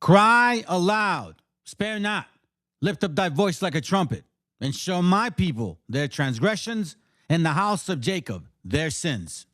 Cry aloud, spare not, lift up thy voice like a trumpet, and show my people their transgressions, and the house of Jacob their sins.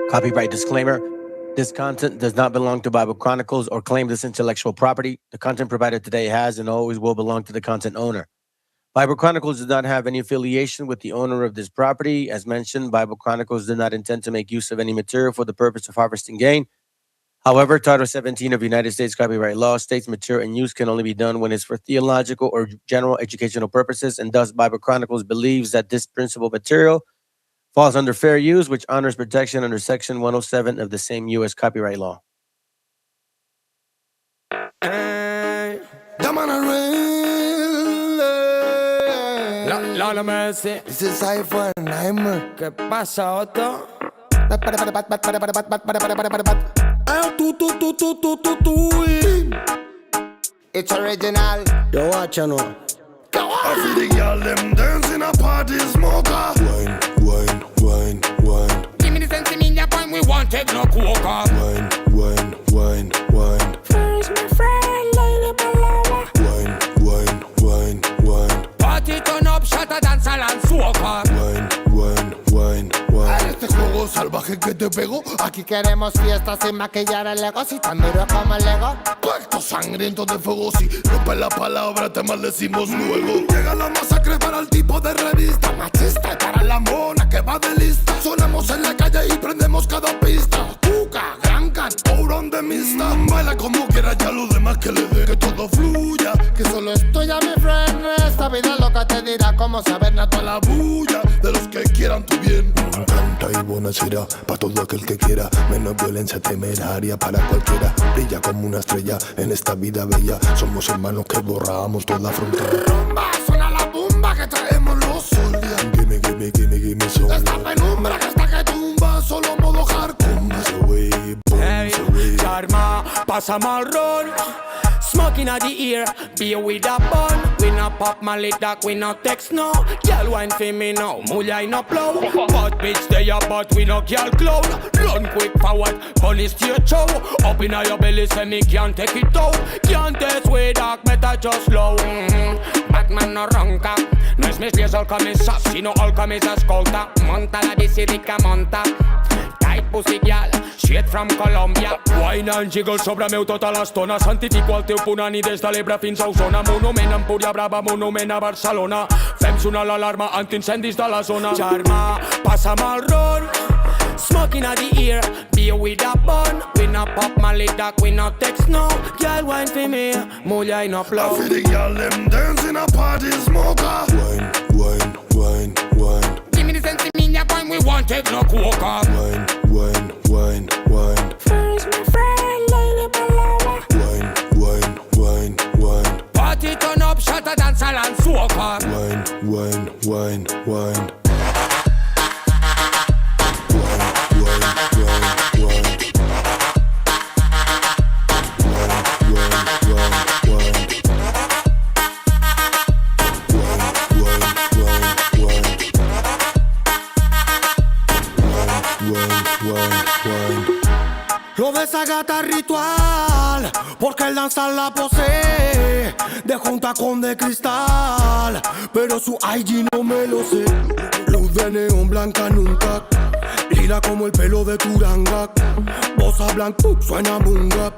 Copyright disclaimer. This content does not belong to Bible Chronicles or claim this intellectual property. The content provided today has and always will belong to the content owner. Bible Chronicles does not have any affiliation with the owner of this property. As mentioned, Bible Chronicles did not intend to make use of any material for the purpose of harvesting gain. However, Title 17 of United States Copyright Law states material and use can only be done when it's for theological or general educational purposes, and thus Bible Chronicles believes that this principal material falls under fair use, which honors protection under Section 107 of the same U.S. copyright law. Lord of mercy. This is Cypher Naimer. ¿Qué pasa, Otto? It's original. Yo, watch you know. I see the girl them dancing a party smoker. Wine, wine, wine, wine. Give me the sense in your point, we want take no coca. Wine, wine, wine, wine. First, my friend, lady palava. Wine, wine, wine, wine. Party turn up, shatter, dance, and soca. Wine, wine, wine, wine. Este juego salvaje que te pego. Aquí queremos fiesta sin maquillar el ego. Si tan duro como el ego. Puerto sangriento de fuego. Si rompe la palabra te maldecimos luego. Llega la masacre para el tipo de revista. Machista y para la mona que va de lista. Sonamos en la calle y prendemos cada pista. Cuca, gran can, ourón de mista. Baila como quiera, ya lo demás que le dé. Que todo fluya, que solo es tuya mi friend. Esta vida loca te dirá cómo saber a toda la bulla de los que quieran tu bien. Canta y buena será para todo aquel que quiera. Menos violencia temeraria para cualquiera. Brilla como una estrella en esta vida bella. Somos hermanos que borramos toda frontera. Rumba, suena la bomba que traemos los soldiers. Gimme, gimme, gimme, gimme some. Esta penumbra que está que tumba, solo modo hardcore. Bombs away, bombs away. Charma, pasa marrón. Smoking at the ear, beer with a bun. We no pop Mali dark, we no text no. Girl wine for me now, mulai no plow. But bitch they a but we no girl clown. Run quick forward, police to your chow. Up in your belly say me can't take it out. Can't test way dark, better just slow. Batman no ronca. No es mis pies all camisa, sino all camisa escolta. Monta la bici rica, monta. Tight pussy girl, straight from Colombia. Wine and jiggle sobre meu tota l'estona. Santifico el teu punani des de l'Ebre fins a Osona. Monument a Empúria Brava, monument a Barcelona. Fem sonar l'alarma antiincendis de la zona. Germà, passa'm el ron. Smoking at the ear, beer with a bun. We no pop Mali dark, we no text no. Girl wine for me, mulla I no flow. I see the girl them dancing a party smoker. Wine, wine, wine, wine. Give me the sense in your point, we want take no coca. Wine, wine, wine, wine. First my friend, lady palava. Wine, wine, wine, wine. Party turn up, shatter, dance, and soca. Wine, wine, wine, wine. Lo de esa gata ritual, porque el danzar la posee, de junta con de cristal, pero su IG no me lo sé. Luz de neón blanca nunca, lila como el pelo de Turanga. Bossa blanca, suena munga,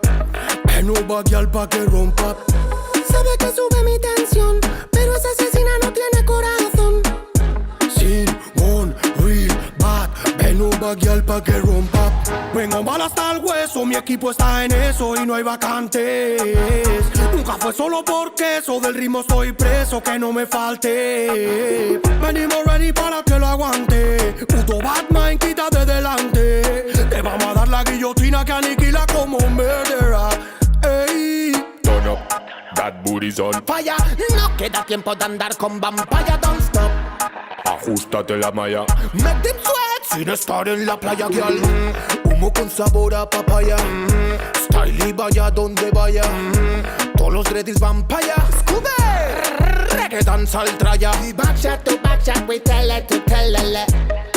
en un vagial pa' que rompa. Sabe que sube mi tensión. guiar pa' que rompa. Vengo mal hasta el hueso, mi equipo está en eso y no hay vacantes. Nunca fue solo porque eso del ritmo estoy preso, que no me falte. Venimos ready para que lo aguante. Puto Batman, quita de delante. Te vamos a dar la guillotina que aniquila como un murderer. Ey. Turn up, that booty's on Falla, no queda tiempo de andar con vampire, don't stop. Ajustate la malla. Make them sweat sin estar en la playa, girl. Humo con sabor a papaya. Style y vaya donde vaya. Todos los dreadies van pa' allá. Scooby, reggaeton saltraya. Y backshot to backshot, we tele to telele.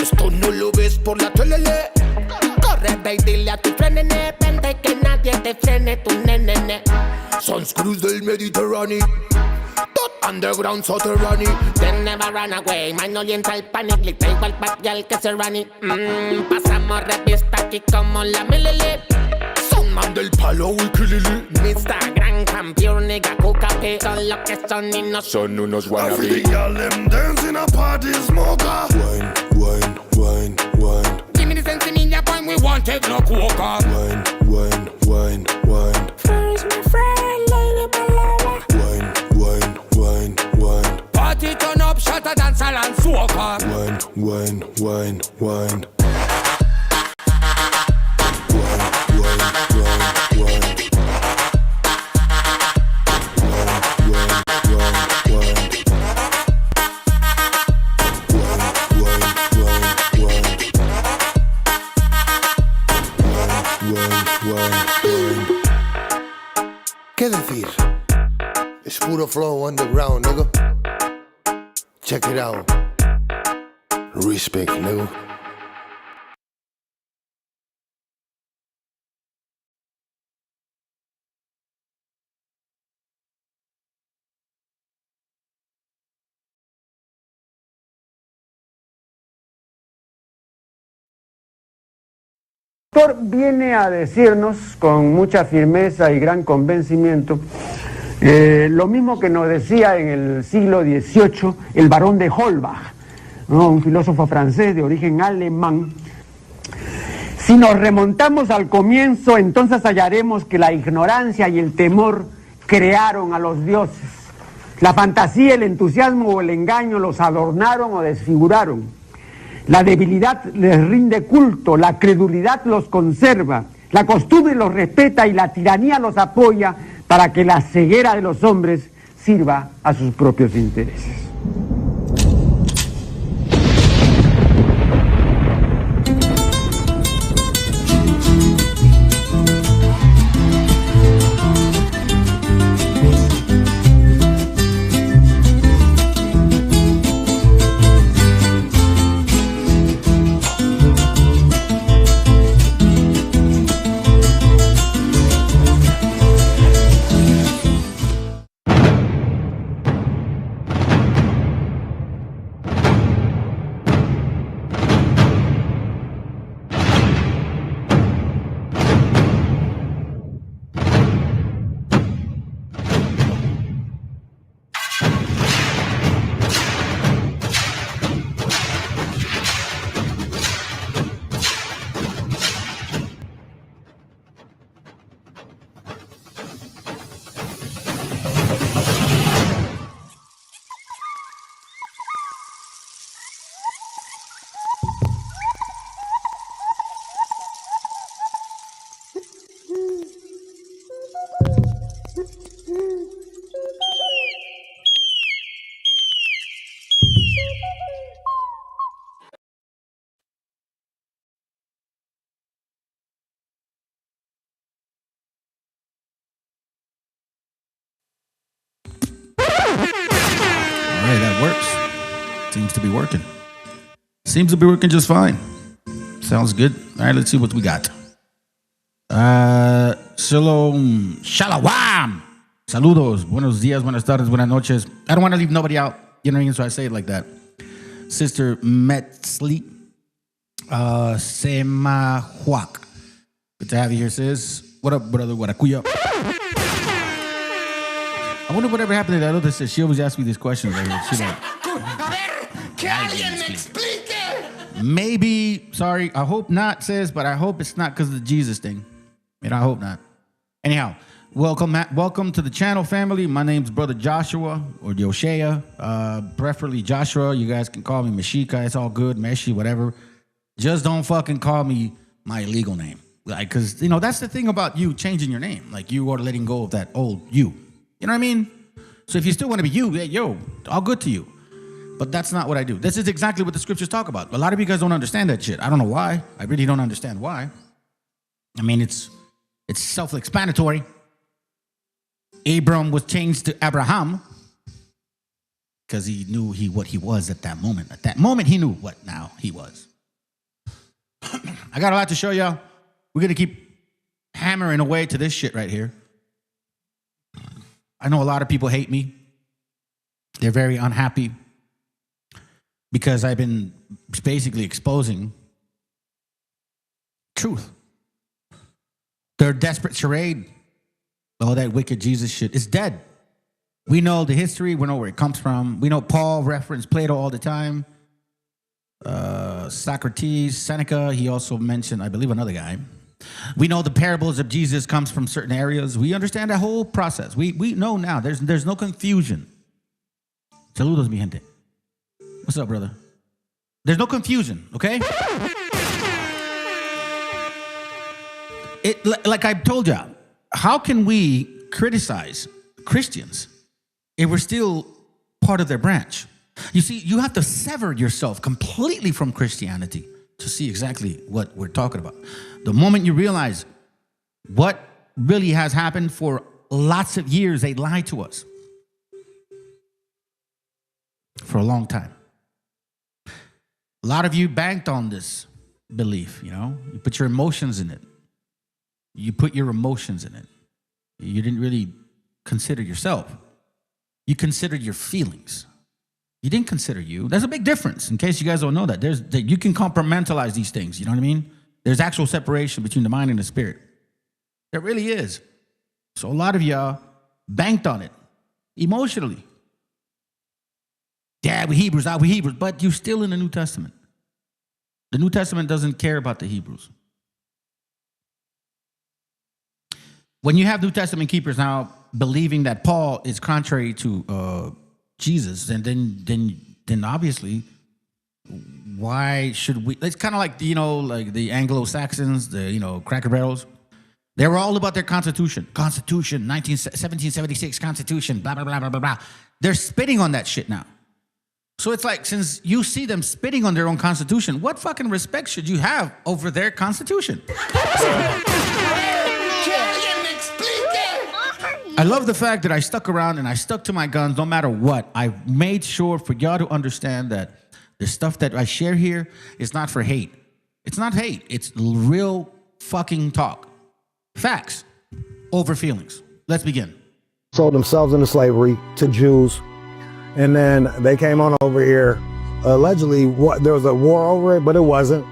Esto no lo ves por la tele. Corre, ve y dile a tu frenene. Vente que nadie te frene, tu nenene. Sunscrews del Mediterráneo. Tot underground soterrani. They never run away. Man no entra el panic. Le da igual papial que se rani. Pasamos revista aquí como la milili. Son del palo Wikilili. Mr. Gran Campeón, nigga, cucape. Son lo que son y no Son unos I feel wannabe. the girl them dancing a party smoker. Wine, wine, wine, wine, give me the sense in India, boy, we want take no coca. wine, wine, wine, wine, First, my friend, lady palava. wine, wine, wine, wine, Party turn up, shut a dance and soca. wine, wine, wine, wine. ¿Qué decir? Es puro flow underground, nigga. Check it out. Respect, nigga. Viene a decirnos con mucha firmeza y gran convencimiento lo mismo que nos decía en el siglo XVIII el barón de Holbach, ¿no? Un filósofo francés de origen alemán. Si nos remontamos al comienzo, entonces hallaremos que la ignorancia y el temor crearon a los dioses. La fantasía, el entusiasmo o el engaño los adornaron o desfiguraron. La debilidad les rinde culto, la credulidad los conserva, la costumbre los respeta y la tiranía los apoya para que la ceguera de los hombres sirva a sus propios intereses. Hey, that works. Seems to be working. Seems to be working just fine. Sounds good. All right, let's see what we got. Shalom. Shalom. Saludos. Buenos días, buenas tardes, buenas noches. I don't want to leave nobody out. You know what I mean? So I say it like that. Sister Metzli. Semahuac. Good to have you here, sis. What up, brother? Guaracuya. I wonder whatever happened to that other sister. She always asks me these questions. Like, she like, A ver, que alguien me explique. Maybe, sorry, I hope not, sis, but I hope it's not because of the Jesus thing. I hope not. Anyhow, welcome to the channel, family. My name's Brother Joshua or Yoshea, preferably Joshua. You guys can call me Meshicha. It's all good, Meshi, whatever. Just don't fucking call me my illegal name. Like, because, you know, that's the thing about you changing your name. Like, you are letting go of that old you. You know what I mean? So if you still want to be you, yo, all good to you. But that's not what I do. This is exactly what the scriptures talk about. A lot of you guys don't understand that shit. I don't know why. I really don't understand why. I mean, it's self-explanatory. Abram was changed to Abraham because he knew what he was at that moment. At that moment, he knew what now he was. I got a lot to show y'all. We're going to keep hammering away to this shit right here. I know a lot of people hate me. They're very unhappy because I've been basically exposing truth. Their desperate charade, all that wicked Jesus shit, is dead. We know the history. We know where it comes from. We know Paul referenced Plato all the time. Socrates, Seneca, he also mentioned, I believe, another guy. We know the parables of Jesus comes from certain areas. We understand that whole process. We know now. There's no confusion. Saludos, mi gente. What's up, brother? There's no confusion, okay? Like I told you, how can we criticize Christians if we're still part of their branch? You see, you have to sever yourself completely from Christianity to see exactly what we're talking about. The moment you realize what really has happened for lots of years, they lied to us for a long time. A lot of you banked on this belief, you know? You put your emotions in it. You put your emotions in it. You didn't really consider yourself. You considered your feelings. You didn't consider you. There's a big difference, in case you guys don't know that. You can compartmentalize these things, you know what I mean? There's actual separation between the mind and the spirit. There really is. So a lot of y'all banked on it emotionally. Yeah, we Hebrews, but you're still in the New Testament. The New Testament doesn't care about the Hebrews. When you have New Testament keepers now believing that Paul is contrary to Jesus, and then obviously, why should we? It's kind of like, you know, like the Anglo-Saxons, the, you know, Cracker Barrels. They were all about their Constitution, 1776 Constitution, blah, blah, blah, blah, blah, blah. They're spitting on that shit now. So it's like, since you see them spitting on their own Constitution, what fucking respect should you have over their Constitution? I love the fact that I stuck around and I stuck to my guns no matter what. I made sure for y'all to understand that the stuff that I share here is not for hate. It's not hate. It's real fucking talk. Facts over feelings. Let's begin. Sold themselves into slavery to Jews. And then they came on over here. Allegedly, there was a war over it, but it wasn't.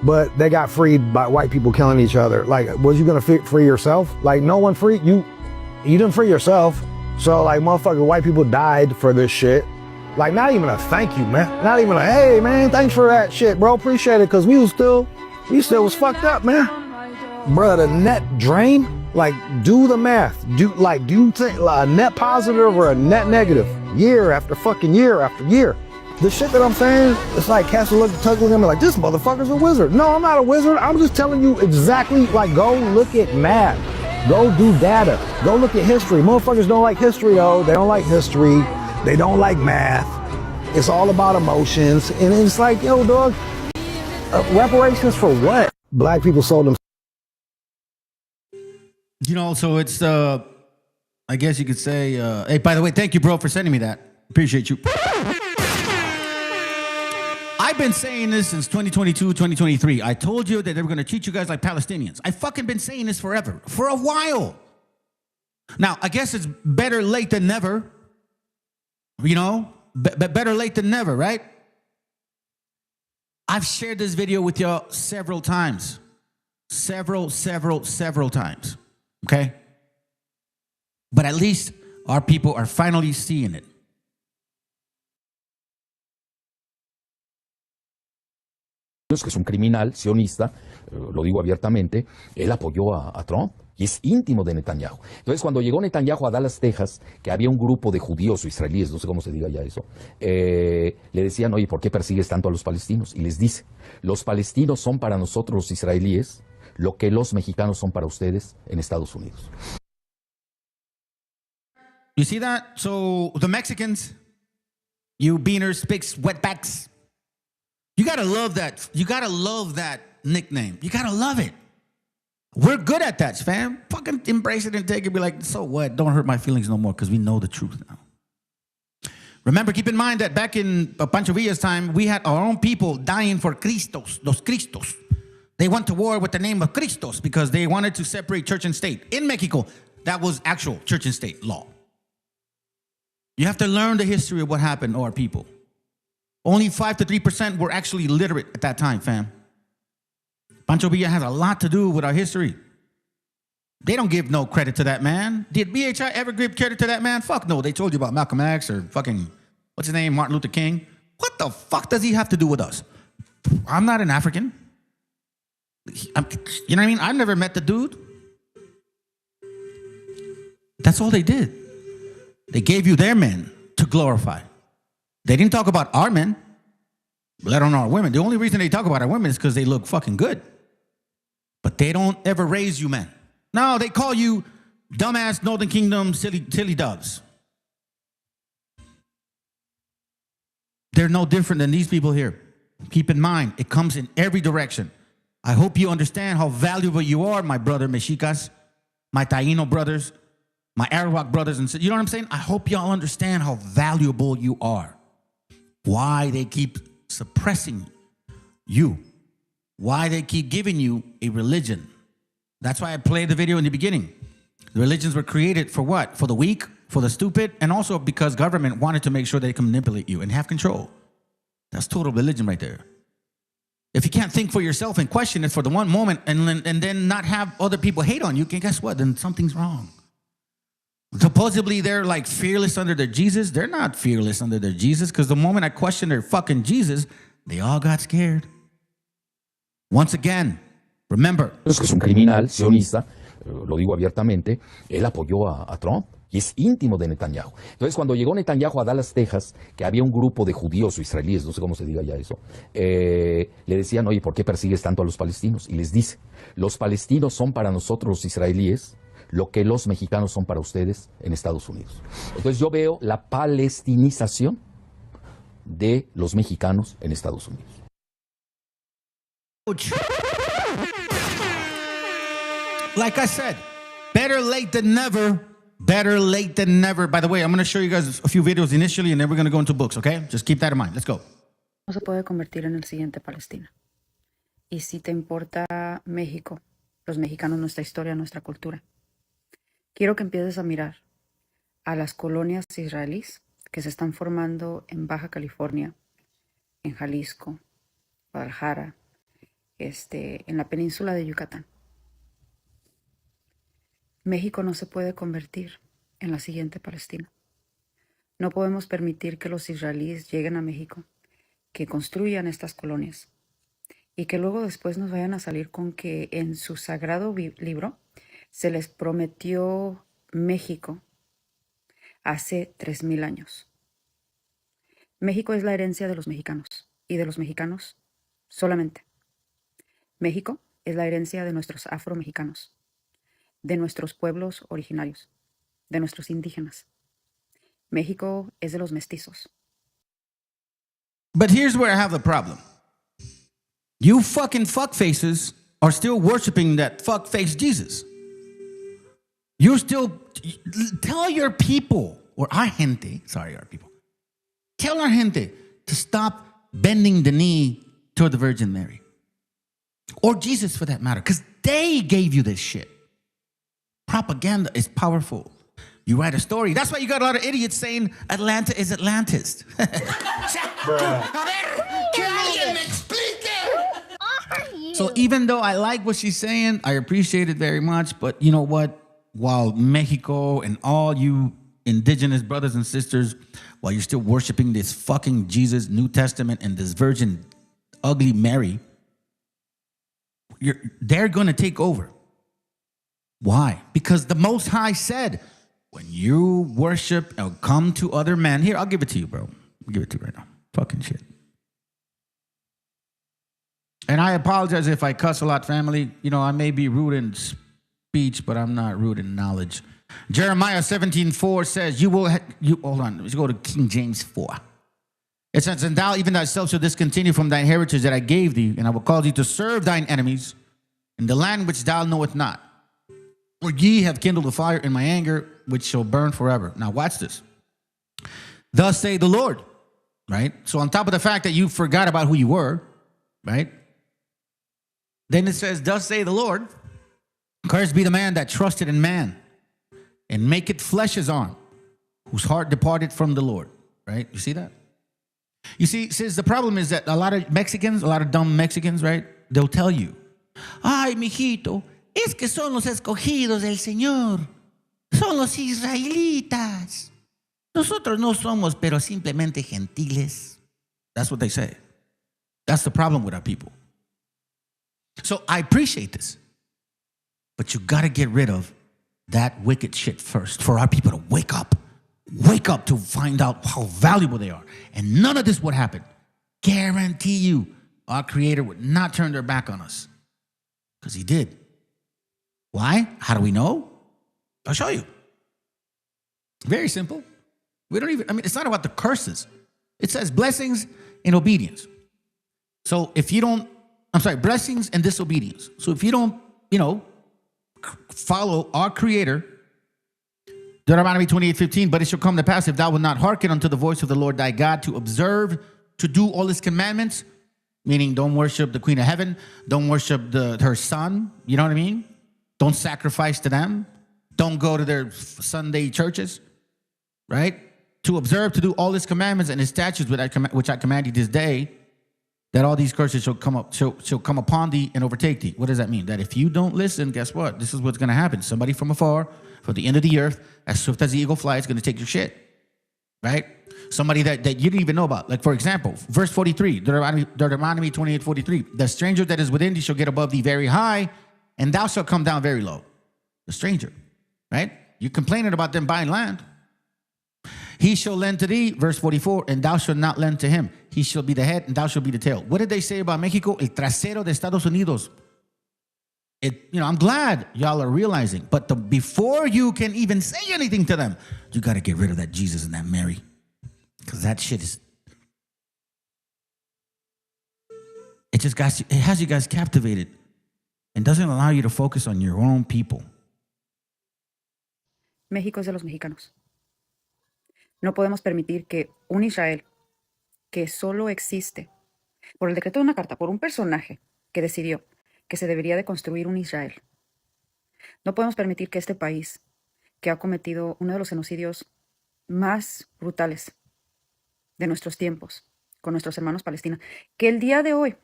But they got freed by white people killing each other. Like, was you gonna free yourself? Like, no one freed you. You didn't free yourself. So, like, motherfucking white people died for this shit. Like, not even a thank you, man. Not even a, hey, man, thanks for that shit, bro. Appreciate it, because we still was fucked up, man. Bruh, the net drain, like, do the math. Do you think a net positive or a net negative? Year after fucking year after year. The shit that I'm saying, it's like cats will look at him like, this motherfucker's a wizard. No, I'm not a wizard. I'm just telling you exactly, like, go look at math. Go do data. Go look at history. Motherfuckers don't like history, though. They don't like history. They don't like math. It's all about emotions. And it's like, yo, dog, reparations for what? Black people sold them. You know, so it's, I guess you could say, hey, by the way, thank you, bro, for sending me that. Appreciate you. I've been saying this since 2022, 2023. I told you that they were going to treat you guys like Palestinians. I fucking been saying this forever, for a while. Now, I guess it's better late than never. You know, better late than never, right? I've shared this video with y'all several times. Several times. Okay? But at least our people are finally seeing it. que es un criminal sionista, lo digo abiertamente, él apoyó a Trump y es íntimo de Netanyahu. Entonces, cuando llegó Netanyahu a Dallas, Texas, que había un grupo de judíos o israelíes, no sé cómo se diga ya eso, le decían, oye, ¿por qué persigues tanto a los palestinos? Y les dice, los palestinos son para nosotros los israelíes lo que los mexicanos son para ustedes en Estados Unidos. You see that? So the Mexicans, you beaners, pigs, wetbacks, you gotta love that. You gotta love that nickname. You gotta love it. We're good at that, fam. Fucking embrace it and take it. Be like, so what? Don't hurt my feelings no more because we know the truth now. Remember, keep in mind that back in Pancho Villa's time, we had our own people dying for Cristos, los Cristos. They went to war with the name of Cristos because they wanted to separate church and state. In Mexico, that was actual church and state law. You have to learn the history of what happened to our people. Only 5 to 3% were actually literate at that time, fam. Pancho Villa has a lot to do with our history. They don't give no credit to that man. Did BHI ever give credit to that man? Fuck no. They told you about Malcolm X or fucking, what's his name, Martin Luther King. What the fuck does he have to do with us? I'm not an African. You know what I mean? I've never met the dude. That's all they did. They gave you their men to glorify. They didn't talk about our men, let alone our women. The only reason they talk about our women is because they look fucking good. But they don't ever raise you men. No, they call you dumbass Northern Kingdom silly doves. They're no different than these people here. Keep in mind, it comes in every direction. I hope you understand how valuable you are, my brother Mexicas, my Taino brothers, my Arawak brothers, and you know what I'm saying? I hope y'all understand how valuable you are. Why they keep suppressing you. Why they keep giving you a religion. That's why I played the video in the beginning. The religions were created for what? For the weak, for the stupid, and also because government wanted to make sure they can manipulate you and have control. That's total religion right there. If you can't think for yourself and question it for the one moment and then not have other people hate on you, guess what? Then something's wrong. Supposedly they're like fearless under their Jesus. They're not fearless under their Jesus because the moment I questioned their fucking Jesus, they all got scared. Once again, remember. Es que es un criminal sionista, lo digo abiertamente, él apoyó a Trump y es íntimo de Netanyahu. Entonces, cuando llegó Netanyahu a Dallas, Texas, que había un grupo de judíos o israelíes, no sé cómo se diga ya eso, le decían, oye, ¿por qué persigues tanto a los palestinos? Y les dice, los palestinos son para nosotros los israelíes lo que los mexicanos son para ustedes en Estados Unidos. Entonces yo veo la palestinización de los mexicanos en Estados Unidos. Like I said, better late than never. Better late than never. By the way, I'm going to show you guys a few videos initially and then we're going to go into books, okay? Just keep that in mind. Let's go. No se puede convertir en el siguiente Palestina. Y si te importa México, los mexicanos, nuestra historia, nuestra cultura, quiero que empieces a mirar a las colonias israelíes que se están formando en Baja California, en Jalisco, Guadalajara, en la península de Yucatán. México no se puede convertir en la siguiente Palestina. No podemos permitir que los israelíes lleguen a México, que construyan estas colonias y que luego después nos vayan a salir con que en su sagrado libro se les prometió México hace 3,000 años. México es la herencia de los mexicanos y de los mexicanos solamente. México es la herencia de nuestros afromexicanos, de nuestros pueblos originarios, de nuestros indígenas. México es de los mestizos. But here's where I have the problem. You fucking fuckfaces are still worshiping that fuckface Jesus. You're still, tell your people, or our gente, sorry, our people, tell our gente to stop bending the knee toward the Virgin Mary. Or Jesus for that matter, because they gave you this shit. Propaganda is powerful. You write a story. That's why you got a lot of idiots saying Atlanta is Atlantis. So even though I like what she's saying, I appreciate it very much. But you know what? While Mexico and all you indigenous brothers and sisters, while you're still worshiping this fucking Jesus, New Testament, and this Virgin ugly Mary, they're going to take over. Why? Because the Most High said, when you worship and come to other men, here, I'll give it to you, bro. I'll give it to you right now. Fucking shit. And I apologize if I cuss a lot, family. You know, I may be rude in speech, but I'm not rude in knowledge. Jeremiah 17:4 says, hold on, let's go to King James 4. It says, and thou even thyself shalt discontinue from thine heritage that I gave thee, and I will cause thee to serve thine enemies in the land which thou knowest not. For ye have kindled a fire in my anger, which shall burn forever. Now watch this. Thus say the Lord, right? So on top of the fact that you forgot about who you were, right? Then it says, thus say the Lord, cursed be the man that trusted in man, and maketh flesh his arm, whose heart departed from the Lord, right? You see that? You see, since the problem is that a lot of Mexicans, a lot of dumb Mexicans, right? They'll tell you, ay, mijito, es que son los escogidos del Señor. Son los israelitas. Nosotros no somos, pero simplemente gentiles. That's what they say. That's the problem with our people. So I appreciate this. But you got to get rid of that wicked shit first for our people to wake up. Wake up to find out how valuable they are. And none of this would happen. Guarantee you, our Creator would not turn their back on us. Because He did. Why? How do we know? I'll show you. Very simple. It's not about the curses. It says blessings and obedience. So if you don't, blessings and disobedience. So if you don't, follow our Creator, Deuteronomy 28:15, but it shall come to pass if thou wilt not hearken unto the voice of the Lord thy God to observe, to do all His commandments, meaning don't worship the Queen of Heaven, don't worship her son, you know what I mean? Don't sacrifice to them. Don't go to their Sunday churches, right? To observe, to do all His commandments and His statutes, which I command you this day, that all these curses shall come upon thee and overtake thee. What does that mean? That if you don't listen, guess what? This is what's going to happen. Somebody from afar, from the end of the earth, as swift as the eagle flies, is going to take your shit, right? Somebody that you didn't even know about. Like, for example, verse 43, Deuteronomy 28:43, the stranger that is within thee shall get above thee very high, and thou shalt come down very low. The stranger, right? You're complaining about them buying land. He shall lend to thee, verse 44, and thou shalt not lend to him. He shall be the head, and thou shalt be the tail. What did they say about Mexico? El trasero de Estados Unidos. I'm glad y'all are realizing, but before you can even say anything to them, you got to get rid of that Jesus and that Mary, because that shit it has you guys captivated and doesn't allow you to focus on your own people. México es de los mexicanos. No podemos permitir que un Israel que solo existe por el decreto de una carta, por un personaje que decidió que se debería de construir un Israel. No podemos permitir que este país, que ha cometido uno de los genocidios más brutales de nuestros tiempos con nuestros hermanos palestinos, que el día de hoy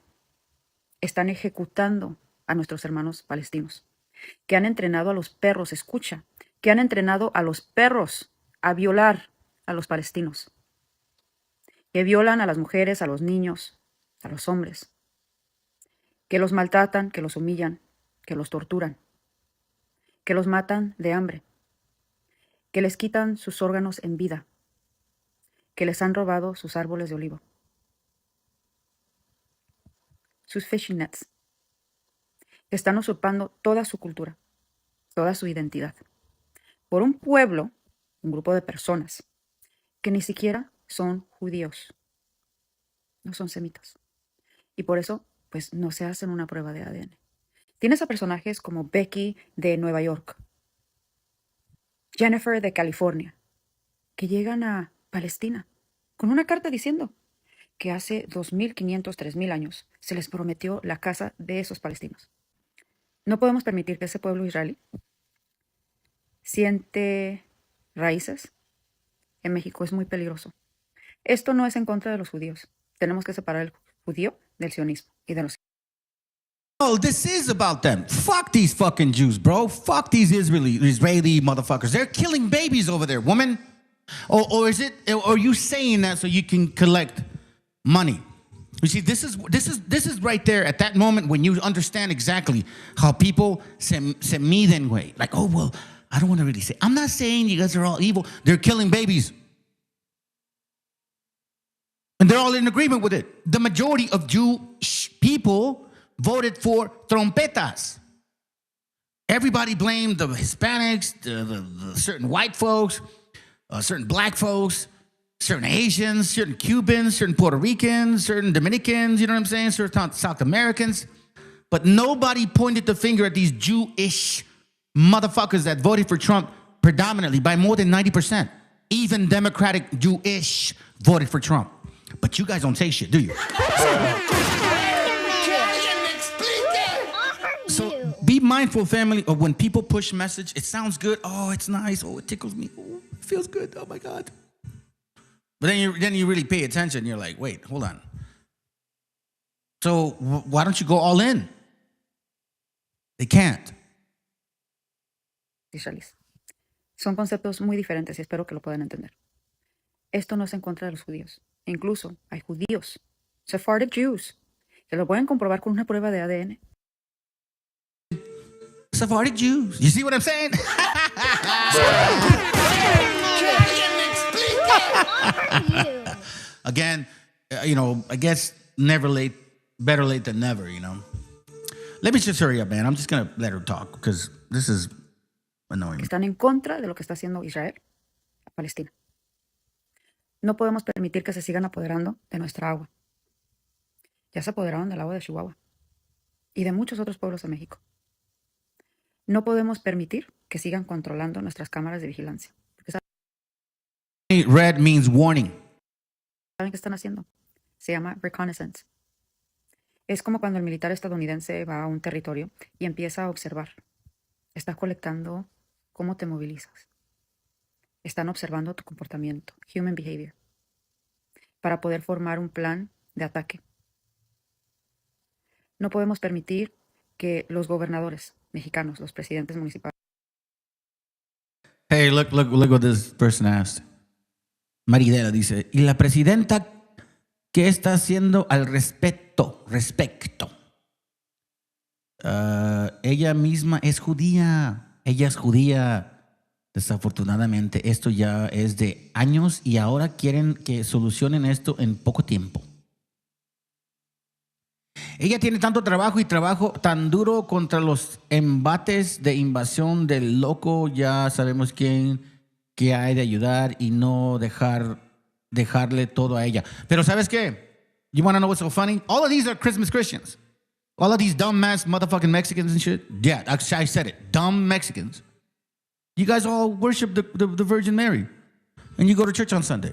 están ejecutando a nuestros hermanos palestinos, que han entrenado a los perros, escucha, que han entrenado a los perros a violar a los palestinos, que violan a las mujeres, a los niños, a los hombres, que los maltratan, que los humillan, que los torturan, que los matan de hambre, que les quitan sus órganos en vida, que les han robado sus árboles de olivo, sus fishing nets, que están usurpando toda su cultura, toda su identidad, por un pueblo, un grupo de personas, que ni siquiera son judíos, no son semitas. Y por eso, pues, no se hacen una prueba de ADN. Tienes a personajes como Becky de Nueva York, Jennifer de California, que llegan a Palestina con una carta diciendo que hace 2.500, 3.000 años se les prometió la casa de esos palestinos. No podemos permitir que ese pueblo israelí siente raíces en México. Es muy peligroso. Esto no es en contra de los judíos. Tenemos que separar el judío del sionismo y de los. Oh, this is about them. Fuck these fucking Jews, bro. Fuck these Israeli motherfuckers. They're killing babies over there, woman. Or are you saying that so you can collect money You see, this is right there at that moment when you understand exactly how people se miden, way. Like, oh, well, I don't want to really say. I'm not saying you guys are all evil. They're killing babies. And they're all in agreement with it. The majority of Jewish people voted for trompetas. Everybody blamed the Hispanics, the certain white folks, certain black folks, certain Asians, certain Cubans, certain Puerto Ricans, certain Dominicans, you know what I'm saying? Certain South Americans. But nobody pointed the finger at these Jewish motherfuckers that voted for Trump predominantly by more than 90%. Even Democratic Jewish voted for Trump. But you guys don't say shit, do you? So be mindful, family, of when people push message. It sounds good. Oh, it's nice. Oh, it tickles me. Oh, it feels good. Oh my God. But then you really pay attention. You're like, wait, hold on. So why don't you go all in? They can't. Israelíes. Son conceptos muy diferentes y espero que lo puedan entender. Esto no es en contra de los judíos. E incluso hay judíos, Sephardic Jews, que lo pueden comprobar con una prueba de ADN. Sephardic Jews. You see what I'm saying? Again, I guess never late, better late than never, Let me just hurry up, man. I'm just going to let her talk because this is annoying. Están en contra de lo que está haciendo Israel a Palestina. No podemos permitir que se sigan apoderando de nuestra agua. Ya se apoderaron del agua de Chihuahua y de muchos otros pueblos de México. No podemos permitir que sigan controlando nuestras cámaras de vigilancia. Red means warning. ¿Saben qué están haciendo? Se llama reconnaissance. Es como cuando el militar estadounidense va a un territorio y empieza a observar. Está colectando cómo te movilizas. Están observando tu comportamiento, human behavior, para poder formar un plan de ataque. No podemos permitir que los gobernadores mexicanos, los presidentes municipales. Hey, look what this person asked. Maridela dice, ¿y la presidenta qué está haciendo al respecto? Ella misma es judía. Ella es judía. Desafortunadamente, esto ya es de años y ahora quieren que solucionen esto en poco tiempo. Ella tiene tanto trabajo y trabajo tan duro contra los embates de invasión del loco, ya sabemos quién que hay de ayudar y no dejarle todo a ella. Pero ¿sabes qué? You want to know what's so funny? All of these are Christmas Christians. All of these dumbass motherfucking Mexicans and shit. Yeah, I said it. Dumb Mexicans. You guys all worship the Virgin Mary, and you go to church on Sunday,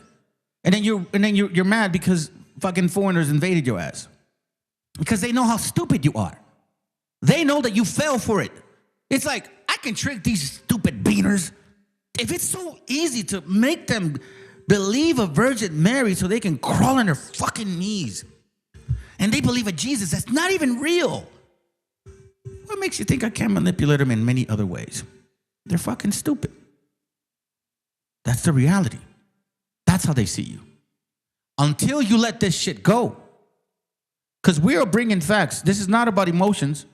and then you're mad because fucking foreigners invaded your ass, because they know how stupid you are. They know that you fell for it. It's like, I can trick these stupid beaners. If it's so easy to make them believe a Virgin Mary so they can crawl on their fucking knees, and they believe a Jesus that's not even real, what makes you think I can't manipulate them in many other ways? They're fucking stupid. That's the reality. That's how they see you. Until you let this shit go. Because we are bringing facts. This is not about emotions.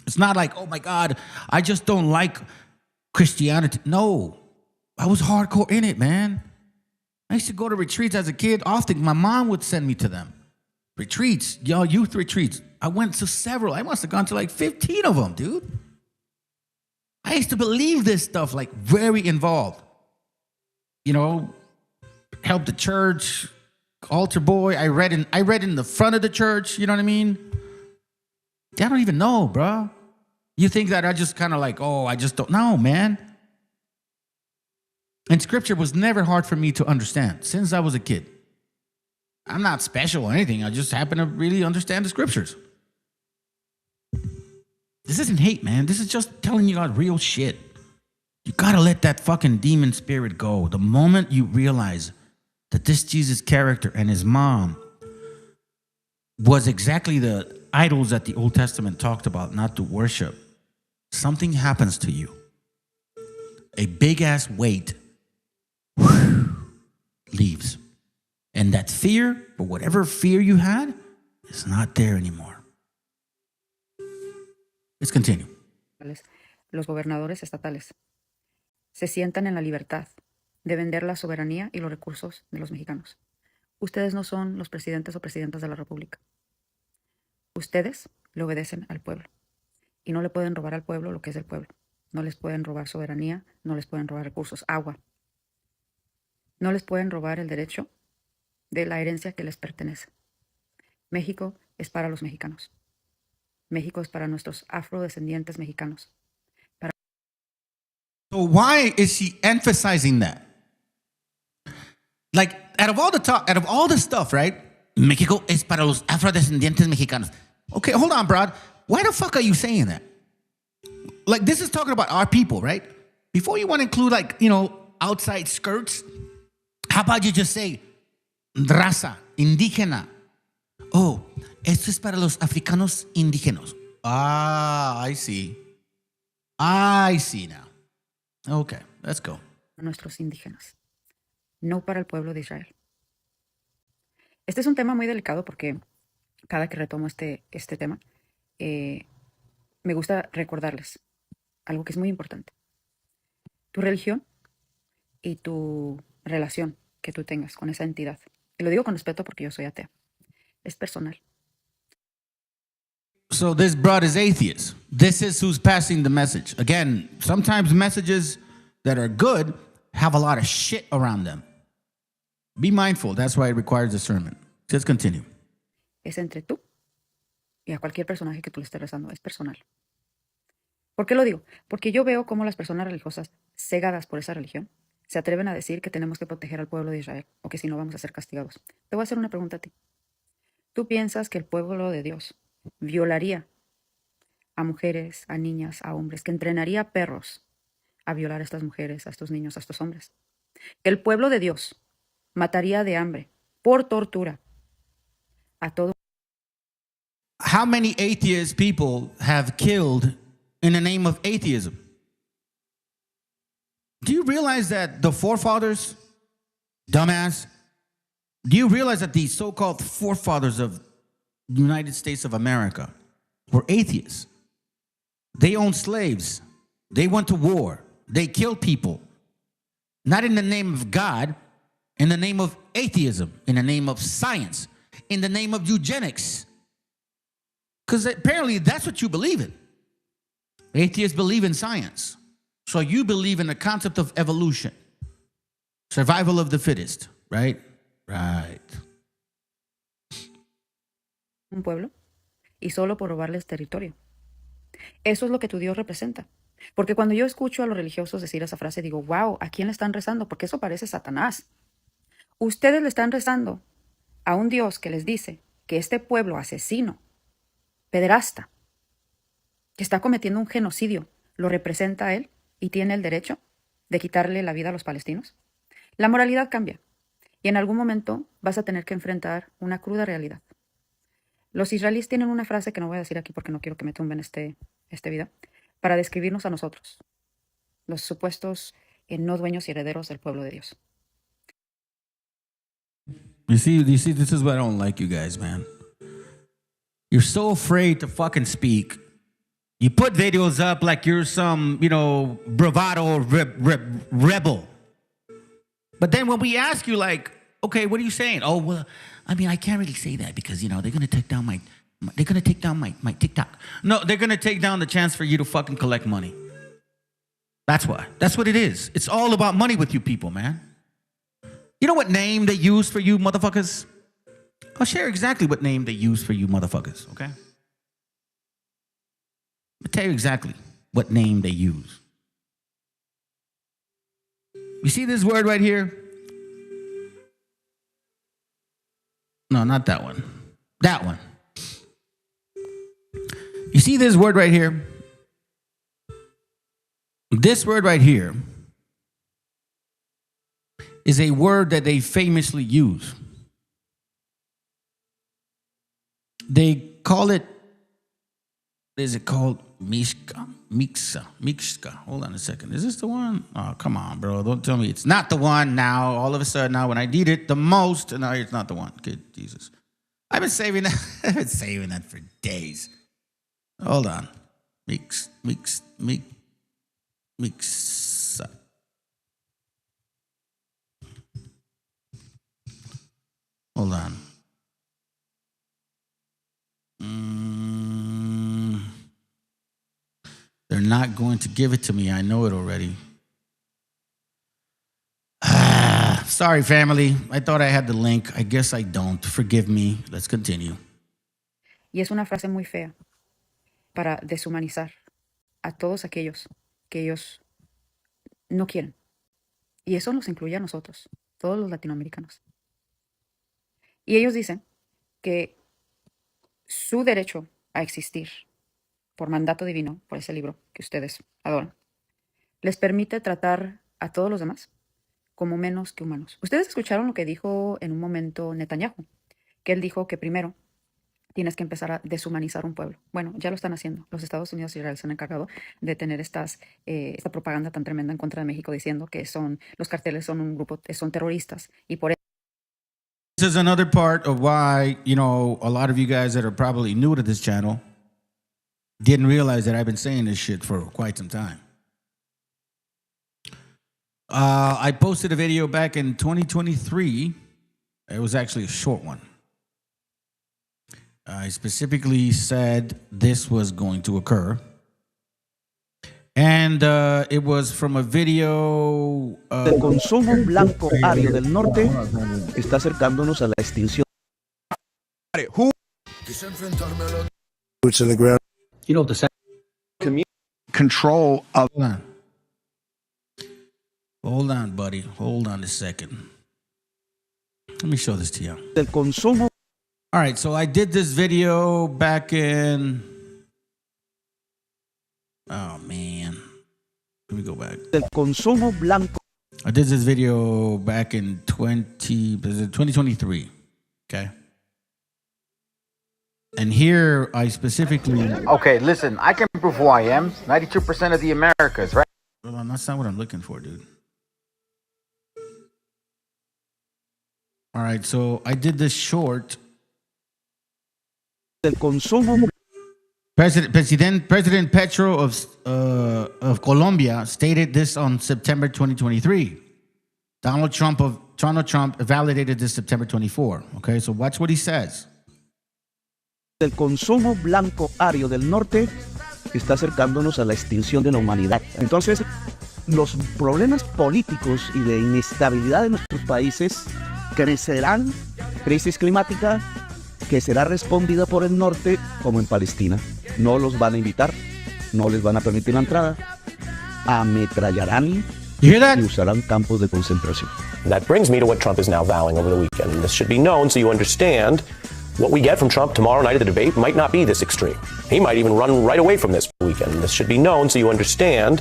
It's not like, oh my God, I just don't like Christianity. No, I was hardcore in it, man. I used to go to retreats as a kid. Often my mom would send me to them. Retreats, youth retreats. I went to several. I must have gone to like 15 of them, dude. I used to believe this stuff, like very involved. Help the church, altar boy. I read in the front of the church, you know what I mean? I don't even know, bro. You think that I just kind of like, oh, I just don't know, man. And scripture was never hard for me to understand since I was a kid. I'm not special or anything. I just happen to really understand the scriptures. This isn't hate, man. This is just telling you about real shit. You gotta let that fucking demon spirit go. The moment you realize that this Jesus character and his mom was exactly the idols that the Old Testament talked about not to worship, something happens to you. A big ass weight leaves. And And that fear, or whatever fear you had, is not there anymore. Let's continue. Los gobernadores estatales se sientan en la libertad de vender la soberanía y los recursos de los mexicanos. Ustedes no son los presidentes o presidentas de la República. Ustedes le obedecen al pueblo y no le pueden robar al pueblo lo que es del pueblo. No les pueden robar soberanía, no les pueden robar recursos, agua. No les pueden robar el derecho de la herencia que les pertenece. México es para los mexicanos. México es para nuestros afrodescendientes mexicanos. So why is she emphasizing that? Like, out of all the stuff, right? México es para los afrodescendientes mexicanos. Okay, hold on, Brad. Why the fuck are you saying that? Like, this is talking about our people, right? Before you want to include, like, you know, outside skirts, how about you just say raza, indígena? Oh, esto es para los africanos indígenas. Ah, I see. I see now. Okay, let's go. Nuestros indígenas, no para el pueblo de Israel. Este es un tema muy delicado porque cada que retomo este tema, me gusta recordarles algo que es muy importante. Tu religión y tu relación que tú tengas con esa entidad, y lo digo con respeto porque yo soy atea, es personal. So this broad is atheist. This is who's passing the message. Again, sometimes messages that are good have a lot of shit around them. Be mindful. That's why it requires discernment. Just continue. Es entre tú y a cualquier personaje que tú le estés rezando. Es personal. ¿Por qué lo digo? Porque yo veo cómo las personas religiosas cegadas por esa religión se atreven a decir que tenemos que proteger al pueblo de Israel o que si no vamos a ser castigados. Te voy a hacer una pregunta a ti. ¿Tú piensas que el pueblo de Dios violaría a mujeres, a niñas, a hombres, que entrenaría a perros a violar a estas mujeres, a estos niños, a estos hombres? Que el pueblo de Dios mataría de hambre, por tortura, a todo. How many atheist people have killed in the name of atheism? Do you realize that the forefathers, dumbass, do you realize that the so-called forefathers of the United States of America were atheists? They owned slaves. They went to war. They killed people. Not in the name of God, in the name of atheism, in the name of science, in the name of eugenics. Because apparently that's what you believe in. Atheists believe in science. So you believe in the concept of evolution. Survival of the fittest, right? Right. Un pueblo y solo por robarles territorio. Eso es lo que tu Dios representa. Porque cuando yo escucho a los religiosos decir esa frase, digo, wow, ¿a quién le están rezando? Porque eso parece Satanás. Ustedes le están rezando a un Dios que les dice que este pueblo asesino, pederasta, que está cometiendo un genocidio, lo representa a él y tiene el derecho de quitarle la vida a los palestinos. La moralidad cambia y en algún momento vas a tener que enfrentar una cruda realidad. Los israelíes tienen una frase que no voy a decir aquí porque no quiero que me tumben este video, para describirnos a nosotros, los supuestos no dueños y herederos del pueblo de Dios. You see, this is what I don't like you guys, man. You're so afraid to fucking speak. You put videos up like you're some, you know, bravado rebel. But then when we ask you, like, okay, what are you saying? Oh, well, I mean, I can't really say that because, you know, they're going to take down my TikTok. No, they're going to take down the chance for you to fucking collect money. That's why. That's what it is. It's all about money with you people, man. You know what name they use for you motherfuckers? I'll share exactly what name they use for you motherfuckers, okay? I'll tell you exactly what name they use. You see this word right here? No, not that one. That one. You see this word right here? This word right here is a word that they famously use. They call it is it called? Mishka. Hold on a second. Is this the one? Oh, come on, bro. Don't tell me it's not the one now. All of a sudden, now when I need it the most, and now it's not the one. Good Jesus. I've been saving that. I've been saving that for days. Hold on. Mix. Hold on. They're not going to give it to me. I know it already. Sorry, family. I thought I had the link. I guess I don't. Forgive me. Let's continue. Y es una frase muy fea para deshumanizar a todos aquellos que ellos no quieren. Y eso nos incluye a nosotros, todos los latinoamericanos. Y ellos dicen que su derecho a existir por mandato divino, por ese libro que ustedes adoran, les permite tratar a todos los demás como menos que humanos. Ustedes escucharon lo que dijo en un momento Netanyahu, que él dijo que primero tienes que empezar a deshumanizar un pueblo. Bueno, ya lo están haciendo. Los Estados Unidos y Israel se han encargado de tener esta propaganda tan tremenda en contra de México, diciendo que los carteles son un grupo, son terroristas, y por eso. This is another part of why, a lot of you guys that are probably new to this channel didn't realize that I've been saying this shit for quite some time. I posted a video back in 2023. It was actually a short one. I specifically said this was going to occur. And it was from a video. El consumo blanco ario del norte está acercándonos a la extinción. Boots on the ground. You know, the Control of. Hold on, buddy. Hold on a second. Let me show this to you. El consumo. All right, so I did this video back in. Oh man, let me go back. El consumo blanco. I did this video back in 2023. Okay. And here I specifically. Okay, listen, I can prove who I am. 92% of the Americas, right? Hold on, that's not what I'm looking for, dude. All right, so I did this short. El consumo. President Petro of Colombia stated this on September 2023. Donald Trump validated this September 24. Okay, so watch what he says. El consumo blanco ario del norte está acercándonos a la extinción de la humanidad. Entonces, los problemas políticos y de inestabilidad de nuestros países crecerán, crisis climática que será respondida por el norte como en Palestina. No los van a invitar, no les van a permitir la entrada, ametrallarán y usarán campos de concentración. That brings me to what Trump is now vowing over the weekend. And this should be known so you understand what we get from Trump tomorrow night at the debate might not be this extreme. He might even run right away from this weekend. And this should be known so you understand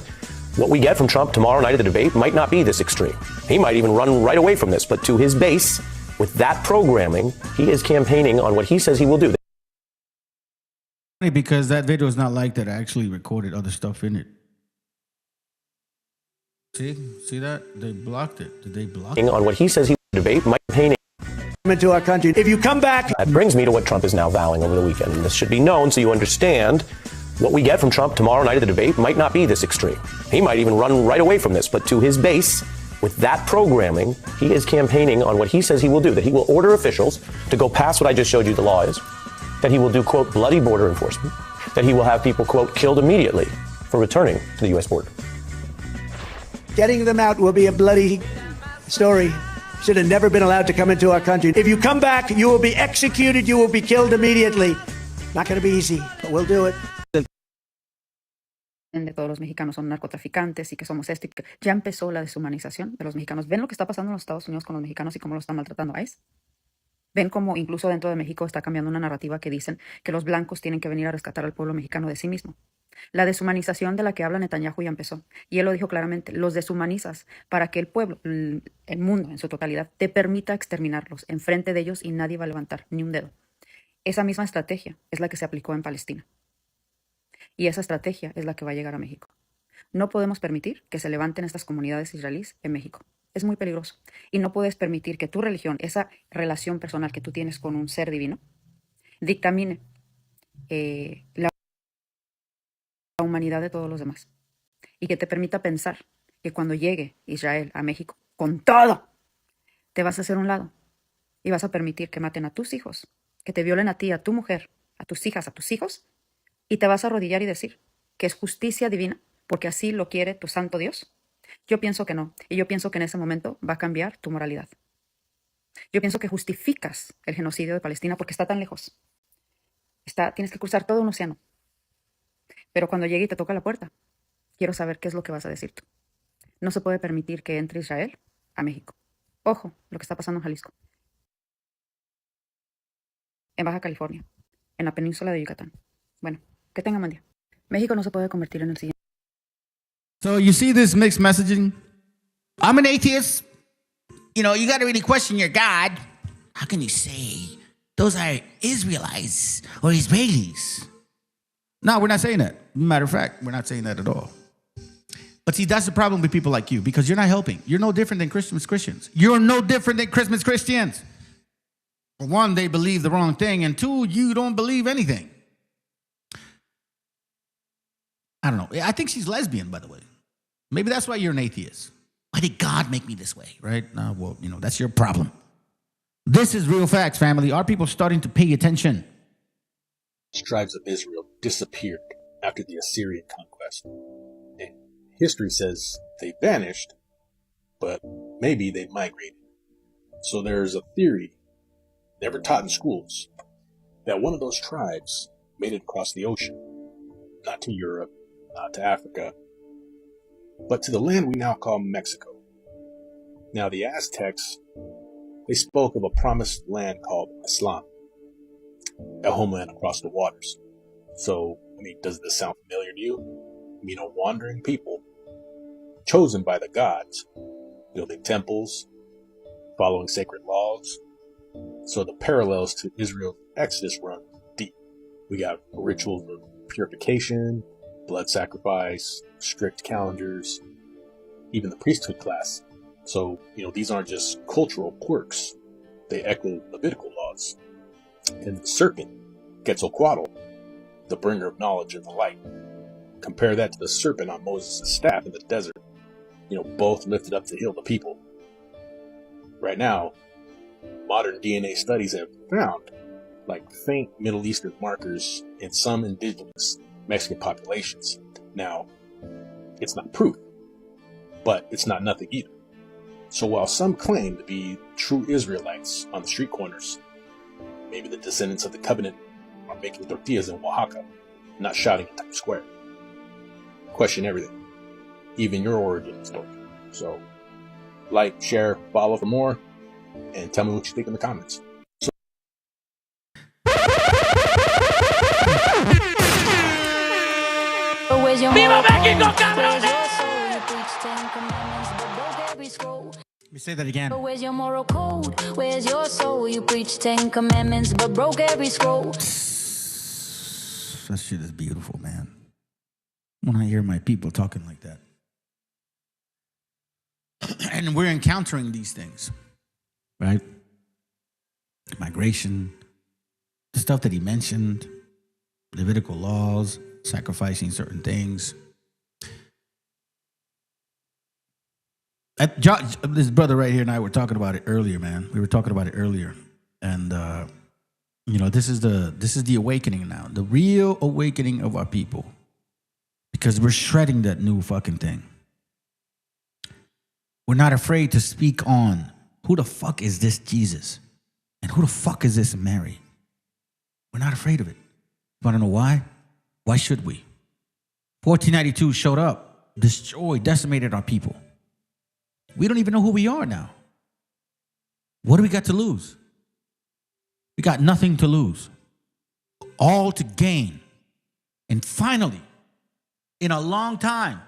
what we get from Trump tomorrow night at the debate might not be this extreme. He might even run right away from this. But to his base, with that programming, he is campaigning on what he says he will do. Because that video is not like that. I actually recorded other stuff in it. See that? They blocked it. Did they block it? On what he says he will debate, might campaigning into our country. If you come back. That brings me to what Trump is now vowing over the weekend. And this should be known so you understand what we get from Trump tomorrow night at the debate might not be this extreme. He might even run right away from this. But to his base, with that programming, he is campaigning on what he says he will do, that he will order officials to go past what I just showed you the law is, that he will do, quote, bloody border enforcement, that he will have people, quote, killed immediately for returning to the U.S. border. Getting them out will be a bloody story. Should have never been allowed to come into our country. If you come back, you will be executed, you will be killed immediately. Not going to be easy, but we'll do it. De todos los mexicanos son narcotraficantes y que somos esto. Ya empezó la deshumanización de los mexicanos. ¿Ven lo que está pasando en los Estados Unidos con los mexicanos y cómo los están maltratando a ICE? ¿Ven cómo incluso dentro de México está cambiando una narrativa que dicen que los blancos tienen que venir a rescatar al pueblo mexicano de sí mismo? La deshumanización de la que habla Netanyahu ya empezó. Y él lo dijo claramente, los deshumanizas para que el pueblo, el mundo en su totalidad, te permita exterminarlos enfrente de ellos y nadie va a levantar ni un dedo. Esa misma estrategia es la que se aplicó en Palestina. Y esa estrategia es la que va a llegar a México. No podemos permitir que se levanten estas comunidades israelíes en México. Es muy peligroso. Y no puedes permitir que tu religión, esa relación personal que tú tienes con un ser divino, dictamine la humanidad de todos los demás. Y que te permita pensar que cuando llegue Israel a México, con todo, te vas a hacer un lado y vas a permitir que maten a tus hijos, que te violen a ti, a tu mujer, a tus hijas, a tus hijos, y te vas a arrodillar y decir que es justicia divina, porque así lo quiere tu santo Dios. Yo pienso que no, y yo pienso que en ese momento va a cambiar tu moralidad. Yo pienso que justificas el genocidio de Palestina porque está tan lejos. Tienes que cruzar todo un océano. Pero cuando llegue y te toca la puerta, quiero saber qué es lo que vas a decir tú. No se puede permitir que entre Israel a México. Ojo, lo que está pasando en Jalisco, en Baja California, en la península de Yucatán. Bueno, que tengan buen día. México no se puede convertir en el siguiente. So you see this mixed messaging? I'm an atheist. You know, you got to really question your God. How can you say those are Israelites or Israelis? No, we're not saying that. Matter of fact, we're not saying that at all. But see, that's the problem with people like you, because you're not helping. You're no different than Christians. You're no different than Christmas Christians. For one, they believe the wrong thing, and two, you don't believe anything. I don't know. I think she's lesbian, by the way. Maybe that's why you're an atheist. Why did God make me this way, right? Well, you know, that's your problem. This is real facts, family. Are people starting to pay attention? Tribes of Israel disappeared after the Assyrian conquest. And history says they vanished, but maybe they migrated. So there's a theory, never taught in schools, that one of those tribes made it across the ocean. Not to Europe, not to Africa, but to the land we now call Mexico. Now the Aztecs, they spoke of a promised land called Islam, a homeland across the waters. So, I mean, does this sound familiar to you? You know, wandering people, chosen by the gods, building temples, following sacred laws. So the parallels to Israel's Exodus run deep. We got rituals of purification, blood sacrifice, strict calendars, even the priesthood class. So, you know, these aren't just cultural quirks. They echo Levitical laws. And the serpent, Quetzalcoatl, the bringer of knowledge and the light. Compare that to the serpent on Moses' staff in the desert. You know, both lifted up to heal the people. Right now, modern DNA studies have found, like, faint Middle Eastern markers in some indigenous Mexican populations. Now, it's not proof, but it's not nothing either. So while some claim to be true Israelites on the street corners, maybe the descendants of the covenant are making tortillas in Oaxaca, not shouting in Times Square. Question everything, even your origin story. So, like, share, follow for more, and tell me what you think in the comments. ¡Viva México, cabrones! Let me say that again. Where's your moral code? Where's your soul? You preach 10 commandments, but broke every scroll. That shit is beautiful, man. When I hear my people talking like that. And we're encountering these things, right? Migration, the stuff that he mentioned, Levitical laws, sacrificing certain things. This brother right here and I were talking about it earlier, man. We were talking about it earlier. And, you know, this is the awakening now, the real awakening of our people. Because we're shredding that new fucking thing. We're not afraid to speak on who the fuck is this Jesus? And who the fuck is this Mary? We're not afraid of it. You want to know why? Why should we? 1492 showed up, destroyed, decimated our people. We don't even know who we are now. What do we got to lose? We got nothing to lose. All to gain. And finally, in a long time,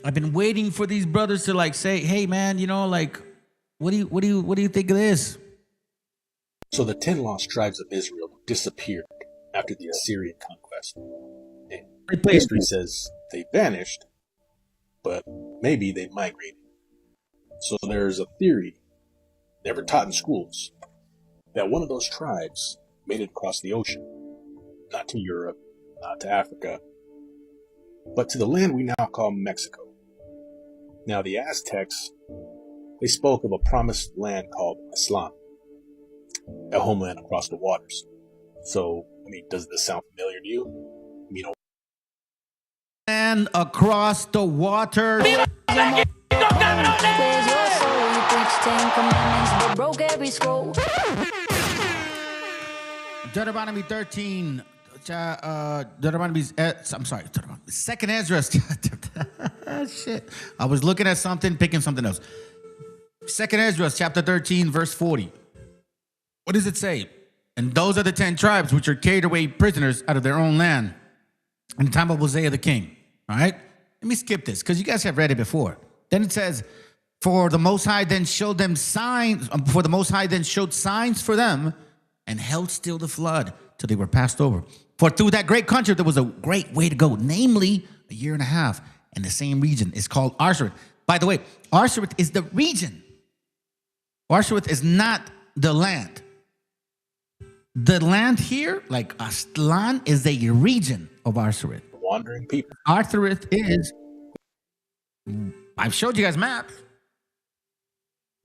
I've been waiting for these brothers to like say, hey man, you know, like, what do you think of this? So the 10 lost tribes of Israel disappeared after the Assyrian conquest. And History says they vanished, but maybe they migrated. So there's a theory, never taught in schools, that one of those tribes made it across the ocean, not to Europe, not to Africa, but to the land we now call Mexico. Now the Aztecs, they spoke of a promised land called Islam, a homeland across the waters. So, I mean, does this sound familiar to you? You know, and across the water. Where's your soul? You preach 10 commandments, but broke every scroll. Deuteronomy 13. Deuteronomy's, Second Ezra. Shit. I was looking at something, picking something else. Second Ezra, chapter 13, verse 40. What does it say? And those are the 10 tribes which are carried away prisoners out of their own land in the time of Hosea the king. All right? Let me skip this because you guys have read it before. Then it says, for the Most High then showed them signs, for the Most High then showed signs for them and held still the flood till they were passed over. For through that great country there was a great way to go, namely a year and a half. And the same region is called Arsareth. By the way, Arsareth is the region. Arsareth is not the land. The land here, like Aztlán, is a region of Arsareth. Wandering people. Arsareth is, I've showed you guys maps.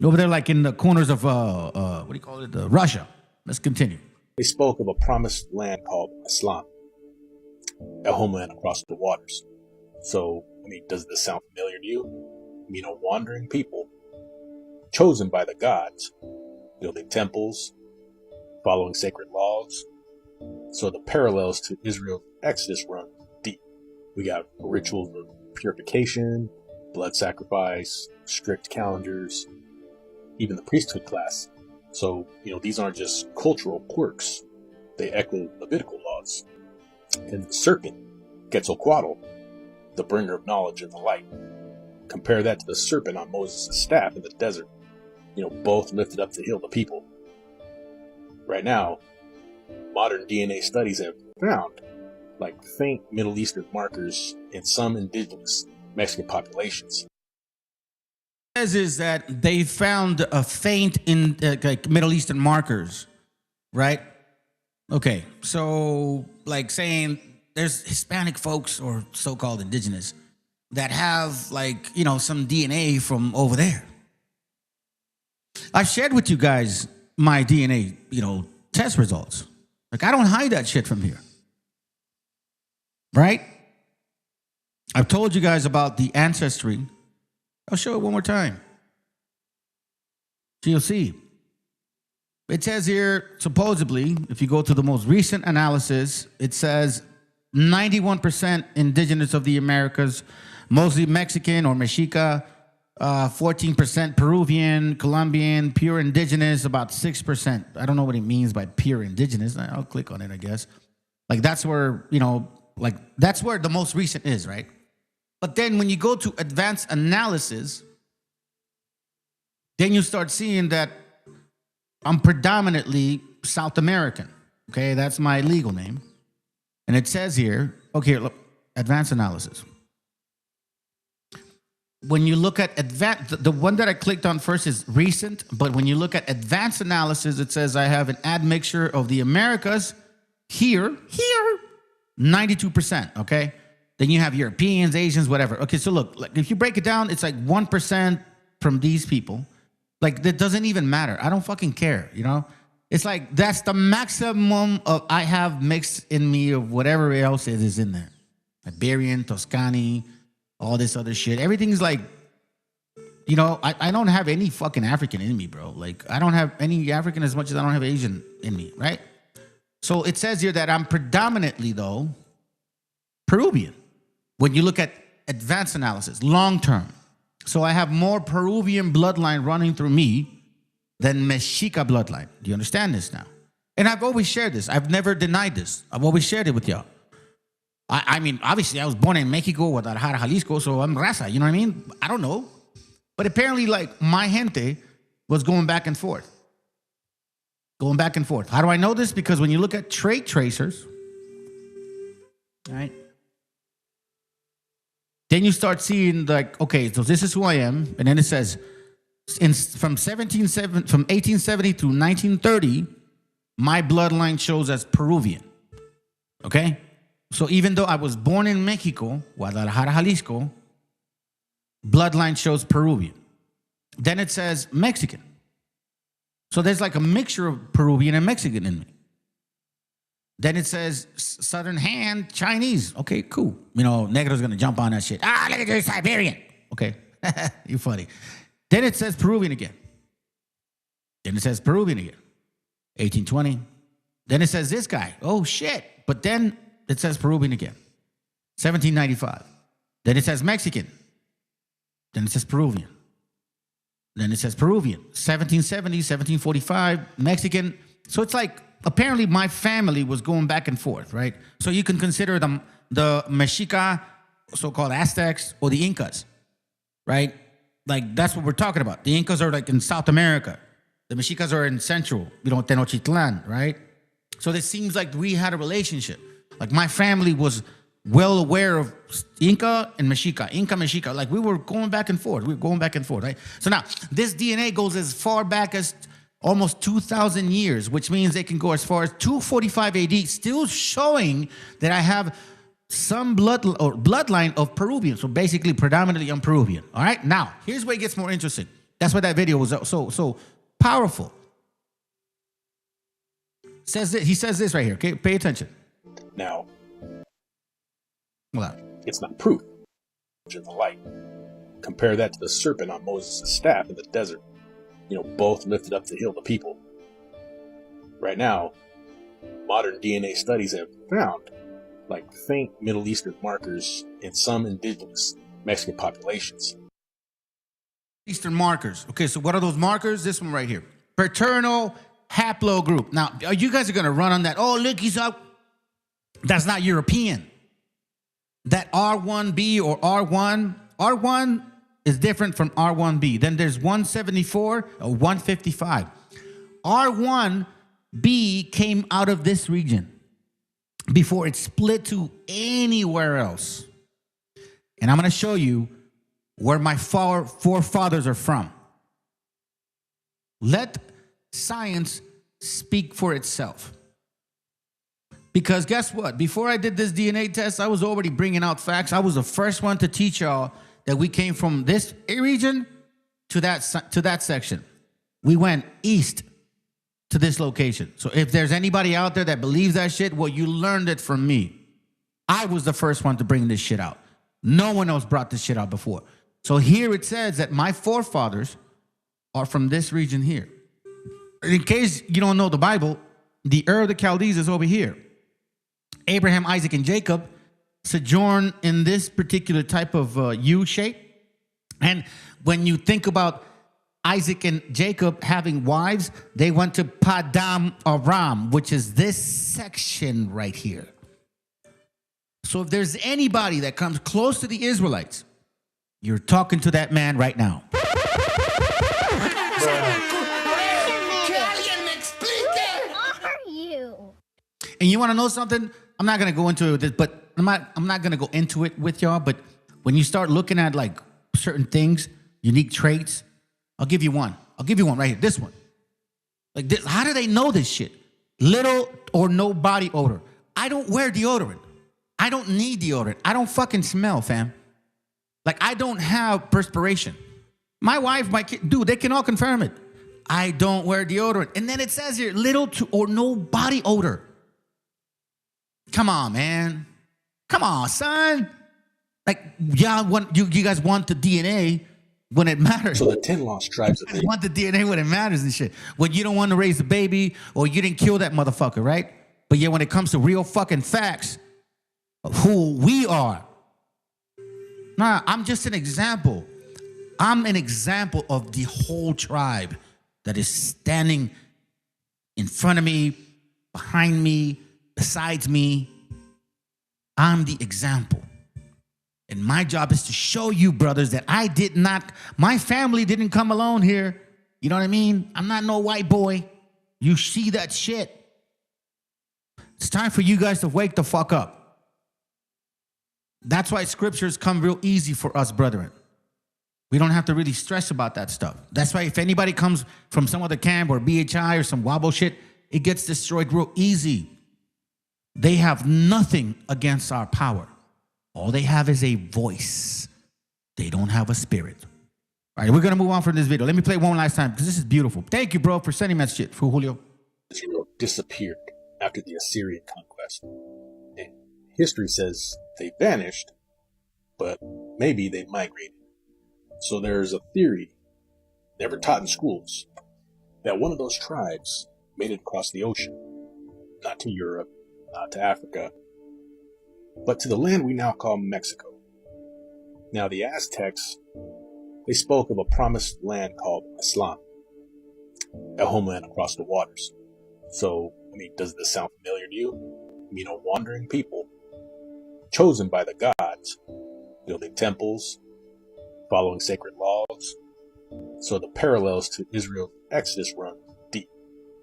Over there, like in the corners of, what do you call it, Russia. Let's continue. They spoke of a promised land called Islam, a homeland across the waters. So, I mean, does this sound familiar to you? You know, wandering people, chosen by the gods, building temples, following sacred laws. So the parallels to Israel's Exodus run deep. We got rituals of purification, blood sacrifice, strict calendars, even the priesthood class. So, you know, these aren't just cultural quirks. They echo Levitical laws. And the serpent, Quetzalcoatl, the bringer of knowledge and the light. Compare that to the serpent on Moses' staff in the desert. You know, both lifted up to heal the people. Right now, modern DNA studies have found like faint Middle Eastern markers in some indigenous Mexican populations. Is that they found a faint in like Middle Eastern markers, right? Okay, so like saying there's Hispanic folks or so-called indigenous that have like, you know, some DNA from over there. I've shared with you guys my DNA, you know, test results. Like I don't hide that shit from here, right? I've told you guys about the ancestry. I'll show it one more time. So you'll see. It says here, supposedly, if you go to the most recent analysis, it says 91% indigenous of the Americas, mostly Mexican or Mexica, 14% Peruvian, Colombian, pure indigenous, about 6%. I don't know what it means by pure indigenous. I'll click on it, I guess. Like that's where, you know, like that's where the most recent is, right? But then when you go to advanced analysis, then you start seeing that I'm predominantly South American. Okay, that's my legal name. And it says here, okay, look, advanced analysis. When you look at advanced, the one that I clicked on first is recent, but when you look at advanced analysis, it says I have an admixture of the Americas here, 92%, okay? Then you have Europeans, Asians, whatever. Okay, so look, like if you break it down, it's like 1% from these people. Like that doesn't even matter. I don't fucking care, you know? It's like that's the maximum of I have mixed in me of whatever else it is in there. Iberian, Toscani, all this other shit. Everything's like, you know, I don't have any fucking African in me, bro. Like I don't have any African as much as I don't have Asian in me, right? So it says here that I'm predominantly, though, Peruvian. When you look at advanced analysis, long term. So I have more Peruvian bloodline running through me than Mexica bloodline. Do you understand this now? And I've always shared this. I've never denied this. I've always shared it with y'all. I mean, obviously, I was born in Mexico, Guadalajara, Jalisco, so I'm raza, you know what I mean? I don't know. But apparently, like, my gente was going back and forth. Going back and forth. How do I know this? Because when you look at trait tracers, right? Then you start seeing like, okay, so this is who I am. And then it says, from 1870 through 1930, my bloodline shows as Peruvian. Okay? So even though I was born in Mexico, Guadalajara, Jalisco, bloodline shows Peruvian. Then it says Mexican. So there's like a mixture of Peruvian and Mexican in me. Then it says Southern Hand, Chinese. Okay, cool. You know, Negro's gonna jump on that shit. Ah, look at you, Siberian. Okay, you're funny. Then it says Peruvian again. Then it says Peruvian again. 1820. Then it says this guy. Oh shit. But then it says Peruvian again. 1795. Then it says Mexican. Then it says Peruvian. Then it says Peruvian. 1770, 1745, Mexican. So it's like, apparently my family was going back and forth, right? So you can consider them the Mexica, so-called Aztecs, or the Incas, right? Like, that's what we're talking about. The Incas are like in South America. The Mexicas are in Central, Tenochtitlan, right? So it seems like we had a relationship. Like my family was well aware of Inca and Mexica, Inca, Mexica. Like we were going back and forth. We were going back and forth, right? So now this DNA goes as far back as almost 2,000 years, which means they can go as far as 245 AD, still showing that I have some bloodline of Peruvian. So basically, predominantly I'm Peruvian. All right. Now, here's where it gets more interesting. That's why that video was so powerful. He says this right here. Okay, pay attention. Now, what? It's not proof in the light. Compare that to the serpent on Moses' staff in the desert. You know, both lifted up to heal the people. Right now, modern DNA studies have found like faint Middle Eastern markers in some indigenous Mexican populations. Eastern markers. Okay, so what are those markers? This one right here. Paternal haplogroup. Now, you guys are going to run on that. Oh, look, he's up. That's not European. That R1B or R1. R1 is different from R1B. Then there's 174 or 155. R1B came out of this region before it split to anywhere else. And I'm going to show you where my forefathers are from. Let science speak for itself. Because guess what? Before I did this DNA test, I was already bringing out facts. I was the first one to teach y'all that we came from this region to that section. We went east to this location. So if there's anybody out there that believes that shit, well, you learned it from me. I was the first one to bring this shit out. No one else brought this shit out before. So here it says that my forefathers are from this region here. In case you don't know the Bible, the Ur of the Chaldees is over here. Abraham, Isaac, and Jacob sojourn in this particular type of U shape. And when you think about Isaac and Jacob having wives, they went to Padam Aram, which is this section right here. So if there's anybody that comes close to the Israelites, you're talking to that man right now. And you want to know something? I'm not going to go into it, but I'm not going to go into it with y'all. But when you start looking at like certain things, unique traits, I'll give you one. I'll give you one right here. This one. Like this, how do they know this shit? Little or no body odor. I don't wear deodorant. I don't need deodorant. I don't fucking smell, fam. Like I don't have perspiration. My wife, my kid, dude, they can all confirm it. I don't wear deodorant. And then it says here, little to or no body odor. Come on, man. Come on, son. Like, you guys want the DNA when it matters. So the 10 lost tribes of you want the DNA when it matters and shit. When you don't want to raise the baby or you didn't kill that motherfucker, right? But yet when it comes to real fucking facts of who we are, nah, I'm just an example. I'm an example of the whole tribe that is standing in front of me, behind me, besides me. I'm the example. And my job is to show you, brothers, that my family didn't come alone here. You know what I mean? I'm not no white boy. You see that shit. It's time for you guys to wake the fuck up. That's why scriptures come real easy for us, brethren. We don't have to really stress about that stuff. That's why if anybody comes from some other camp or BHI or some wobble shit, it gets destroyed real easy. They have nothing against our power. All they have is a voice. They don't have a spirit. All right, we're going to move on from this video. Let me play one last time because this is beautiful. Thank you, bro, for sending that shit for Julio. Israel disappeared after the Assyrian conquest. And history says they vanished, but maybe they migrated. So there's a theory, never taught in schools, that one of those tribes made it across the ocean. Not to Europe, not to Africa, but to the land we now call Mexico. Now the Aztecs, they spoke of a promised land called Islam, a homeland across the waters. So, I mean, does this sound familiar to you? You know, wandering people, chosen by the gods, building temples, following sacred laws. So the parallels to Israel's Exodus run deep.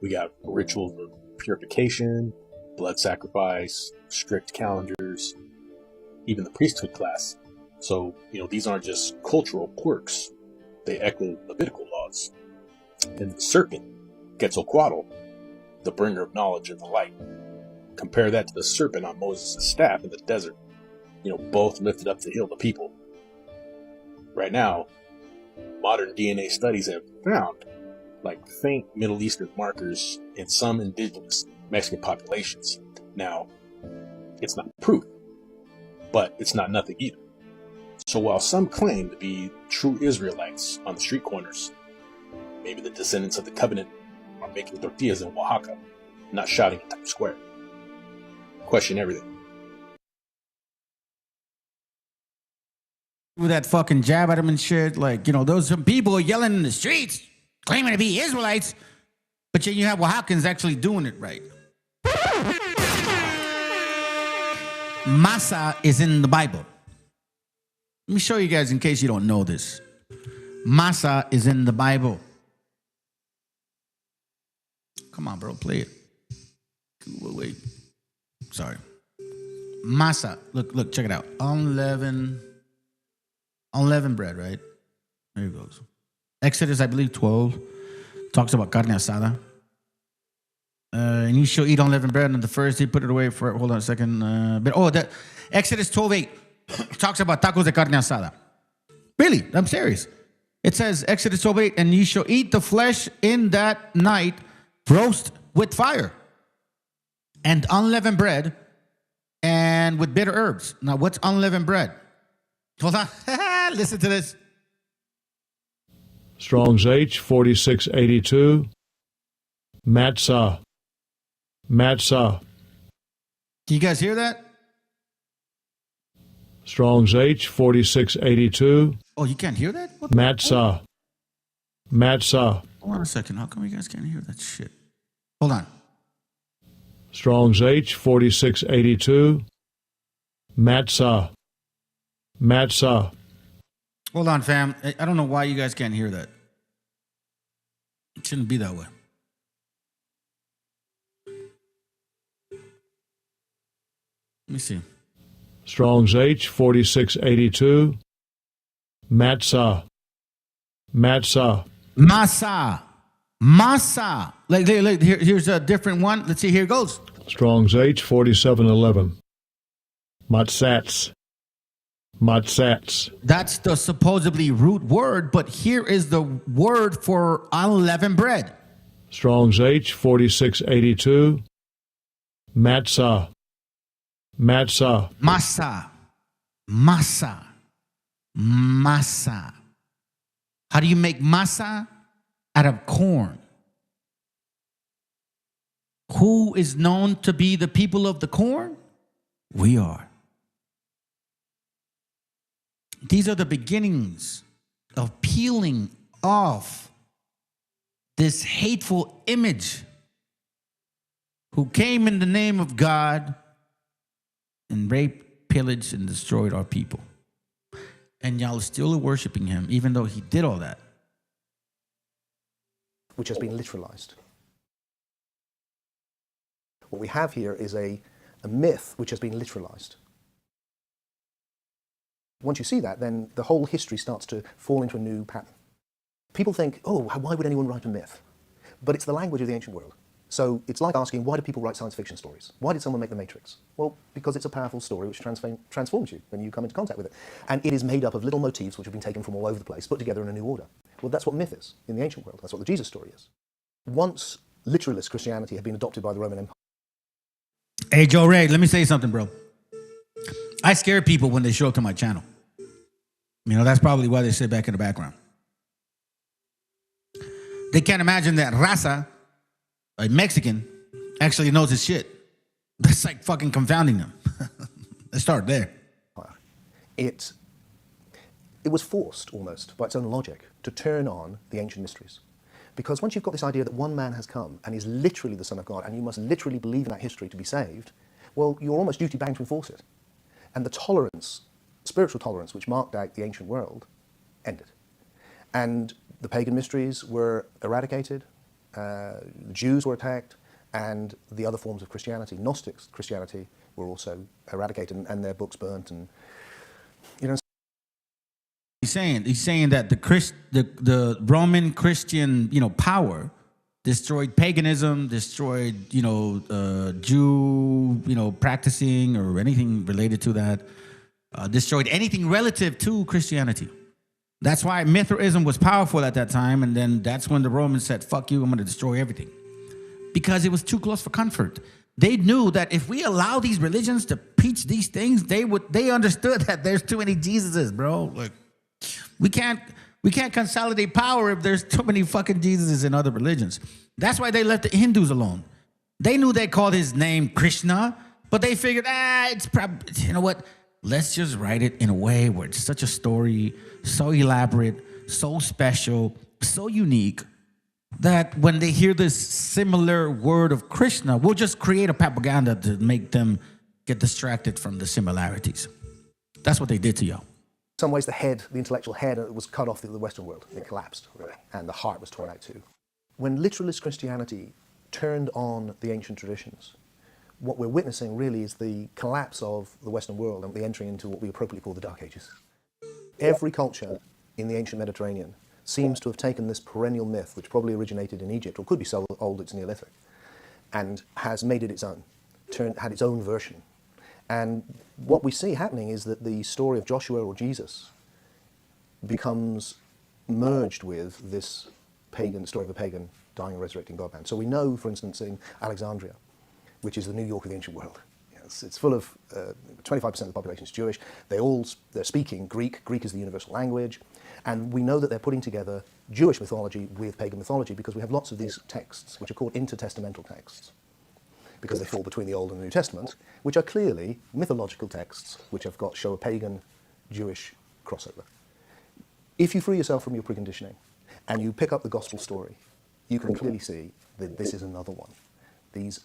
We got rituals of purification, blood sacrifice, strict calendars, even the priesthood class. So, you know, these aren't just cultural quirks. They echo Levitical laws. And the serpent, Quetzalcoatl, the bringer of knowledge and the light. Compare that to the serpent on Moses' staff in the desert. You know, both lifted up to heal the people. Right now, modern DNA studies have found like faint Middle Eastern markers in some indigenous Mexican populations. Now, it's not proof, but it's not nothing either. So while some claim to be true Israelites on the street corners, maybe the descendants of the covenant are making tortillas in Oaxaca, not shouting in Times Square. Question everything. With that fucking jab at him and shit, like, you know, those some people yelling in the streets, claiming to be Israelites, but yet you have Oaxacans actually doing it right. Masa is in the Bible. Let me show you guys in case you don't know this. Masa is in the Bible. Come on, bro, play it. Wait. Sorry. Masa. Look, check it out. Unleavened bread, right? There it goes. Exodus, I believe, 12 talks about carne asada. And you shall eat unleavened bread on the first day, put it away for, hold on a second. That Exodus 12:8 talks about tacos de carne asada. Really, I'm serious. It says, Exodus 12:8, and ye shall eat the flesh in that night, roast with fire, and unleavened bread, and with bitter herbs. Now, what's unleavened bread? Hold on. Listen to this. Strong's H 4682. Matzah. Matzah. Can you guys hear that? Strong's H 4682. Oh, you can't hear that? What? Matzah. Matzah. Hold on a second. How come you guys can't hear that shit? Hold on. Strong's H 4682. Matzah. Matzah. Hold on, fam. I don't know why you guys can't hear that. It shouldn't be that way. Let me see. Strong's H 4682. Matzah. Matzah. Masa. Masa. Like, here's a different one. Let's see. Here it goes. Strong's H 4711. Matzats. Matzats. That's the supposedly root word, but here is the word for unleavened bread. Strong's H 4682. Matzah. Matzah. Masa. Masa. Masa. How do you make masa? Out of corn. Who is known to be the people of the corn? We are. These are the beginnings of peeling off this hateful image who came in the name of God and raped, pillaged, and destroyed our people. And y'all are still worshiping him, even though he did all that. Which has been literalized. What we have here is a myth which has been literalized. Once you see that, then the whole history starts to fall into a new pattern. People think, oh, why would anyone write a myth? But it's the language of the ancient world. So it's like asking, why do people write science fiction stories? Why did someone make The Matrix? Well, because it's a powerful story which transforms you when you come into contact with it. And it is made up of little motifs which have been taken from all over the place, put together in a new order. Well, that's what myth is in the ancient world. That's what the Jesus story is. Once literalist Christianity had been adopted by the Roman Empire. Hey, Joe Ray, let me say something, bro. I scare people when they show up to my channel. You know, that's probably why they sit back in the background. They can't imagine that raza, a Mexican, actually knows his shit. That's like fucking confounding them. Let's start there. It was forced almost by its own logic to turn on the ancient mysteries. Because once you've got this idea that one man has come and is literally the Son of God and you must literally believe in that history to be saved, well, you're almost duty-bound to enforce it. And the tolerance, spiritual tolerance, which marked out the ancient world, ended. And the pagan mysteries were eradicated, the Jews were attacked, and the other forms of Christianity, Gnostic Christianity, were also eradicated and their books burnt. And you know, He's saying that the Roman Christian, you know, power destroyed paganism, destroyed, you know, Jew, you know, practicing or anything related to that, destroyed anything relative to Christianity. That's why Mithraism was powerful at that time, and then that's when the Romans said, fuck you, I'm going to destroy everything. Because it was too close for comfort. They knew that if we allow these religions to preach these things, they understood that there's too many Jesuses, bro. Like, we can't consolidate power if there's too many fucking Jesuses in other religions. That's why they left the Hindus alone. They knew they called his name Krishna, but they figured, it's probably, you know what? Let's just write it in a way where it's such a story, so elaborate, so special, so unique, that when they hear this similar word of Krishna, we'll just create a propaganda to make them get distracted from the similarities. That's what they did to y'all. In some ways, the head, the intellectual head, was cut off the Western world. It collapsed, really, and the heart was torn out too. When literalist Christianity turned on the ancient traditions, what we're witnessing really is the collapse of the Western world and the entering into what we appropriately call the Dark Ages. Every culture in the ancient Mediterranean seems to have taken this perennial myth, which probably originated in Egypt, or could be so old it's Neolithic, and has made it its own, had its own version. And what we see happening is that the story of Joshua or Jesus becomes merged with this pagan story of a pagan dying and resurrecting God-man. So we know, for instance, in Alexandria, which is the New York of the ancient world, it's full of 25% of the population is Jewish. They're speaking Greek. Greek is the universal language, and we know that they're putting together Jewish mythology with pagan mythology because we have lots of these texts, which are called intertestamental texts, because they fall between the Old and the New Testament, which are clearly mythological texts which show a pagan-Jewish crossover. If you free yourself from your preconditioning and you pick up the gospel story, you can clearly see that this is another one. These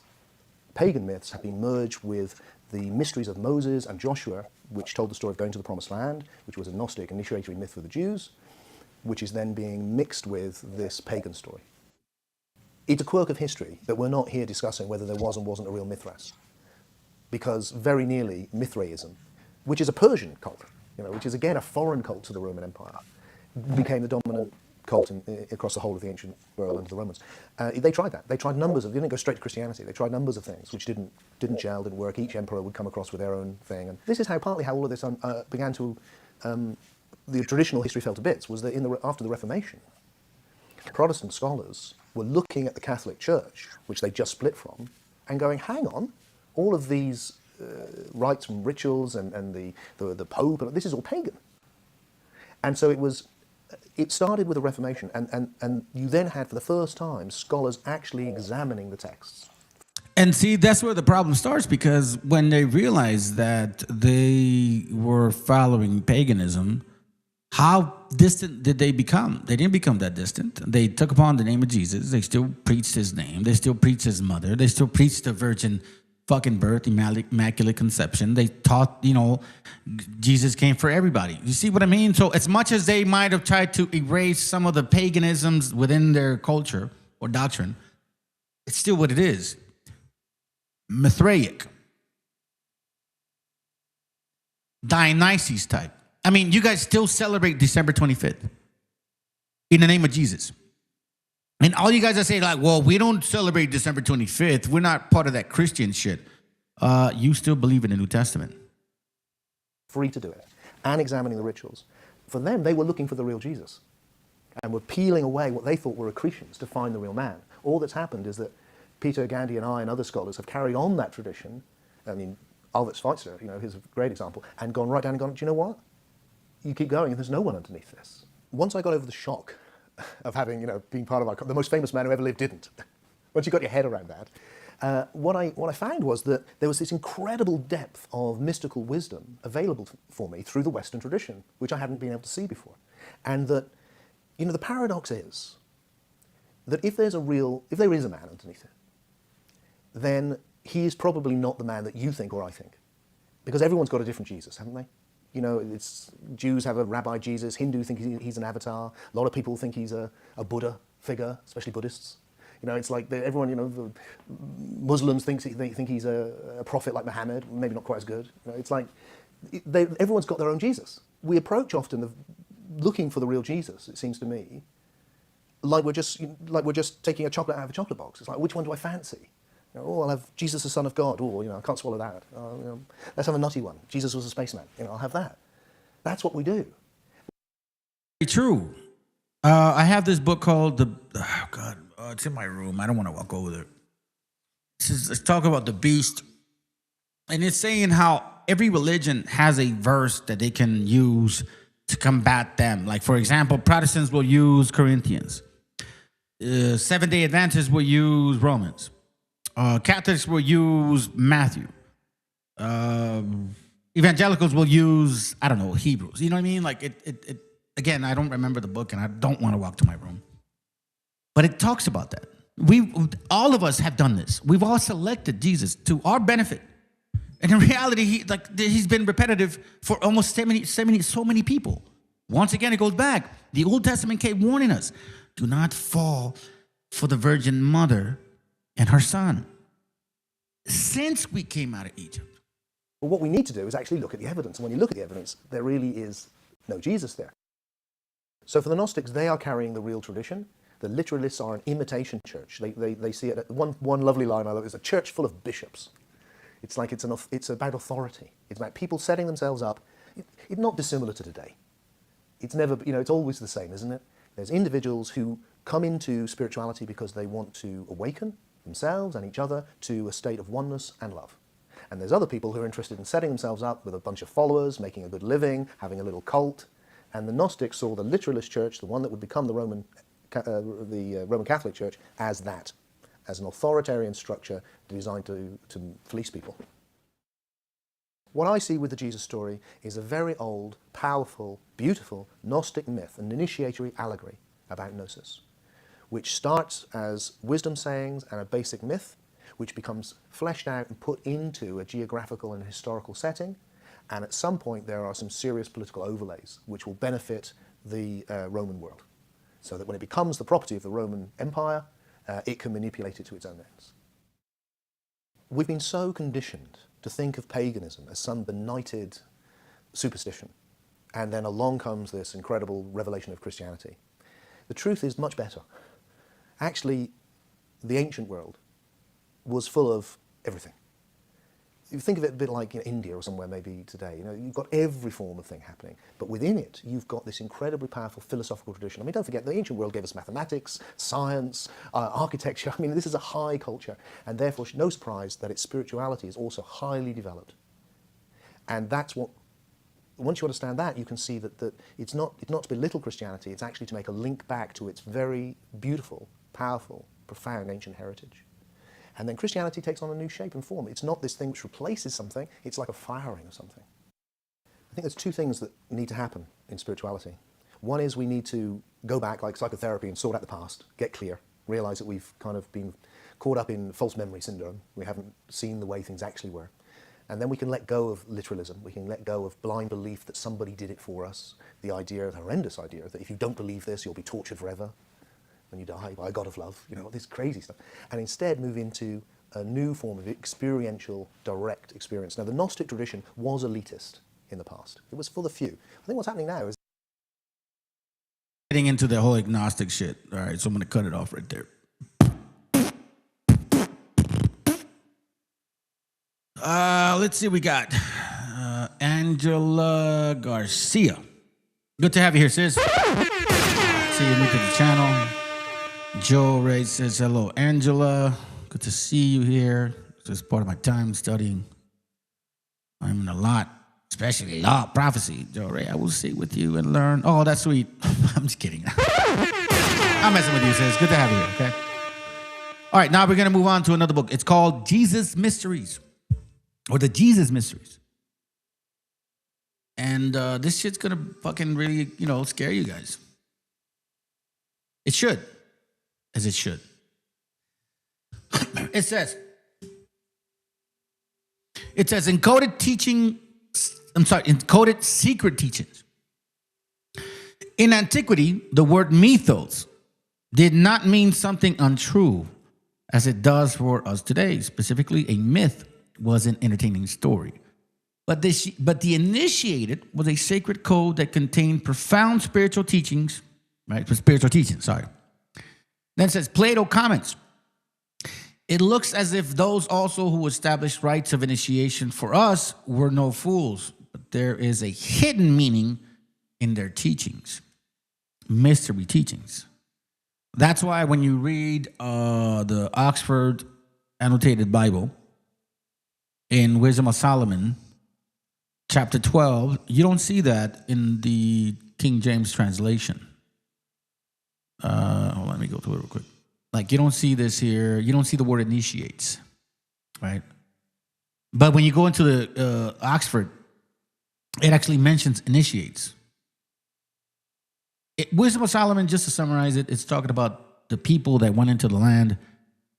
pagan myths have been merged with the mysteries of Moses and Joshua, which told the story of going to the Promised Land, which was a Gnostic initiatory myth for the Jews, which is then being mixed with this pagan story. It's a quirk of history that we're not here discussing whether there was and wasn't a real Mithras, because very nearly Mithraism, which is a Persian cult, which is again a foreign cult to the Roman Empire, became the dominant cult across the whole of the ancient world under the Romans. They tried that. They tried numbers of. They didn't go straight to Christianity. They tried numbers of things which didn't gel, didn't work. Each emperor would come across with their own thing, and this is partly how all of this began to. The traditional history fell to bits. Was that after the Reformation, Protestant scholars were looking at the Catholic Church, which they just split from, and going, "Hang on, all of these rites and rituals and the Pope, and this is all pagan." And so it started with the Reformation, and you then had, for the first time, scholars actually examining the texts. And see, that's where the problem starts, because when they realized that they were following paganism, how distant did they become? They didn't become that distant. They took upon the name of Jesus. They still preached his name. They still preached his mother. They still preached the virgin fucking birth, immaculate conception. They taught, Jesus came for everybody. You see what I mean? So as much as they might have tried to erase some of the paganisms within their culture or doctrine, it's still what it is. Mithraic. Dionysus type. I mean, you guys still celebrate December 25th in the name of Jesus. And all you guys are saying, like, well, we don't celebrate December 25th. We're not part of that Christian shit. You still believe in the New Testament. Free to do it. And examining the rituals. For them, they were looking for the real Jesus. And were peeling away what they thought were accretions to find the real man. All that's happened is that Peter, Gandhi, and I and other scholars have carried on that tradition. I mean, Albert Schweitzer, he's a great example, and gone right down and gone, do you know what? You keep going and there's no one underneath this. Once I got over the shock of having, being part of the most famous man who ever lived didn't. Once you got your head around that, what I found was that there was this incredible depth of mystical wisdom available for me through the Western tradition, which I hadn't been able to see before. And that, the paradox is that if there is a man underneath it, then he is probably not the man that you think or I think. Because everyone's got a different Jesus, haven't they? Jews have a rabbi Jesus, Hindu think he's an avatar, a lot of people think he's a Buddha figure, especially Buddhists. It's like everyone, the Muslims think he's a prophet like Muhammad, maybe not quite as good. It's like everyone's got their own Jesus. We approach often looking for the real Jesus, it seems to me, like we're just taking a chocolate out of a chocolate box. It's like, which one do I fancy? I'll have Jesus, the Son of God. I can't swallow that. Let's have a nutty one. Jesus was a spaceman. I'll have that. That's what we do. True. I have this book called it's in my room. I don't want to walk over there. Let's talk about the beast. And it's saying how every religion has a verse that they can use to combat them. Like, for example, Protestants will use Corinthians. Seventh-day Adventists will use Romans. Catholics will use Matthew. Evangelicals will use, Hebrews. You know what I mean? Like, again, I don't remember the book and I don't want to walk to my room. But it talks about that. All of us have done this. We've all selected Jesus to our benefit. And in reality, he's been repetitive for almost so many people. Once again, it goes back. The Old Testament kept warning us, do not fall for the Virgin Mother and her son. Since we came out of Egypt. Well, what we need to do is actually look at the evidence. And when you look at the evidence, there really is no Jesus there. So for the Gnostics, they are carrying the real tradition. The literalists are an imitation church. They see it. One lovely line I love is a church full of bishops. It's like it's about authority. It's about people setting themselves up. It's not dissimilar to today. It's never, it's always the same, isn't it? There's individuals who come into spirituality because they want to awaken themselves and each other to a state of oneness and love. And there's other people who are interested in setting themselves up with a bunch of followers, making a good living, having a little cult. And the Gnostics saw the literalist church, the one that would become the Roman Catholic Church, as that, as an authoritarian structure designed to fleece people. What I see with the Jesus story is a very old, powerful, beautiful Gnostic myth, an initiatory allegory about Gnosis, which starts as wisdom sayings and a basic myth, which becomes fleshed out and put into a geographical and historical setting. And at some point, there are some serious political overlays which will benefit the Roman world, so that when it becomes the property of the Roman Empire, it can manipulate it to its own ends. We've been so conditioned to think of paganism as some benighted superstition, and then along comes this incredible revelation of Christianity. The truth is much better. Actually, the ancient world was full of everything. You think of it a bit like India or somewhere maybe today. You've got every form of thing happening, but within it, you've got this incredibly powerful philosophical tradition. I mean, don't forget, the ancient world gave us mathematics, science, architecture. I mean, this is a high culture, and therefore, no surprise that its spirituality is also highly developed. And that's what, once you understand that, you can see that it's not to belittle Christianity, it's actually to make a link back to its very beautiful, powerful, profound ancient heritage. And then Christianity takes on a new shape and form. It's not this thing which replaces something, it's like a firing of something. I think there's two things that need to happen in spirituality. One is we need to go back, like psychotherapy, and sort out the past, get clear, realize that we've kind of been caught up in false memory syndrome. We haven't seen the way things actually were. And then we can let go of literalism. We can let go of blind belief that somebody did it for us. The horrendous idea, that if you don't believe this, you'll be tortured forever when you die by a God of love, this crazy stuff. And instead move into a new form of experiential, direct experience. Now, the Gnostic tradition was elitist in the past. It was for the few. I think what's happening now is getting into the whole agnostic shit. All right, so I'm going to cut it off right there. Let's see what we got. Angela Garcia. Good to have you here, sis. See you new to the channel. Joe Ray says hello, Angela. Good to see you here. This is part of my time studying. I'm in a lot, especially law, prophecy. Joe Ray, I will sit with you and learn. Oh, that's sweet. I'm just kidding. I'm messing with you, sis. Good to have you here, okay? All right, now we're going to move on to another book. It's called Jesus Mysteries, or the Jesus Mysteries. And this shit's going to fucking really, scare you guys. It should, as it should. It says encoded secret teachings. In antiquity, the word mythos did not mean something untrue as it does for us today. Specifically, a myth was an entertaining story. But the initiated was a sacred code that contained profound spiritual teachings, right? Spiritual teachings, sorry. Then it says, Plato comments, it looks as if those also who established rites of initiation for us were no fools, but there is a hidden meaning in their teachings, mystery teachings. That's why when you read the Oxford Annotated Bible in Wisdom of Solomon, chapter 12, you don't see that in the King James translation. Hold on, let me go through it real quick. Like, you don't see this here. You don't see the word initiates, right? But when you go into the Oxford, it actually mentions initiates. Wisdom of Solomon, just to summarize it, it's talking about the people that went into the land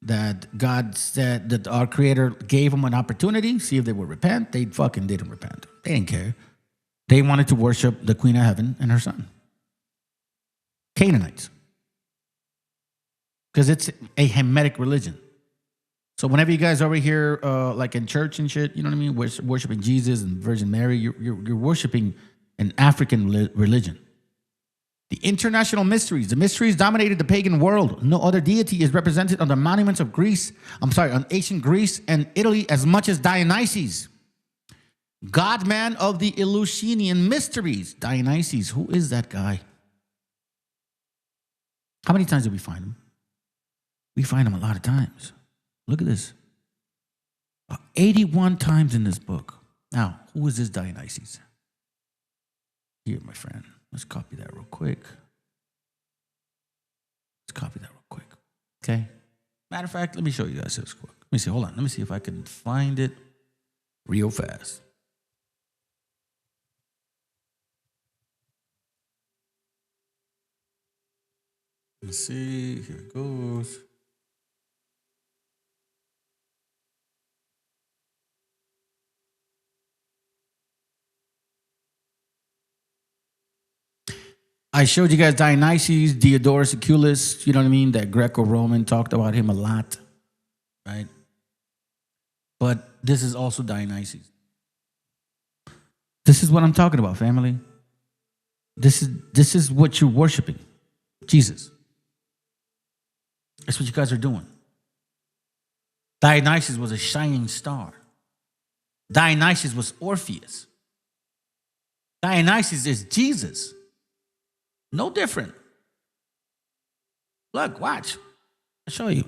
that God said that our Creator gave them an opportunity, see if they would repent. They fucking didn't repent. They didn't care. They wanted to worship the Queen of Heaven and her son. Canaanites. Because it's a Hamitic religion. So whenever you guys are over here, like in church and shit, you know what I mean? Worshiping Jesus and Virgin Mary, you're worshiping an African religion. The international mysteries. The mysteries dominated the pagan world. No other deity is represented on the monuments of on ancient Greece and Italy as much as Dionysus. God-man of the Eleusinian mysteries. Dionysus, who is that guy? How many times did we find him? We find him a lot of times. Look at this. 81 times in this book. Now, who is this Dionysus? Here, my friend. Let's copy that real quick. Okay? Matter of fact, let me show you guys this quick. Let me see. Hold on. Let me see if I can find it real fast. Let's see. Here it goes. I showed you guys Dionysus, Diodorus Siculus, you know what I mean? That Greco-Roman, talked about him a lot, right? But this is also Dionysus. This is what I'm talking about, family. This is what you're worshiping. Jesus. That's what you guys are doing. Dionysus was a shining star. Dionysus was Orpheus. Dionysus is Jesus. No different. Look, watch. I'll show you.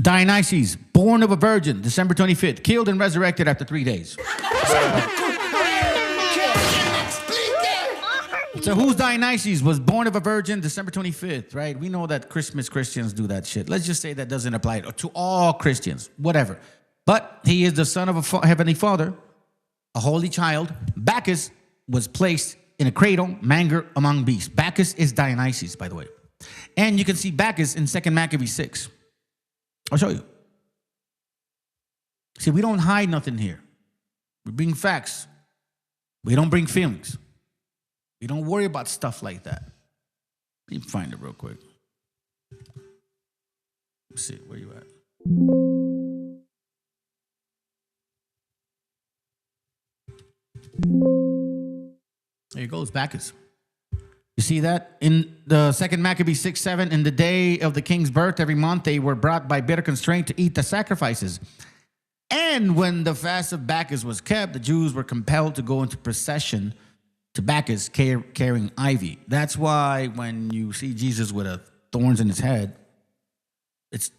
Dionysus, born of a virgin, December 25th, killed and resurrected after 3 days. So who's Dionysus? Was born of a virgin, December 25th, right? We know that Christians do that shit. Let's just say that doesn't apply to all Christians, whatever. But he is the son of a heavenly father, a holy child. Bacchus was placed in a cradle, manger among beasts. Bacchus is Dionysus, by the way. And you can see Bacchus in 2 Maccabees 6. I'll show you. See, we don't hide nothing here. We bring facts. We don't bring feelings. We don't worry about stuff like that. Let me find it real quick. Let's see, where you at? 2 There goes Bacchus. You see that? In the second Maccabees 6:7, in the day of the king's birth, every month they were brought by bitter constraint to eat the sacrifices. And when the fast of Bacchus was kept, the Jews were compelled to go into procession to Bacchus carrying ivy. That's why when you see Jesus with thorns in his head, it's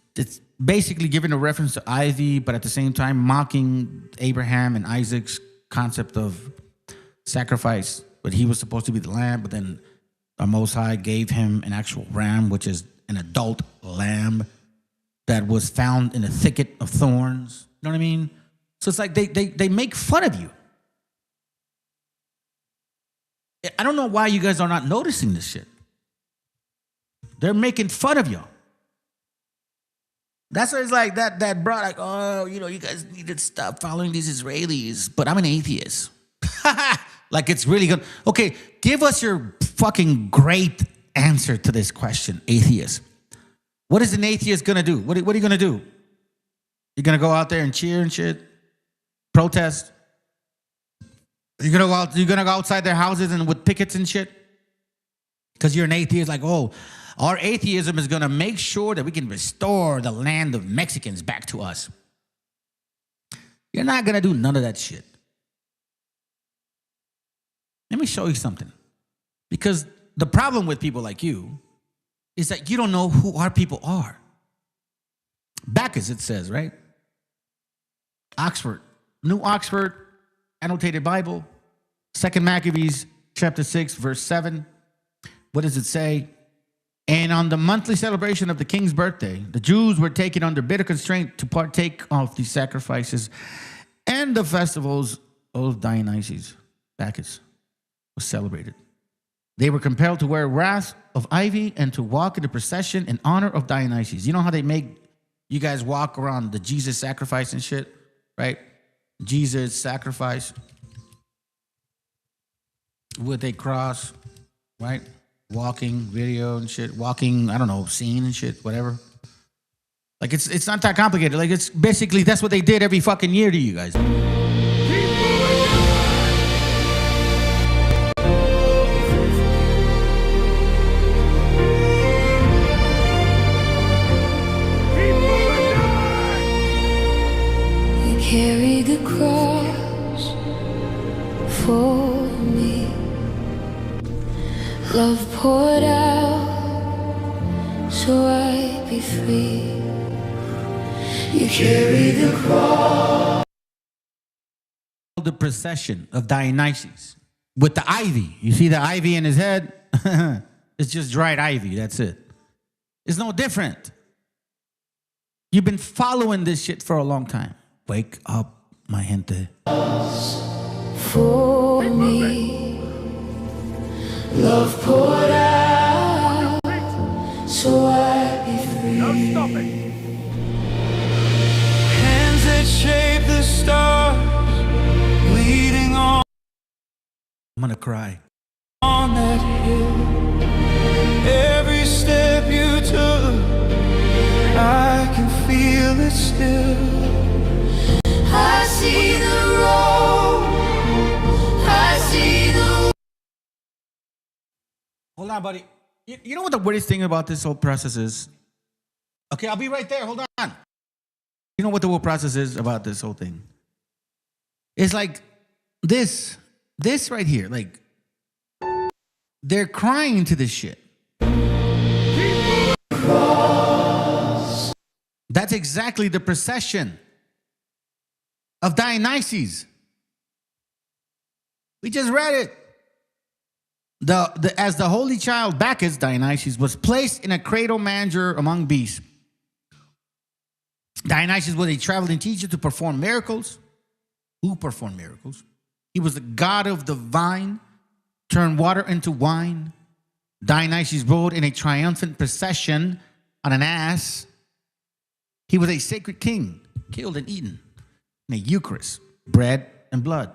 basically giving a reference to ivy, but at the same time mocking Abraham and Isaac's concept of sacrifice. But he was supposed to be the lamb, but then the Most High gave him an actual ram, which is an adult lamb that was found in a thicket of thorns. You know what I mean? So it's like they make fun of you. I don't know why you guys are not noticing this shit. They're making fun of y'all. That's why it's like that brought like, oh, you know, you guys need to stop following these Israelis, but I'm an atheist. Like it's really good. Okay, give us your fucking great answer to this question, atheist. What is an atheist gonna do? What are you gonna do? You're gonna go out there and cheer and shit? Protest? You're gonna go outside their houses and with pickets and shit? Because you're an atheist, like, oh, our atheism is gonna make sure that we can restore the land of Mexicans back to us. You're not gonna do none of that shit. Let me show you something. Because the problem with people like you is that you don't know who our people are. Bacchus, it says, right? Oxford, New Oxford, Annotated Bible, 2nd Maccabees, chapter 6, verse 7. What does it say? And on the monthly celebration of the king's birthday, the Jews were taken under bitter constraint to partake of the sacrifices and the festivals of Dionysus. Bacchus was celebrated. They were compelled to wear wreaths of ivy and to walk in the procession in honor of Dionysus. You know how they make you guys walk around the Jesus sacrifice and shit, right? Jesus sacrifice with a cross, right? Walking video and shit, walking, I don't know, scene and shit, whatever. Like it's not that complicated. Like it's basically that's what they did every fucking year to you guys. Carry the cross for me, love poured out so I'd be free. You carry the cross. The procession of Dionysus with the ivy. You see the ivy in his head? It's just dried ivy. That's it. It's no different. You've been following this shit for a long time. Wake up, my gente. For me, love poured out so I'd be free. Hands that shape the stars, leading on. I'm gonna cry. On that hill, every step you took, I can feel it still. I see the road. I see the. Hold on, buddy. You know what the weirdest thing about this whole process is? Okay, I'll be right there. Hold on. You know what the whole process is about this whole thing? It's like this right here. Like, they're crying to this shit. That's exactly the procession of Dionysus. We just read it. As the holy child Bacchus, Dionysus, was placed in a cradle manger among beasts. Dionysus was a traveling teacher to perform miracles. Who performed miracles? He was the god of the vine, turned water into wine. Dionysus rode in a triumphant procession on an ass. He was a sacred king, killed and eaten in a Eucharist, bread and blood,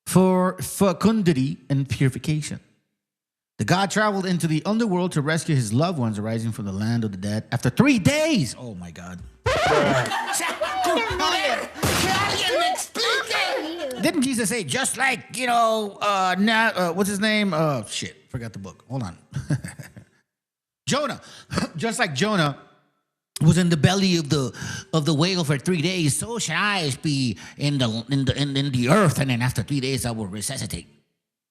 for fecundity and purification. The god traveled into the underworld to rescue his loved ones arising from the land of the dead. After 3 days, oh my God. Didn't Jesus say just like, what's his name? Shit, forgot the book. Hold on. Jonah. Just like Jonah was in the belly of the whale for 3 days, so shall I be in the earth, and then after 3 days I will resuscitate.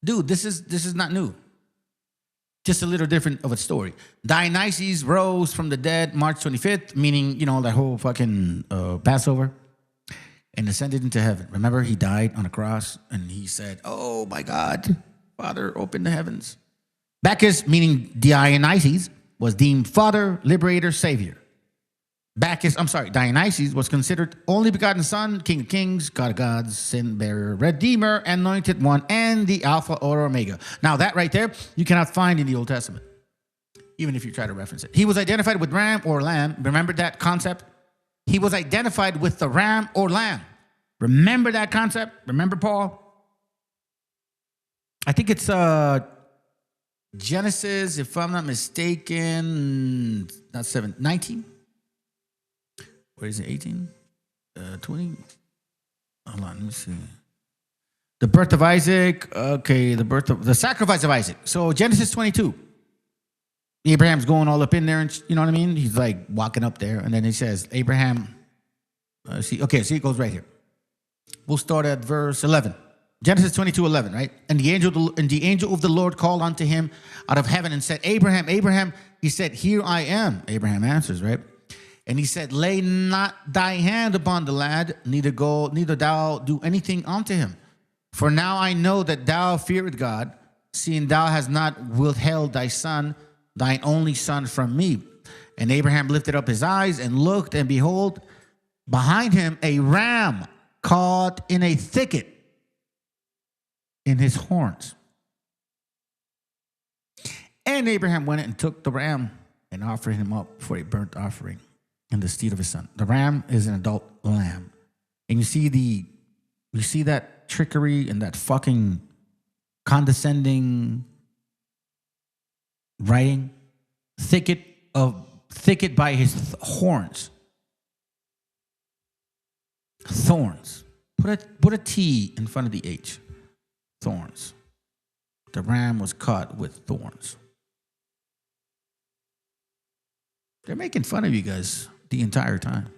Dude, this is not new. Just a little different of a story. Dionysus rose from the dead March 25th, meaning, that whole fucking Passover, and ascended into heaven. Remember, he died on a cross, and he said, "Oh my God, Father, open the heavens." Bacchus, meaning Dionysus, was deemed father, liberator, savior. Dionysus was considered only begotten son, king of kings, god of gods, sin bearer, redeemer, anointed one, and the Alpha or Omega. Now that right there, you cannot find in the Old Testament, even if you try to reference it. He was identified with ram or lamb. Remember that concept? He was identified with the ram or lamb. Remember that concept? Remember Paul? I think it's Genesis, if I'm not mistaken, not 19. Where is it? 18? 20? Hold on, let me see. The birth of Isaac. Okay, the sacrifice of Isaac. So Genesis 22. Abraham's going all up in there, and you know what I mean? He's like walking up there, and then he says, Abraham, see it goes right here. We'll start at verse 11. Genesis 22:11, right? And the angel of the Lord called unto him out of heaven and said, Abraham, Abraham. He said, Here I am. Abraham answers, right? And he said, Lay not thy hand upon the lad, neither thou do anything unto him. For now I know that thou fearest God, seeing thou hast not withheld thy son, thine only son, from me. And Abraham lifted up his eyes and looked, and behold, behind him a ram caught in a thicket in his horns. And Abraham went and took the ram and offered him up for a burnt offering in the stead of his son. The ram is an adult lamb. And you see that trickery and that fucking condescending writing? Thicket by his horns. Thorns. Put a T in front of the H. Thorns. The ram was caught with thorns. They're making fun of you guys the entire time.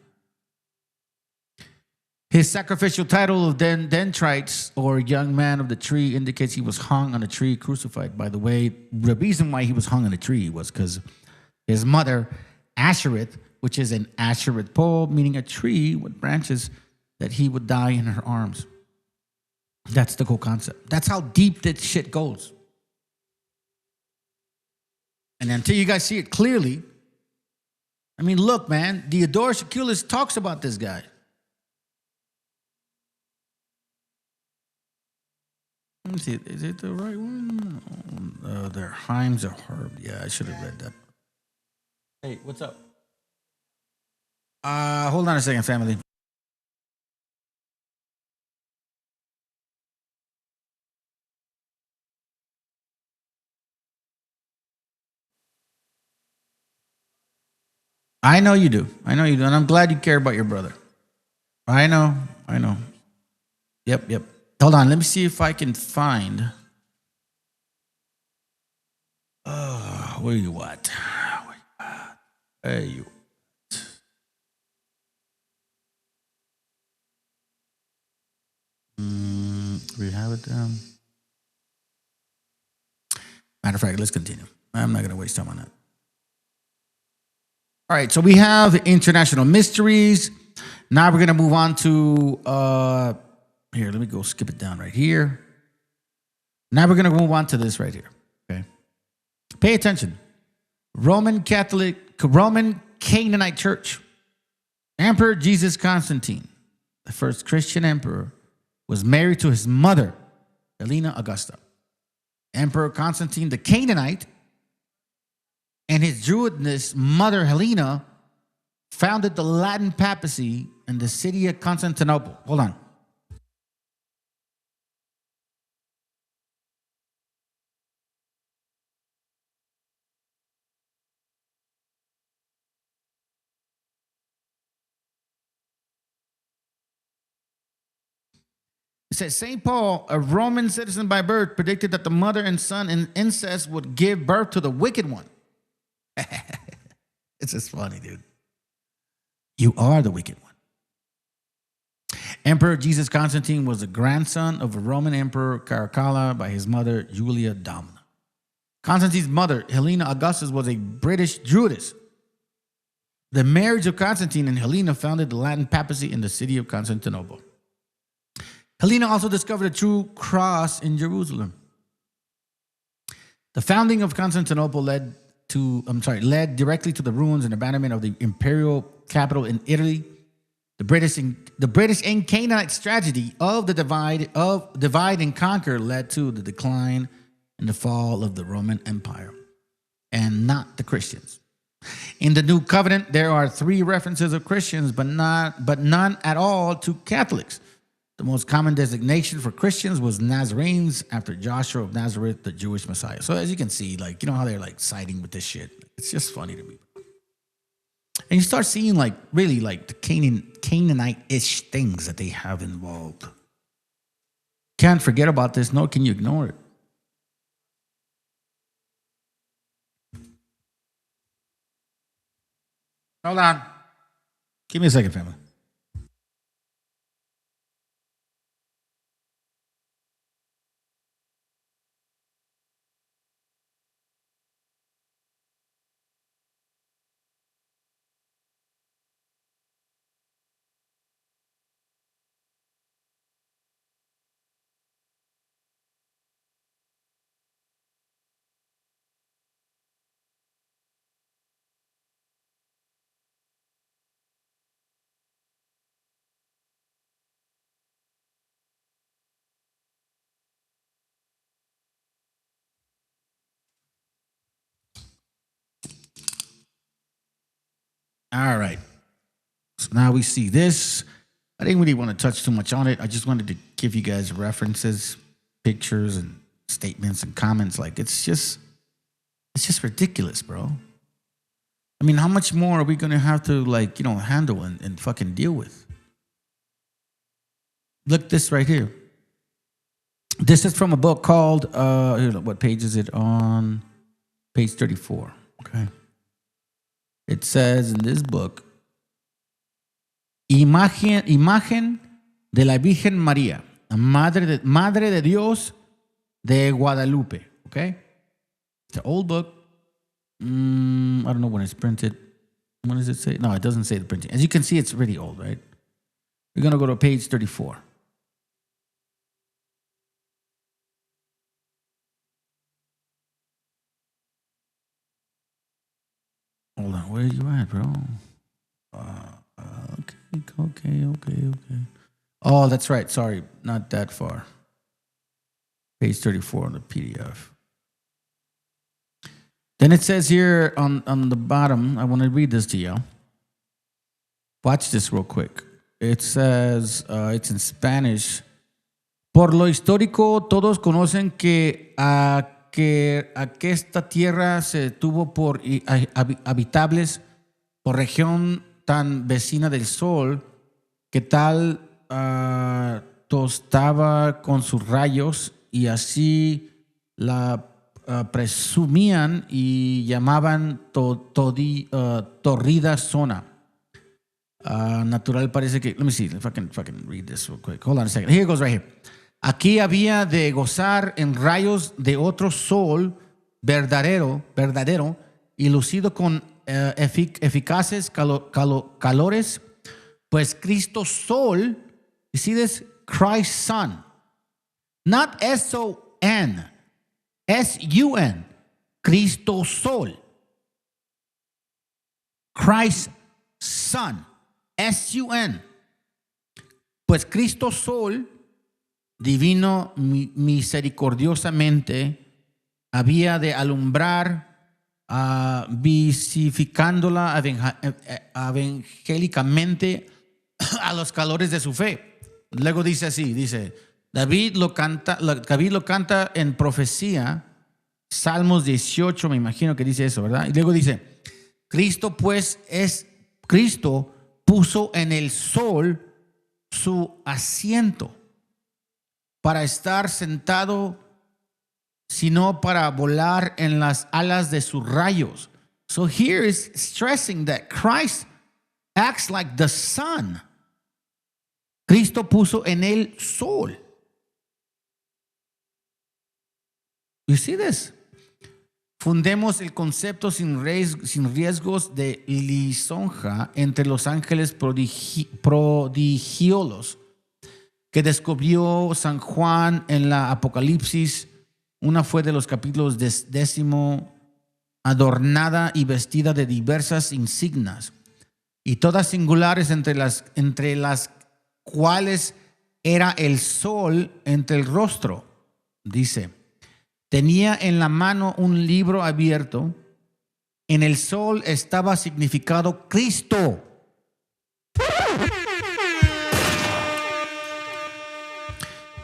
His sacrificial title of dendrites, or young man of the tree, indicates he was hung on a tree, crucified. By the way, the reason why he was hung on a tree was because his mother, Ashereth, which is an Ashereth pole, meaning a tree with branches, that he would die in her arms. That's the whole concept. That's how deep that shit goes. And until you guys see it clearly, I mean, look, man, Diodorus Siculus talks about this guy. Let me see. Is it the right one? Their Himes or Herb. Yeah, I should have read that. Hey, what's up? Hold on a second, family. I know you do. And I'm glad you care about your brother. I know. Yep. Hold on, let me see if I can find. Where you at? Where you at? We have it down. Matter of fact, let's continue. I'm not going to waste time on that. All right, so we have international mysteries. Now we're going to move on to, here, let me go skip it down right here. Now we're going to move on to this right here, okay? Pay attention. Roman Canaanite Church. Emperor Jesus Constantine, the first Christian emperor, was married to his mother, Helena Augusta. Emperor Constantine the Canaanite and his Druidess mother, Helena, founded the Latin papacy in the city of Constantinople. Hold on. says, St. Paul, a Roman citizen by birth, predicted that the mother and son in incest would give birth to the wicked one. It's just funny, dude. You are the wicked one. Emperor Jesus Constantine was the grandson of a Roman emperor, Caracalla, by his mother, Julia Domna. Constantine's mother, Helena Augustus, was a British Druidess. The marriage of Constantine and Helena founded the Latin papacy in the city of Constantinople. Helena also discovered a true cross in Jerusalem. The founding of Constantinople led directly to the ruins and abandonment of the imperial capital in Italy. The British and Canaanite strategy of the divide and conquer led to the decline and the fall of the Roman Empire, and not the Christians. In the New Covenant, there are 3 references of Christians, but none at all to Catholics. The most common designation for Christians was Nazarenes after Joshua of Nazareth, the Jewish Messiah. So as you can see, like, you know how they're like siding with this shit. It's just funny to me. And you start seeing like really like the Canaanite-ish things that they have involved. Can't forget about this, nor can you ignore it. Hold on. Give me a second, family. All right. So now we see this. I didn't really want to touch too much on it. I just wanted to give you guys references, pictures, and statements and comments. Like, it's just ridiculous, bro. I mean, how much more are we going to have to, like, you know, handle and fucking deal with? Look this right here. This is from a book called, what page is it on? Page 34, okay? It says in this book, Imagen de la Virgen María, Madre de Dios de Guadalupe, okay? It's an old book. I don't know when it's printed. When does it say? No, it doesn't say the printing. As you can see, it's really old, right? We're going to go to page 34. Hold on, where are you at, bro? Okay. Oh, that's right. Sorry, not that far. Page 34 on the PDF. Then it says here on the bottom, I want to read this to you. Watch this real quick. It says, it's in Spanish. Por lo histórico, todos conocen que aquesta tierra se tuvo por habitables por región tan vecina del sol que tal tostaba con sus rayos y así la presumían y llamaban torrida zona. Natural parece que, let me see if I can read this real quick. Hold on a second. Here it goes right here. Aquí había de gozar en rayos de otro sol verdadero y lucido con eficaces calores, pues Cristo Sol, you see this? Christ Sun, not S-O-N, S-U-N, Cristo Sol, Christ Sun, S-U-N, pues Cristo Sol, divino misericordiosamente, había de alumbrar, visificándola evangélicamente a los calores de su fe. Luego dice así, dice, David lo canta en profecía, Salmos 18, me imagino que dice eso, ¿verdad? Y luego dice, Cristo puso en el sol su asiento. para estar sentado, sino para volar en las alas de sus rayos. So here is stressing that Christ acts like the sun. Cristo puso en el sol. You see this? Fundemos el concepto sin riesgos de lisonja entre los ángeles prodigiosos que descubrió San Juan en la Apocalipsis. Una fue de los capítulos 10, adornada y vestida de diversas insignias, y todas singulares, entre las cuales era el sol entre el rostro. Dice, tenía en la mano un libro abierto. En el sol estaba significado Cristo.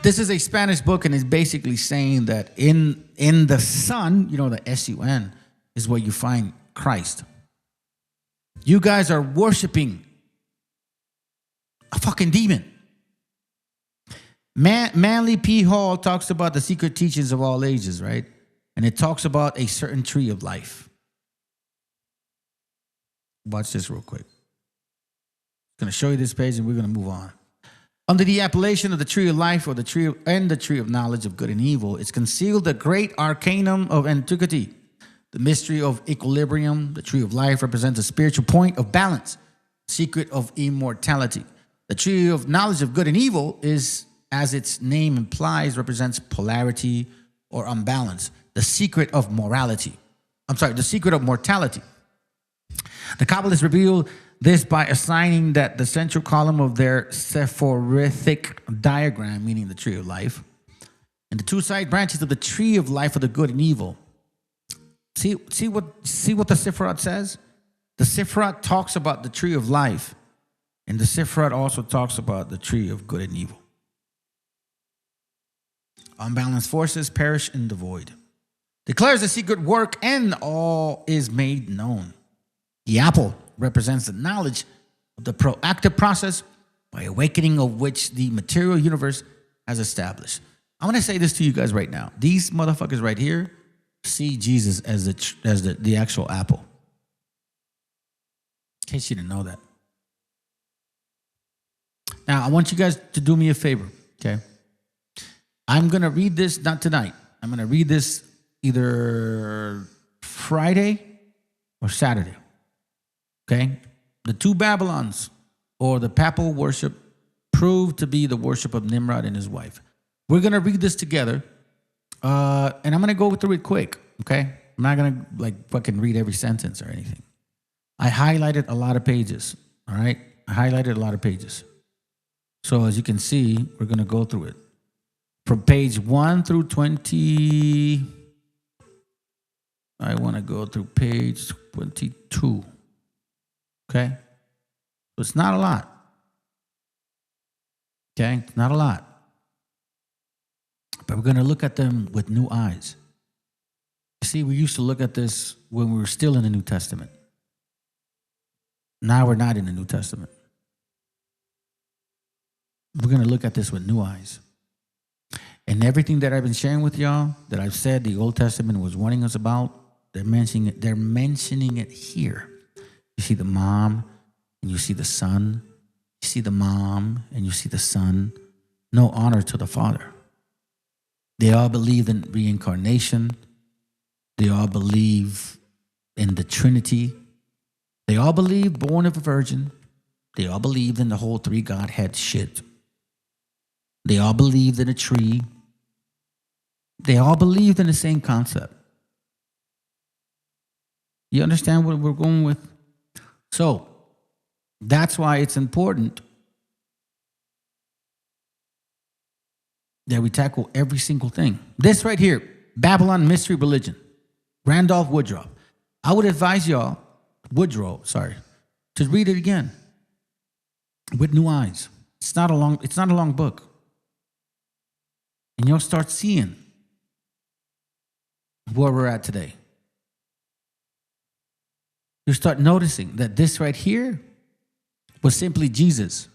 This is a Spanish book, and it's basically saying that in the sun, you know, the S-U-N, is where you find Christ. You guys are worshiping a fucking demon. Manly P. Hall talks about the secret teachings of all ages, right? And it talks about a certain tree of life. Watch this real quick. I'm going to show you this page and we're going to move on. Under the appellation of the tree of life, or the tree of knowledge of good and evil, it's concealed the great arcanum of antiquity, the mystery of equilibrium. The tree of life represents a spiritual point of balance, secret of immortality. The tree of knowledge of good and evil is, as its name implies, represents polarity or unbalance, the secret of morality. The secret of mortality. The Kabbalists reveal this by assigning that the central column of their sephoritic diagram, meaning the tree of life, and the two side branches of the tree of life are the good and evil. See what the Sifrat says? The Sifrat talks about the tree of life, and the Sifrat also talks about the tree of good and evil. Unbalanced forces perish in the void. Declares the secret work, and all is made known. The apple represents the knowledge of the proactive process by awakening of which the material universe has established. I want to say this to you guys right now. These motherfuckers right here see Jesus as the actual apple. In case you didn't know that. Now, I want you guys to do me a favor, okay? I'm going to read this, not tonight. I'm going to read this either Friday or Saturday. Okay? The two Babylons, or the papal worship, proved to be the worship of Nimrod and his wife. We're going to read this together, and I'm going to go through it quick, okay? I'm not going to fucking read every sentence or anything. I highlighted a lot of pages, all right? I highlighted a lot of pages. So as you can see, we're going to go through it. From page 1 through 20, I want to go through page 22. Okay? So it's not a lot. Okay? It's not a lot. But we're going to look at them with new eyes. See, we used to look at this when we were still in the New Testament. Now we're not in the New Testament. We're going to look at this with new eyes. And everything that I've been sharing with y'all, that I've said the Old Testament was warning us about, they're mentioning it here. You see the mom and you see the son. You see the mom and you see the son. No honor to the father. They all believe in reincarnation. They all believe in the Trinity. They all believe born of a virgin. They all believed in the whole three Godhead shit. They all believed in a tree. They all believed in the same concept. You understand what we're going with? So, that's why it's important that we tackle every single thing. This right here, Babylon Mystery Religion, Randolph Woodrow. I would advise y'all, to read it again with new eyes. It's not a long book. And you'll start seeing where we're at today. You start noticing that this right here was simply Jesus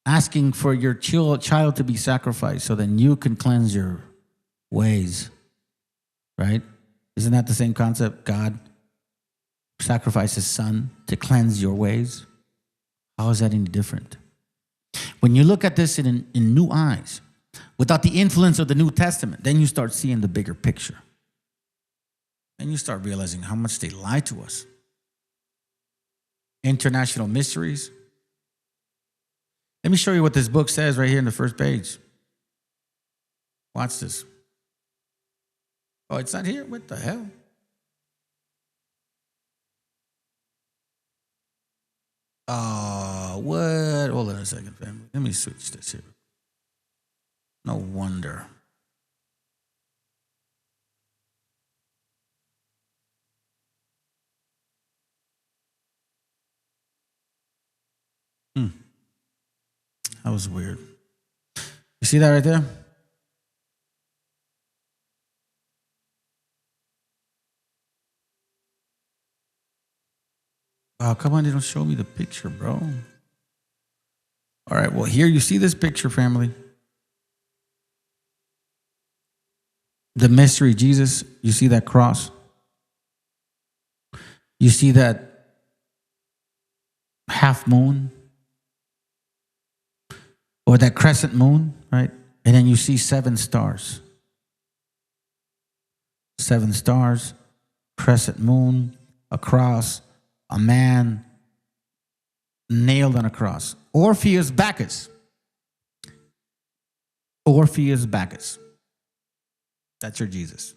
asking for your child to be sacrificed so then you can cleanse your ways, right? Isn't that the same concept? God sacrificed his son to cleanse your ways. How is that any different? When you look at this in new eyes, without the influence of the New Testament, then you start seeing the bigger picture. Then you start realizing how much they lie to us. International mysteries. Let me show you what this book says right here in the first page. Watch this. Oh, it's not here? What the hell? Oh, what? Hold on a second, family. Let me switch this here. No wonder. That was weird. You see that right there? Wow, come on, they don't show me the picture, bro. All right, well, here you see this picture, family. The mystery Jesus, you see that cross? You see that half moon? Or that crescent moon, right? And then you see 7 stars. 7 stars, crescent moon, a cross, a man nailed on a cross. Orpheus Bacchus. Orpheus Bacchus. That's your Jesus.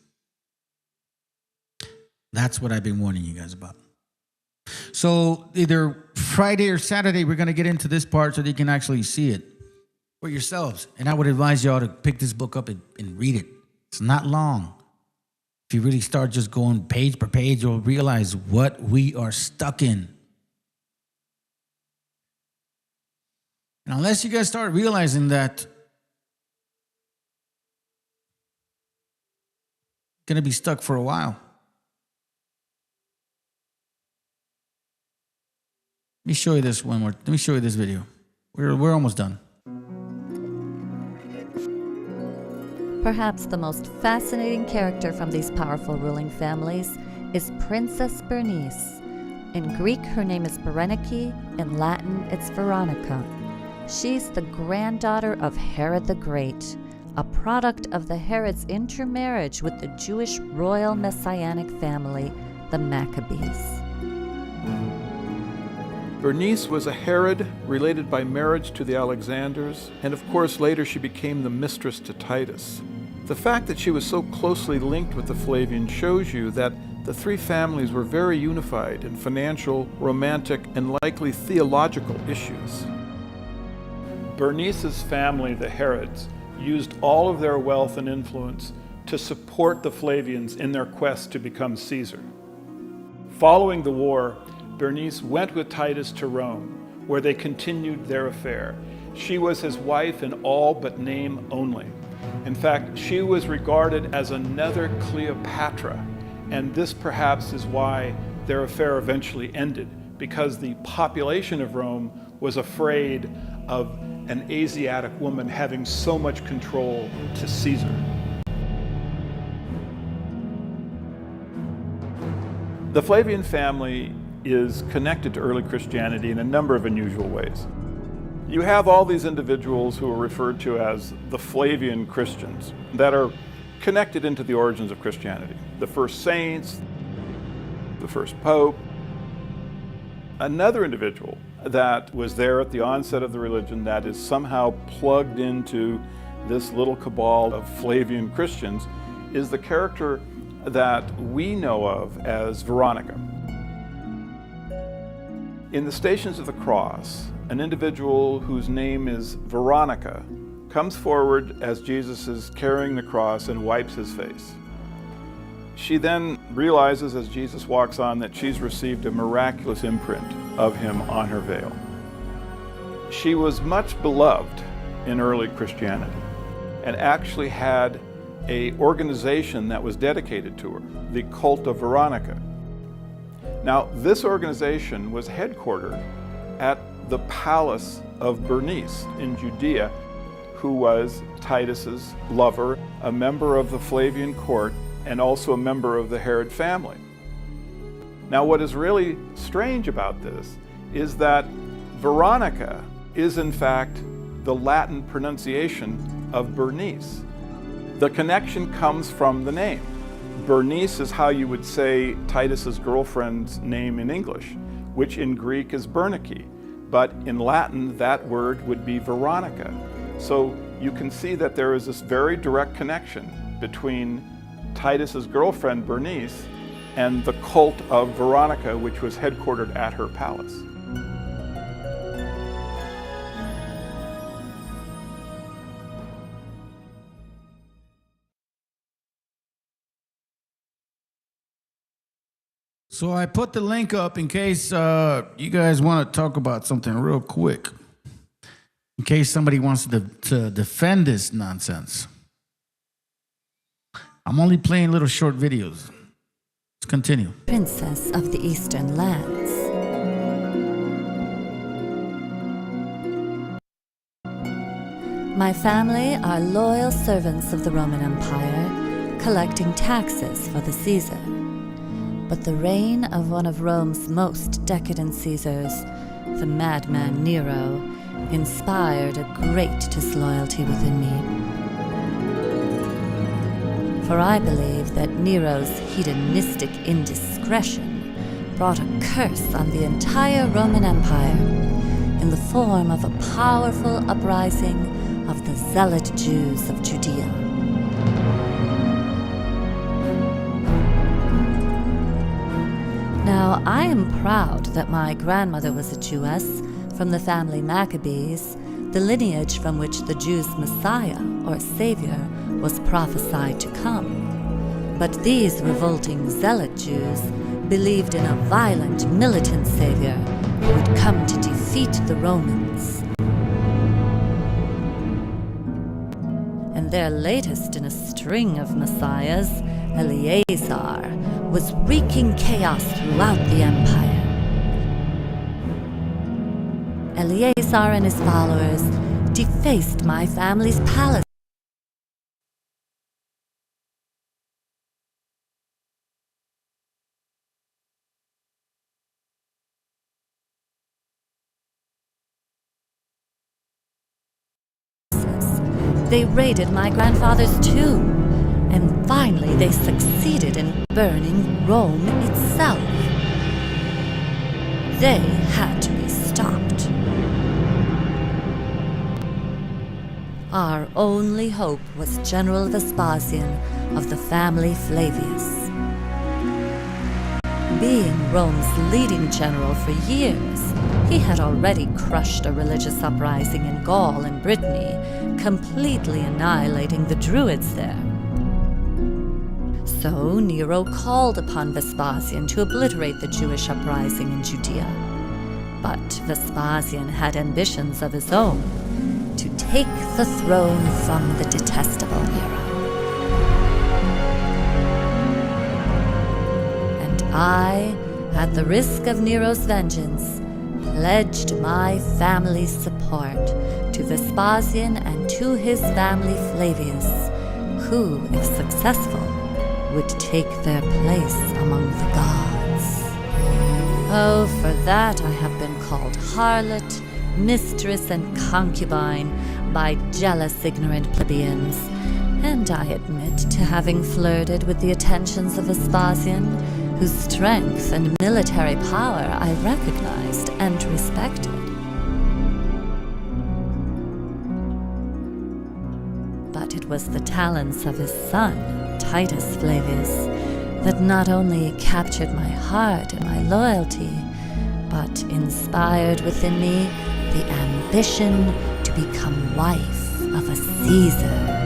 That's what I've been warning you guys about. So either Friday or Saturday, we're going to get into this part so that you can actually see it for yourselves. And I would advise y'all to pick this book up and read it. It's not long. If you really start just going page per page, you'll realize what we are stuck in. And unless you guys start realizing that, you're going to be stuck for a while. Let me show you this one more. Let me show you this video. We're almost done. Perhaps the most fascinating character from these powerful ruling families is Princess Bernice. In Greek, her name is Berenike. In Latin, it's Veronica. She's the granddaughter of Herod the Great, a product of the Herod's intermarriage with the Jewish royal messianic family, the Maccabees. Bernice was a Herod related by marriage to the Alexanders, and of course later she became the mistress to Titus. The fact that she was so closely linked with the Flavians shows you that the 3 families were very unified in financial, romantic, and likely theological issues. Bernice's family, the Herods, used all of their wealth and influence to support the Flavians in their quest to become Caesar. Following the war, Bernice went with Titus to Rome, where they continued their affair. She was his wife in all but name only. In fact, she was regarded as another Cleopatra, and this perhaps is why their affair eventually ended, because the population of Rome was afraid of an Asiatic woman having so much control to Caesar. The Flavian family is connected to early Christianity in a number of unusual ways. You have all these individuals who are referred to as the Flavian Christians that are connected into the origins of Christianity. The first saints, the first pope. Another individual that was there at the onset of the religion that is somehow plugged into this little cabal of Flavian Christians is the character that we know of as Veronica. In the Stations of the Cross, an individual whose name is Veronica comes forward as Jesus is carrying the cross and wipes his face. She then realizes as Jesus walks on that she's received a miraculous imprint of him on her veil. She was much beloved in early Christianity and actually had an organization that was dedicated to her, the Cult of Veronica. Now, this organization was headquartered at the palace of Bernice in Judea, who was Titus's lover, a member of the Flavian court, and also a member of the Herod family. Now, what is really strange about this is that Veronica is in fact the Latin pronunciation of Bernice. The connection comes from the name. Bernice is how you would say Titus's girlfriend's name in English, which in Greek is Bernike, but in Latin that word would be Veronica. So you can see that there is this very direct connection between Titus's girlfriend Bernice and the cult of Veronica, which was headquartered at her palace. So I put the link up in case you guys want to talk about something real quick. In case somebody wants to defend this nonsense. I'm only playing little short videos. Let's continue. Princess of the Eastern Lands. My family are loyal servants of the Roman Empire, collecting taxes for the Caesar. But the reign of one of Rome's most decadent Caesars, the madman Nero, inspired a great disloyalty within me. For I believe that Nero's hedonistic indiscretion brought a curse on the entire Roman Empire in the form of a powerful uprising of the zealot Jews of Judea. Now, I am proud that my grandmother was a Jewess from the family Maccabees, the lineage from which the Jews' Messiah, or Savior, was prophesied to come. But these revolting zealot Jews believed in a violent, militant Savior who would come to defeat the Romans. And their latest in a string of messiahs, Eleazar, was wreaking chaos throughout the empire. Eleazar and his followers defaced my family's palace. They raided my grandfather's tomb, and finally they succeeded in burning Rome itself. They had to be stopped. Our only hope was General Vespasian of the family Flavius. Being Rome's leading general for years, he had already crushed a religious uprising in Gaul and Brittany, completely annihilating the Druids there. So Nero called upon Vespasian to obliterate the Jewish uprising in Judea. But Vespasian had ambitions of his own to take the throne from the detestable Nero. And I, at the risk of Nero's vengeance, pledged my family's support to Vespasian and to his family Flavius, who, if successful, would take their place among the gods. Oh, for that I have been called harlot, mistress, and concubine by jealous, ignorant plebeians, and I admit to having flirted with the attentions of Vespasian, whose strength and military power I recognized and respected. But it was the talents of his son, Titus Flavius, that not only captured my heart and my loyalty, but inspired within me the ambition to become wife of a Caesar.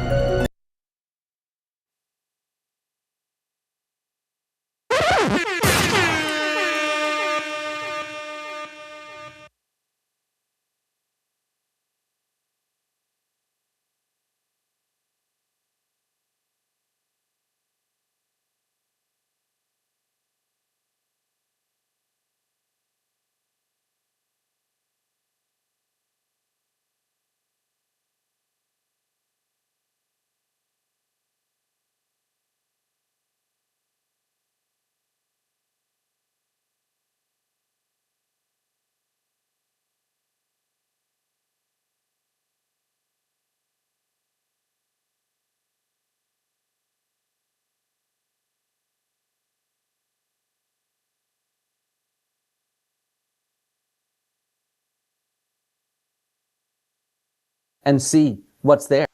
and see what's there.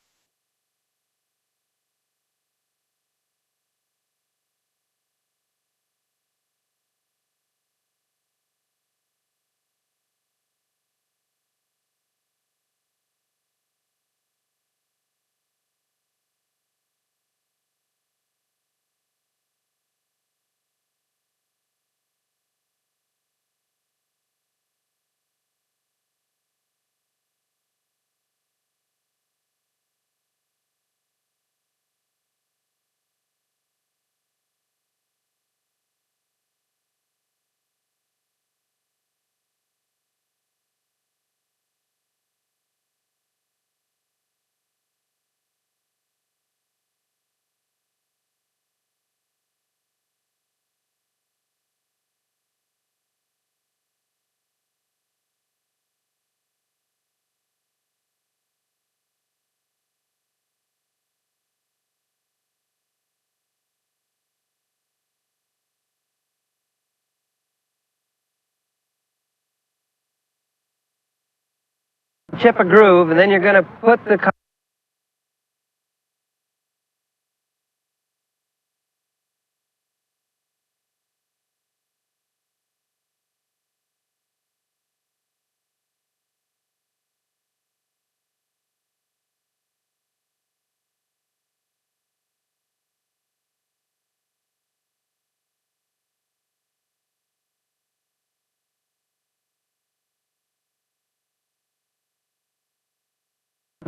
Chip a groove, and then you're going to put the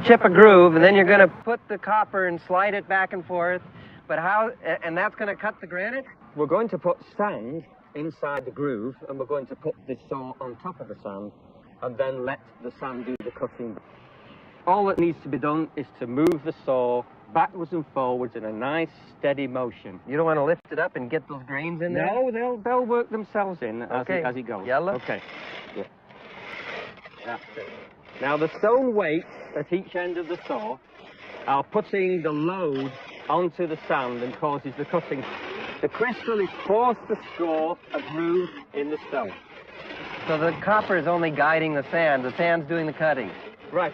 chip a groove, and then you're going to put the copper and slide it back and forth. But how, and that's going to cut the granite? We're going to put sand inside the groove, and we're going to put the saw on top of the sand, and then let the sand do the cutting. All that needs to be done is to move the saw backwards and forwards in a nice, steady motion. You don't want to lift it up and get those grains in there? No, they'll work themselves in as it goes. Yellow? Okay. Yeah. That's it. Now, the stone weights at each end of the saw are putting the load onto the sand and causes the cutting. The crystal is forced to score a groove in the stone. So the copper is only guiding the sand's doing the cutting. Right.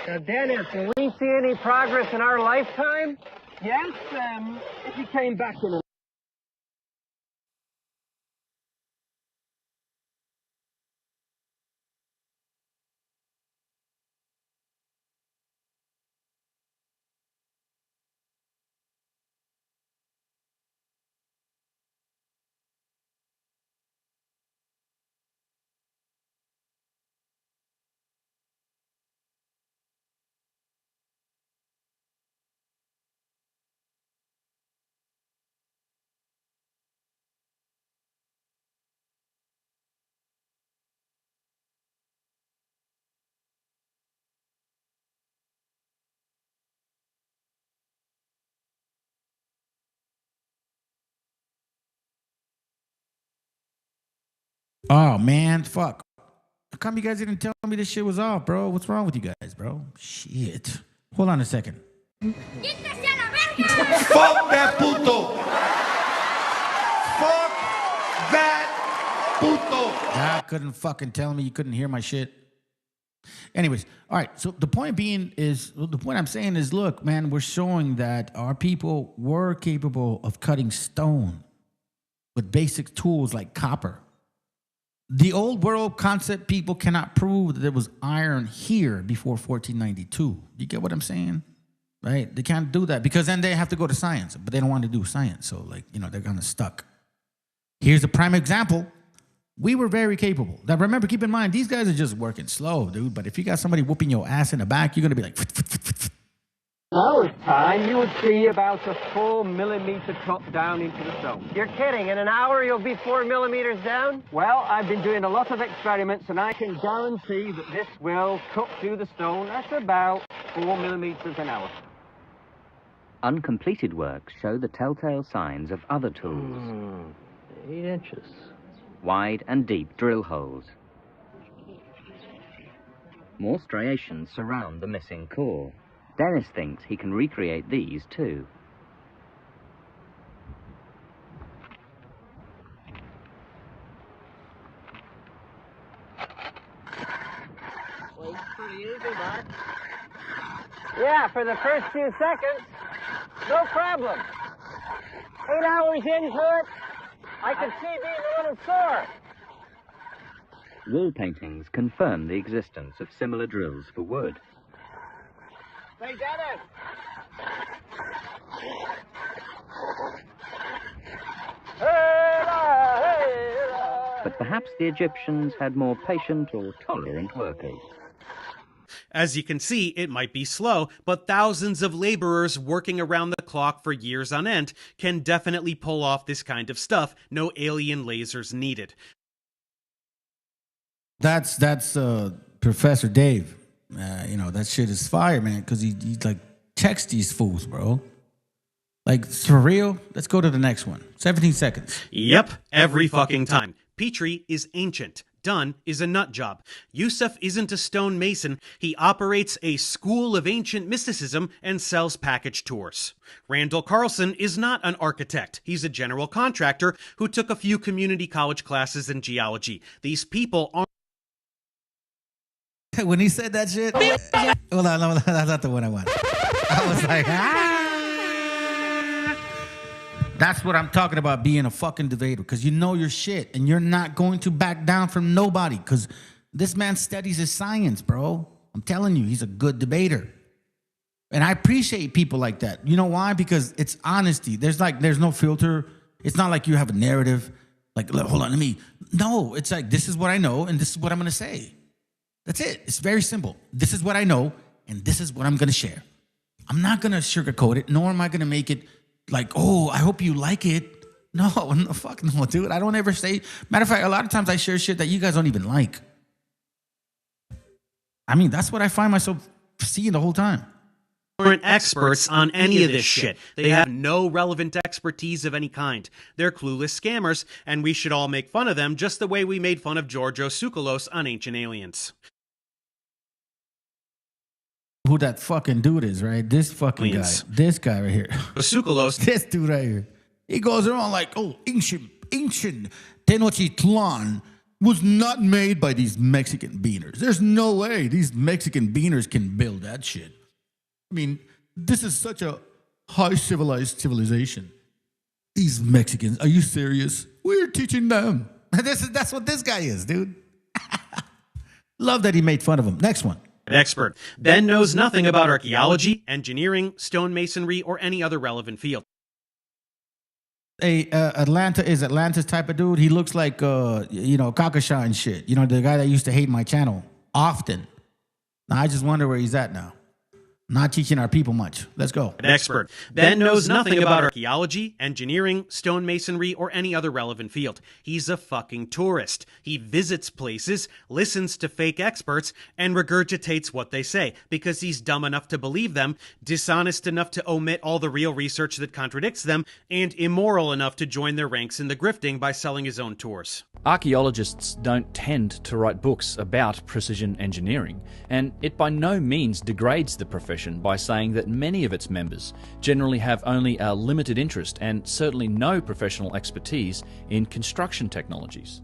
Now, Dennis, will we see any progress in our lifetime? Yes, if you came back in a... Oh man, fuck. How come you guys didn't tell me this shit was off, bro? What's wrong with you guys, bro? Shit. Hold on a second. Fuck that puto. Fuck that puto. I couldn't fucking tell me you couldn't hear my shit. Anyways, all right. So the point being is, the point I'm saying is, look, man, we're showing that our people were capable of cutting stone with basic tools like copper. The old world concept people cannot prove that there was iron here before 1492. You get what I'm saying? Right? They can't do that because then they have to go to science, but they don't want to do science. So, like, you know, they're kind of stuck. Here's a prime example. We were very capable. Now, remember, keep in mind, these guys are just working slow, dude. But if you got somebody whooping your ass in the back, you're going to be like... Our time, you would see about a 4 millimeter cut down into the stone. You're kidding. In an hour, you'll be 4 millimeters down? Well, I've been doing a lot of experiments, and I can guarantee that this will cut through the stone at about 4 millimeters an hour. Uncompleted works show the telltale signs of other tools. 8 inches. Wide and deep drill holes. More striations surround the missing core. Dennis thinks he can recreate these too. pretty easy, Bart. Yeah, for the first few seconds, no problem. 8 hours into it, I could see being a little sore. Wall paintings confirm the existence of similar drills for wood. They did it! But perhaps the Egyptians had more patient or tolerant workers. As you can see, it might be slow, but thousands of laborers working around the clock for years on end can definitely pull off this kind of stuff. No alien lasers needed. That's Professor Dave. You know, that shit is fire, man, because he like checks these fools, bro. Like, for real? Let's go to the next one. 17 seconds. Yep, every fucking time. Petrie is ancient. Dunn is a nut job. Yusuf isn't a stonemason. He operates a school of ancient mysticism and sells package tours. Randall Carlson is not an architect. He's a general contractor who took a few community college classes in geology. These people aren't... When he said that shit, hold on, no, that's not the one I want. I was like, That's what I'm talking about, being a fucking debater, because you know your shit and you're not going to back down from nobody, because this man studies his science, bro. I'm telling you, he's a good debater. And I appreciate people like that. You know why? Because it's honesty. There's no filter. It's not like you have a narrative. Like, hold on, no, it's like, this is what I know and this is what I'm going to say. That's it. It's very simple. This is what I know and this is what I'm going to share. I'm not going to sugarcoat it, nor am I going to make it like, oh, I hope you like it. No, fuck no, dude. I don't ever say. Matter of fact, a lot of times I share shit that you guys don't even like. I mean, that's what I find myself seeing the whole time. Aren't experts on any of this shit. They have no relevant expertise of any kind. They're clueless scammers, and we should all make fun of them just the way we made fun of Georgios Tsoukalos on Ancient Aliens. Who that fucking dude is, right? This fucking guy. This guy right here. Tsoukalos. This dude right here. He goes around like, oh, ancient Tenochtitlan was not made by these Mexican beaners. There's no way these Mexican beaners can build that shit. I mean, this is such a high civilization. These Mexicans, are you serious? We're teaching them. That's what this guy is, dude. Love that he made fun of him. Next one. Expert. Ben knows nothing about archaeology, engineering, stonemasonry, or any other relevant field. Atlantis type of dude. He looks like, Kakasha and shit. You know, the guy that used to hate my channel often. Now, I just wonder where he's at now. Not teaching our people much. Let's go. Expert. Ben knows nothing about archaeology, engineering, stonemasonry, or any other relevant field. He's a fucking tourist. He visits places, listens to fake experts, and regurgitates what they say because he's dumb enough to believe them, dishonest enough to omit all the real research that contradicts them, and immoral enough to join their ranks in the grifting by selling his own tours. Archaeologists don't tend to write books about precision engineering, and it by no means degrades the profession by saying that many of its members generally have only a limited interest and certainly no professional expertise in construction technologies.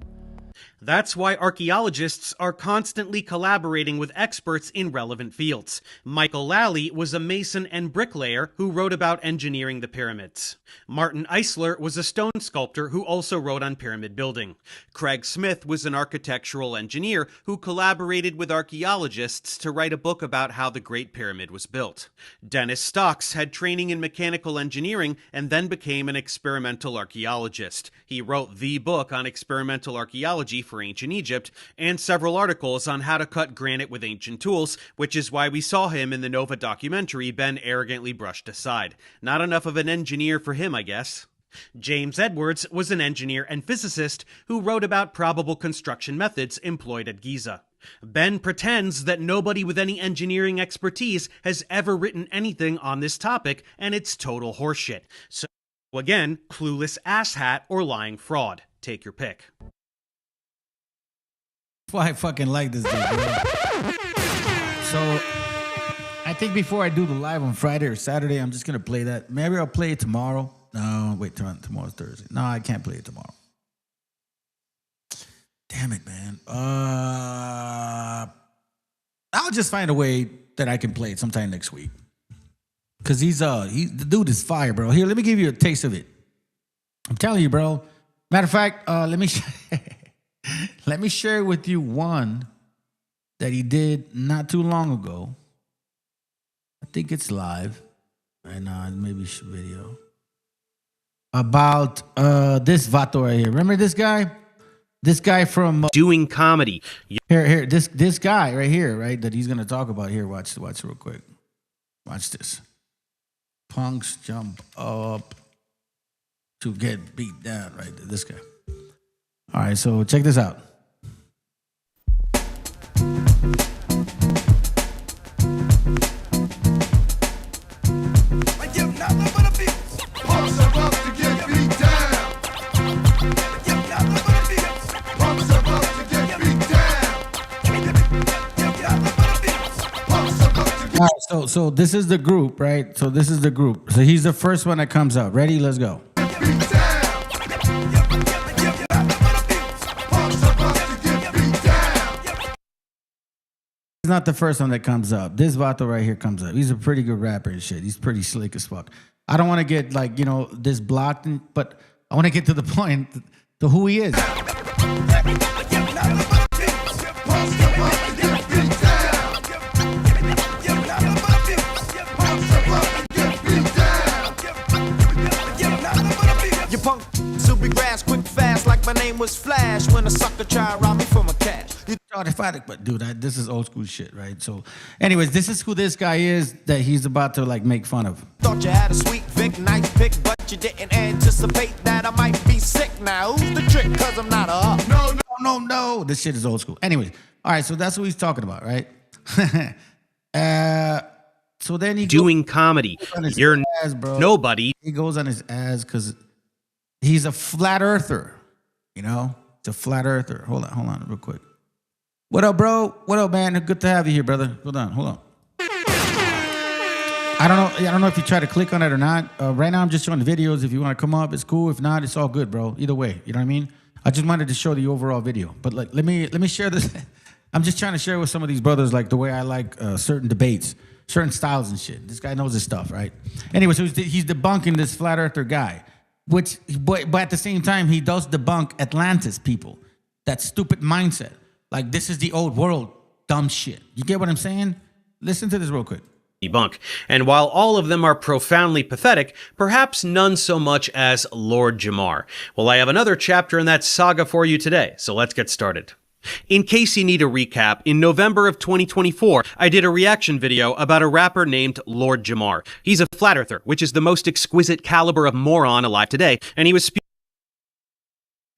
That's why archaeologists are constantly collaborating with experts in relevant fields. Michael Lally was a mason and bricklayer who wrote about engineering the pyramids. Martin Eisler was a stone sculptor who also wrote on pyramid building. Craig Smith was an architectural engineer who collaborated with archaeologists to write a book about how the Great Pyramid was built. Dennis Stocks had training in mechanical engineering and then became an experimental archaeologist. He wrote the book on experimental archaeology for ancient Egypt, and several articles on how to cut granite with ancient tools, which is why we saw him in the Nova documentary Ben arrogantly brushed aside. Not enough of an engineer for him, I guess. James Edwards was an engineer and physicist who wrote about probable construction methods employed at Giza. Ben pretends that nobody with any engineering expertise has ever written anything on this topic, and it's total horseshit. So, again, clueless asshat or lying fraud. Take your pick. Why I fucking like this dude, bro. So, I think before I do the live on Friday or Saturday, I'm just going to play that. Maybe I'll play it tomorrow. No, wait, tomorrow's Thursday. No, I can't play it tomorrow. Damn it, man. I'll just find a way that I can play it sometime next week. Cause the dude is fire, bro. Here, let me give you a taste of it. I'm telling you, bro. Matter of fact, let me share with you one that he did not too long ago. I think it's live. Right now, maybe video. About this vato right here. Remember this guy? This guy from doing comedy. Here, this guy right here, right? That he's gonna talk about here. Watch real quick. Watch this. Punks jump up to get beat down, right? This guy. All right, so check this out. All right, so this is the group, right? So this is the group. So he's the first one that comes out. Ready? Let's go. He's not the first one that comes up. This vato right here comes up. He's a pretty good rapper and shit. He's pretty slick as fuck. I don't want to get like, this blocked, but I want to get to the point to who he is. You punk, super grass, quick fast, like my name was Flash when a sucker tried to rob me for my cash. But dude, this is old school shit, right? So, anyways, this is who this guy is that he's about to like make fun of. Thought you had a sweet, big, nice pick, but you didn't anticipate that I might be sick. Now who's the trick? Cause I'm not a up. No. This shit is old school. Anyways, all right, so that's what he's talking about, right? So then he doing comedy. You're ass, bro. Nobody. He goes on his ass because he's a flat earther. It's a flat earther. Hold on, real quick. What up, bro? What up, man? Good to have you here, brother. Hold on. I don't know if you try to click on it or not. Right now, I'm just showing the videos. If you want to come up, it's cool. If not, it's all good, bro. Either way, you know what I mean? I just wanted to show the overall video. But like, let me share this. I'm just trying to share with some of these brothers like the way I like certain debates, certain styles and shit. This guy knows his stuff, right? Anyway, so he's debunking this flat earther guy, but at the same time, he does debunk Atlantis people. That stupid mindset. Like, this is the old world dumb shit. You get what I'm saying? Listen to this real quick. Debunk. And while all of them are profoundly pathetic, perhaps none so much as Lord Jamar. Well, I have another chapter in that saga for you today, so let's get started. In case you need a recap, in November of 2024, I did a reaction video about a rapper named Lord Jamar. He's a flat earther, which is the most exquisite caliber of moron alive today, and he was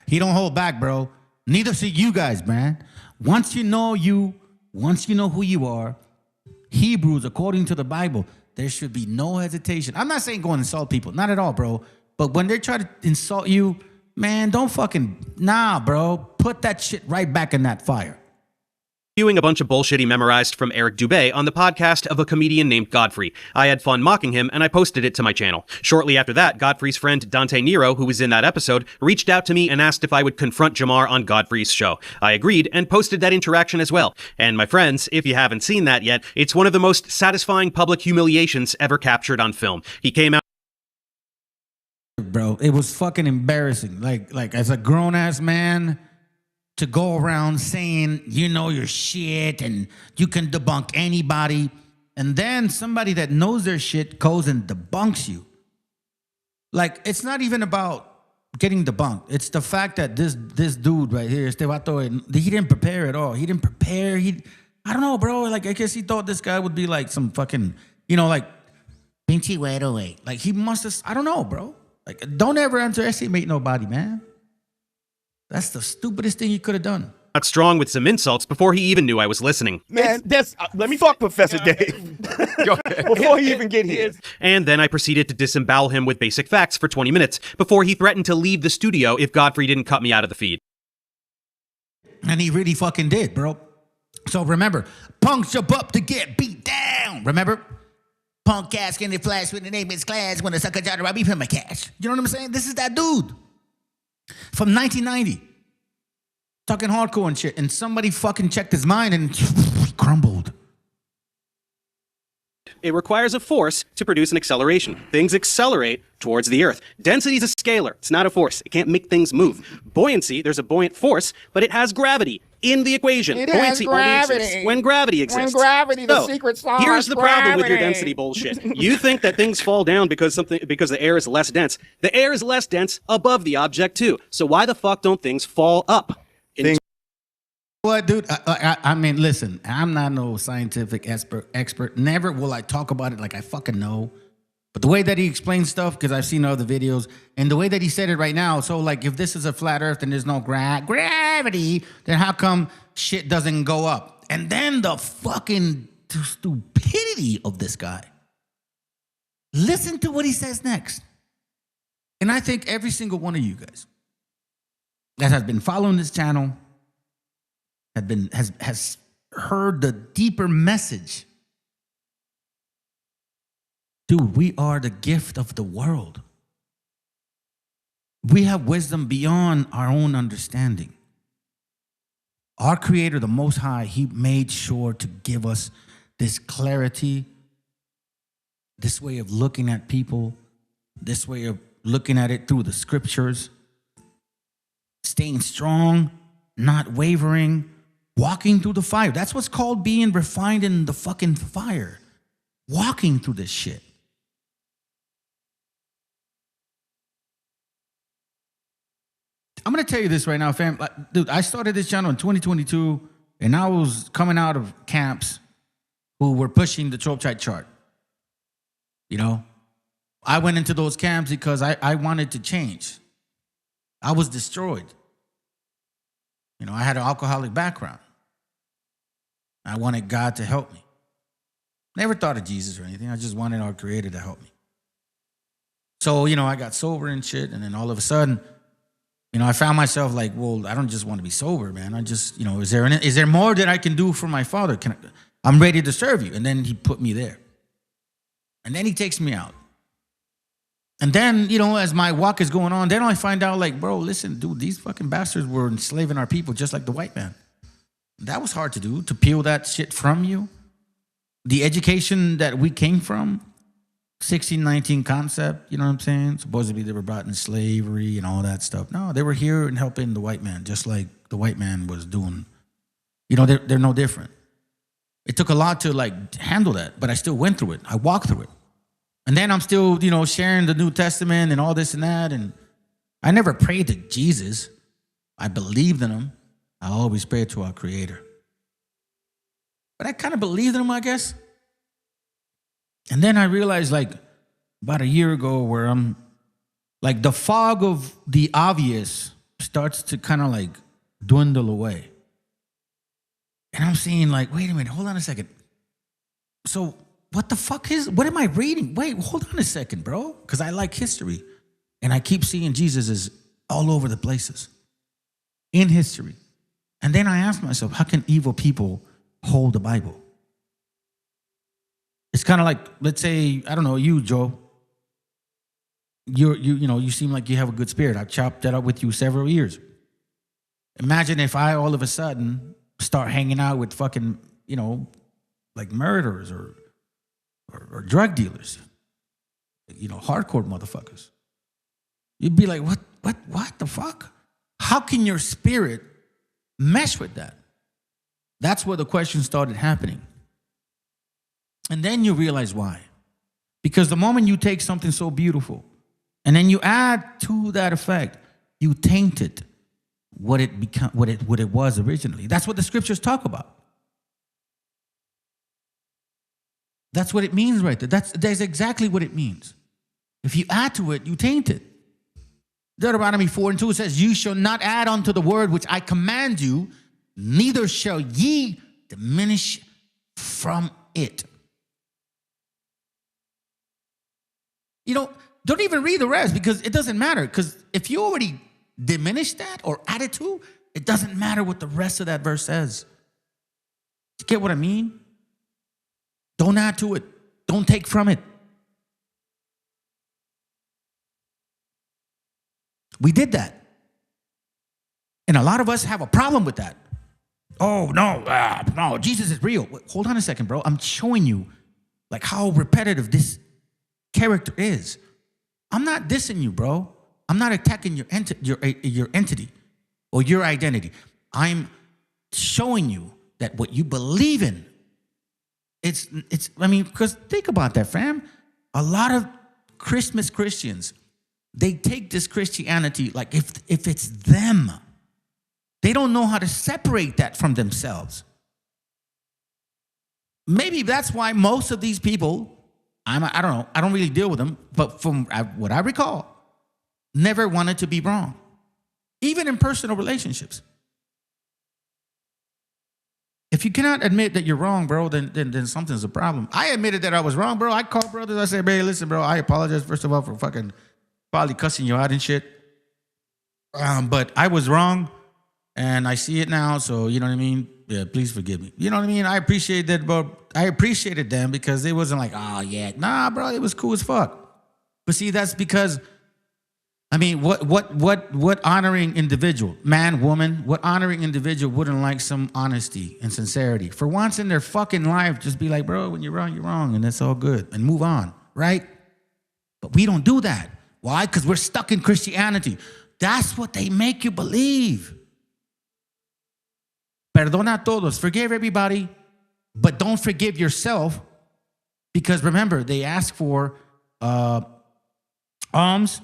He don't hold back, bro. Neither should you guys, man. Once you know who you are, Hebrews, according to the Bible, there should be no hesitation. I'm not saying go and insult people. Not at all, bro. But when they try to insult you, man, don't bro. Put that shit right back in that fire. spewing a bunch of bullshit he memorized from Eric Dubé on the podcast of a comedian named Godfrey. I had fun mocking him, and I posted it to my channel. Shortly after that, Godfrey's friend Dante Nero, who was in that episode, reached out to me and asked if I would confront Jamar on Godfrey's show. I agreed and posted that interaction as well. And my friends, if you haven't seen that yet, it's one of the most satisfying public humiliations ever captured on film. He came out... Bro, it was fucking embarrassing. Like as a grown-ass man, to go around saying, you know your shit and you can debunk anybody. And then somebody that knows their shit goes and debunks you. Like, it's not even about getting debunked. It's the fact that this dude right here, este vato, he didn't prepare at all. He didn't prepare. I don't know, bro. Like, I guess he thought this guy would be like some fucking, you know, like, pinche güero. Like, he must have, I don't know, bro. Like, don't ever underestimate nobody, man. That's the stupidest thing he could have done. Not strong with some insults before he even knew I was listening. Man, let me fuck Professor Dave before he even get here. And then I proceeded to disembowel him with basic facts for 20 minutes before he threatened to leave the studio if Godfrey didn't cut me out of the feed. And he really fucking did, bro. So remember, punks jump up to get beat down. Remember? Punk ass in the flash with the name is class when the sucker tried to rob me from my cash. You know what I'm saying? This is that dude from 1990. Talking hardcore and shit. And somebody fucking checked his mind and he crumbled. It requires a force to produce an acceleration. Things accelerate towards the Earth. Density is a scalar. It's not a force. It can't make things move. Buoyancy, there's a buoyant force, but it has gravity in the equation. It Buoyancy has gravity. only exists when gravity exists. When gravity, the So, secret sauce. here's the problem with your gravity. density bullshit. You think that things fall down because the air is less dense. The air is less dense above the object too. So why the fuck don't things fall up? What, dude? I mean, listen, I'm not no scientific expert. Never will I talk about it like I fucking know. But the way that he explains stuff, because I've seen other videos, and the way that he said it right now, so like if this is a flat earth and there's no gravity, then how come shit doesn't go up? And then the fucking stupidity of this guy. Listen to what he says next. And I think every single one of you guys that has been following this channel has heard the deeper message. Dude, we are the gift of the world. We have wisdom beyond our own understanding. Our Creator, the Most High, He made sure to give us this clarity, this way of looking at people, this way of looking at it through the scriptures, staying strong, not wavering, walking through the fire. That's what's called being refined in the fucking fire. Walking through this shit. I'm going to tell you this right now, fam. Dude, I started this channel in 2022, and I was coming out of camps who were pushing the Tropchite chart. You know? I went into those camps because I wanted to change. I was destroyed. You know, I had an alcoholic background. I wanted God to help me. Never thought of Jesus or anything. I just wanted our Creator to help me. So, you know, I got sober and shit, and then all of a sudden, you know, I found myself like, well, I don't just want to be sober, man. I just, you know, is there more that I can do for my Father? I'm ready to serve you. And then He put me there. And then He takes me out. And then, you know, as my walk is going on, then I find out like, bro, listen, dude, these fucking bastards were enslaving our people just like the white man. That was hard to do, to peel that shit from you. The education that we came from, 1619 concept, you know what I'm saying? Supposedly they were brought in slavery and all that stuff. No, they were here and helping the white man, just like the white man was doing. You know, they're no different. It took a lot to like handle that, but I still went through it. I walked through it. And then I'm still, you know, sharing the New Testament and all this and that. And I never prayed to Jesus. I believed in Him. I always prayed to our Creator. But I kind of believed in Him, I guess. And then I realized like about a year ago where I'm like the fog of the obvious starts to kind of like dwindle away. And I'm seeing like, wait a minute, hold on a second. So what the fuck what am I reading? Wait, hold on a second, bro. Because I like history. And I keep seeing Jesus is all over the places in history. And then I ask myself, how can evil people hold the Bible? It's kind of like, let's say, I don't know, you, Joe. You know, you seem like you have a good spirit. I've chopped that up with you several years. Imagine if I all of a sudden start hanging out with fucking, you know, like murderers or drug dealers, you know, hardcore motherfuckers. You'd be like, what the fuck? How can your spirit mesh with that? That's where the question started happening. And then you realize why. Because the moment you take something so beautiful and then you add to that effect, you taint it what it was originally. That's what the scriptures talk about. That's what it means right there. That's exactly what it means. If you add to it, you taint it. Deuteronomy 4:2 says, you shall not add unto the word which I command you, neither shall ye diminish from it. You know, don't even read the rest because it doesn't matter. Because if you already diminish that or add it to, it doesn't matter what the rest of that verse says. You get what I mean? Don't add to it. Don't take from it. We did that. And a lot of us have a problem with that. Oh, no, no, Jesus is real. Hold on a second, bro. I'm showing you like how repetitive this character is. I'm not dissing you, bro. I'm not attacking your entity or your identity. I'm showing you that what you believe in, it's I mean, because think about that, fam. A lot of Christmas Christians, they take this Christianity like if it's them. They don't know how to separate that from themselves. Maybe that's why most of these people, I don't know, I don't really deal with them, but from what I recall, never wanted to be wrong, even in personal relationships. If you cannot admit that you're wrong, bro, then something's a problem. I admitted that I was wrong, bro. I called brothers. I said, hey, listen, bro, I apologize, first of all, for fucking probably cussing you out and shit. But I was wrong, and I see it now, so you know what I mean? Yeah, please forgive me. You know what I mean? I appreciate that, but I appreciated them because it wasn't like, oh, yeah. Nah, bro, it was cool as fuck. But see, that's because, I mean, what honoring individual, man, woman, what honoring individual wouldn't like some honesty and sincerity? For once in their fucking life, just be like, bro, when you're wrong, and that's all good, and move on, right? But we don't do that. Why? Because we're stuck in Christianity. That's what they make you believe. Perdona a todos, forgive everybody, but don't forgive yourself, because remember, they ask for alms.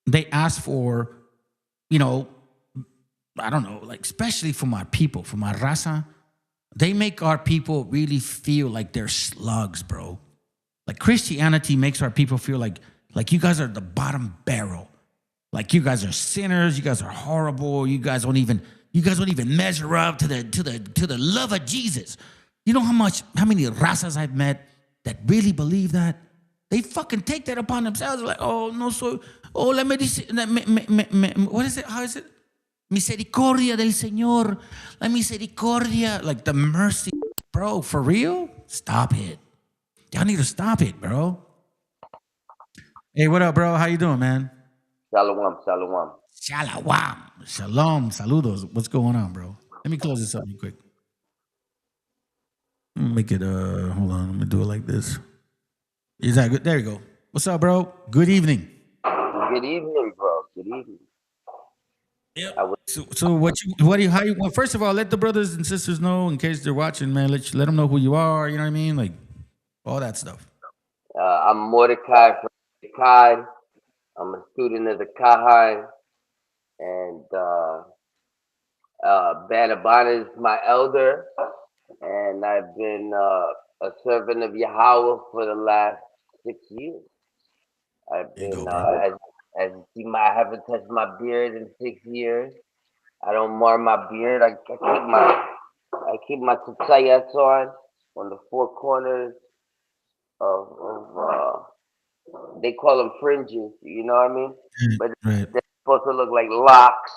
They ask for, you know, I don't know, like especially for my people, for my raza, they make our people really feel like they're slugs, bro. Like Christianity makes our people feel like you guys are the bottom barrel. Like you guys are sinners, you guys are horrible, you guys don't even measure up to the love of Jesus. You know how many razas I've met that really believe that? They fucking take that upon themselves. Like, oh no, what is it? How is it? Misericordia del Señor, la misericordia, like the mercy, bro. For real? Stop it. Y'all need to stop it, bro. Hey, what up, bro? How you doing, man? Shalom. Shalom, saludos. What's going on, bro? Let me close this up real quick. Let me make it, hold on. Let me do it like this. Is that good? There you go. What's up, bro? Good evening. Good evening, bro. Good evening. Yeah. Well, first of all, let the brothers and sisters know in case they're watching, man. Let them know who you are. You know what I mean? Like all that stuff. I'm Mordecai from Kai. I'm a student of the Kahai, and Banabana is my elder, and I've been a servant of Yahweh for the last 6 years. I've been, as you see, I haven't touched my beard in 6 years. I don't mar my beard. I keep my tzitzayas on the four corners of they call them fringes. You know what I mean? But they're supposed to look like locks.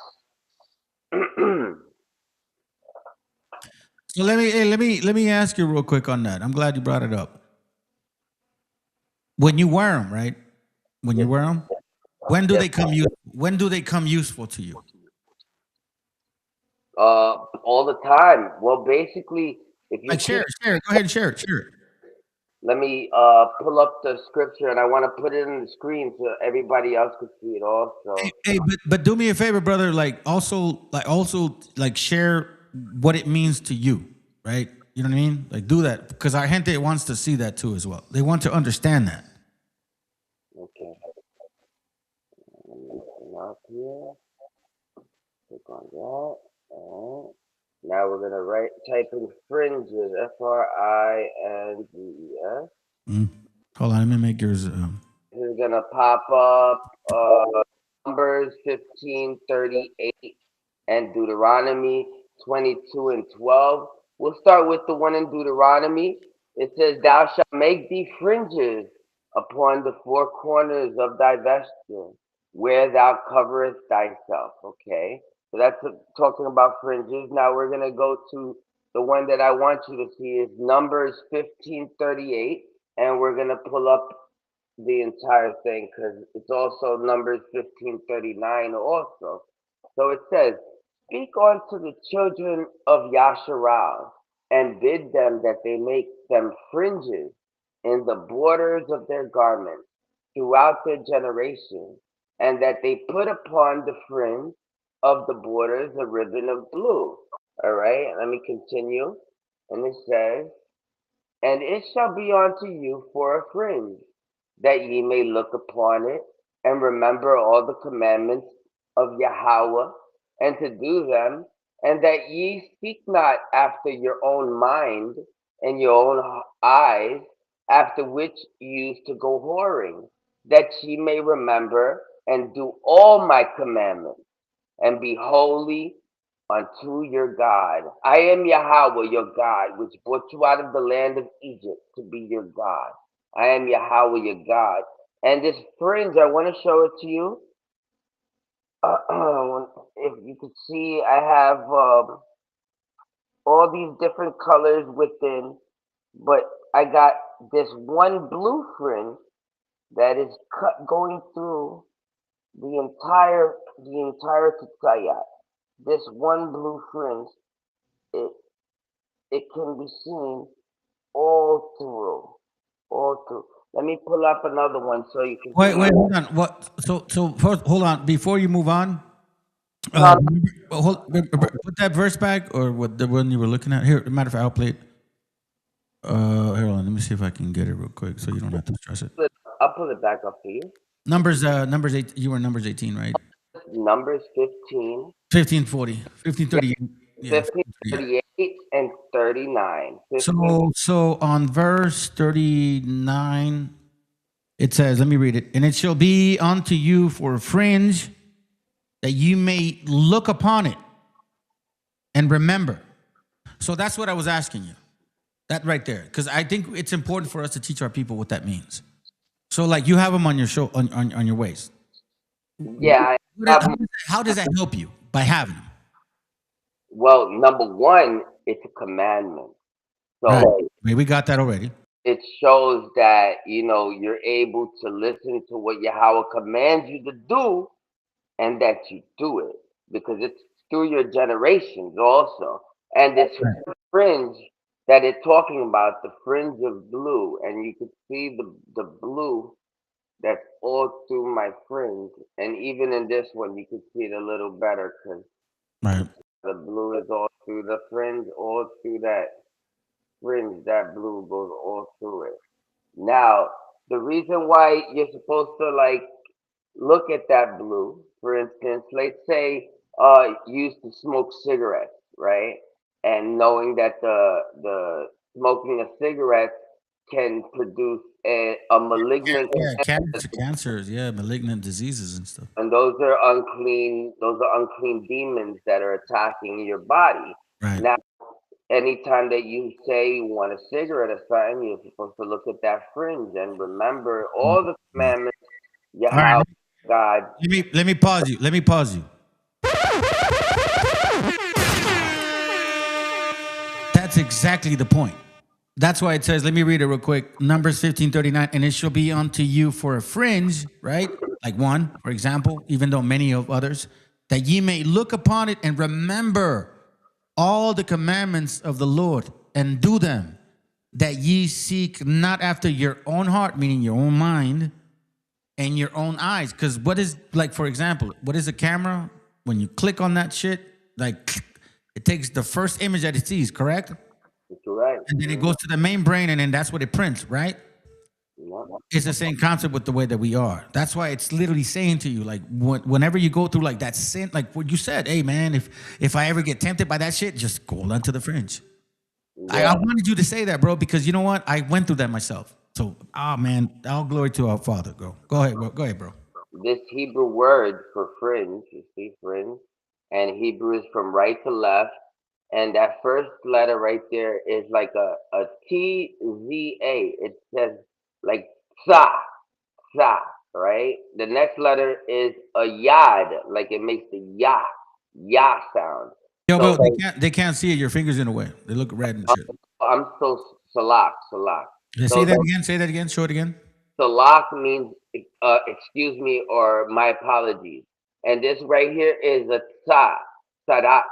So let me ask you real quick on that. I'm glad you brought it up. When you wear them, right? When you wear them, when do they come useful to you? All the time. Well, basically, if you share it. Go ahead and share it. Let me pull up the scripture, and I want to put it in the screen so everybody else could see it also. Hey, but do me a favor, brother. Also share what it means to you, right? You know what I mean? Like do that because our gente wants to see that too as well. They want to understand that. Okay. Let me open up here. Click on that. All right. Now we're gonna type in fringes. FRINGES. Hold on, let me make yours. This is gonna pop up Numbers 15:38 and Deuteronomy 22:12. We'll start with the one in Deuteronomy. It says, "Thou shalt make thee fringes upon the four corners of thy vesture, where thou coverest thyself." Okay, so that's talking about fringes. Now we're gonna go to the one that I want you to see is Numbers 15:38, and we're gonna pull up the entire thing because it's also Numbers 15:39 also. So it says, "Speak unto the children of Yasharal and bid them that they make them fringes in the borders of their garments throughout their generations, and that they put upon the fringe of the borders a ribbon of blue. All right, let me continue. And it says, and it shall be unto you for a fringe, that ye may look upon it, and remember all the commandments of Yahweh, and to do them, and that ye seek not after your own mind and your own eyes, after which ye used to go whoring, that ye may remember and do all my commandments, and be holy unto your God. I am Yahweh, your God, which brought you out of the land of Egypt to be your God. I am Yahweh, your God. And this fringe, I want to show it to you. If you could see, I have all these different colors within, but I got this one blue fringe that is cut going through the entire Titayat. This one blue fringe, it can be seen all through. Let me pull up another one so you can Wait, see. hold on. What? So first, hold on. Before you move on, put that verse back, or what the one you were looking at. Here, matter of fact, I'll play it. Here, hold on. Let me see if I can get it real quick, so you don't have to stress it. I'll pull it back up for you. Numbers 8. You were Numbers 18, right? Numbers 15. 1540, 1538. Yeah. 1538 and 39. 15. So on verse 39, it says, let me read it. And it shall be unto you for a fringe, that you may look upon it and remember. So that's what I was asking you. That right there. Because I think it's important for us to teach our people what that means. So like you have them on your show, on your waist. Yeah. How does that help you by having them? Well, number one, it's a commandment. So right. We got that already. It shows that, you're able to listen to what Yahweh commands you to do, and that you do it, because it's through your generations also. And it's a fringe that it's talking about, the fringe of blue, and you can see the blue that's all through my fringe. And even in this one, you can see it a little better, because the blue is all through the fringe, all through that fringe. That blue goes all through it. Now, the reason why you're supposed to look at that blue, for instance, let's say you used to smoke cigarettes, right? And knowing that the smoking a cigarette can produce a malignant cancers, malignant diseases and stuff. And those are unclean demons that are attacking your body. Right. Now, anytime that you say you want a cigarette or something, you're supposed to look at that fringe and remember all the commandments. Yahweh, God. Let me pause you. That's exactly the point. That's why it says, let me read it real quick. Numbers 15:39, and it shall be unto you for a fringe, right? Like one, for example, even though many of others, that ye may look upon it and remember all the commandments of the Lord and do them, that ye seek not after your own heart, meaning your own mind, and your own eyes. Because what is, like, for example, what is a camera? When you click on that shit, like, it takes the first image that it sees, correct? Correct. And then it goes to the main brain, and then that's what it prints, right? It's the same concept with the way that we are. That's why it's literally saying to you, like, whenever you go through like that sin, like what you said, hey man, if I ever get tempted by that shit, just go onto the fringe. I wanted you to say that, bro, because you know what? I went through that myself. So, man, all glory to our Father. Go ahead, bro. This Hebrew word for fringe, you see, fringe, and Hebrew is from right to left, and that first letter right there is like a T-Z-A. It says like sa, right? The next letter is a yad, like it makes the ya sound. Yo, bro, they can't see it. Your fingers in the way. They look red and shit. I'm so salak. Say that again. Show it again. Salak means excuse me or my apologies. And this right here is a sadiq,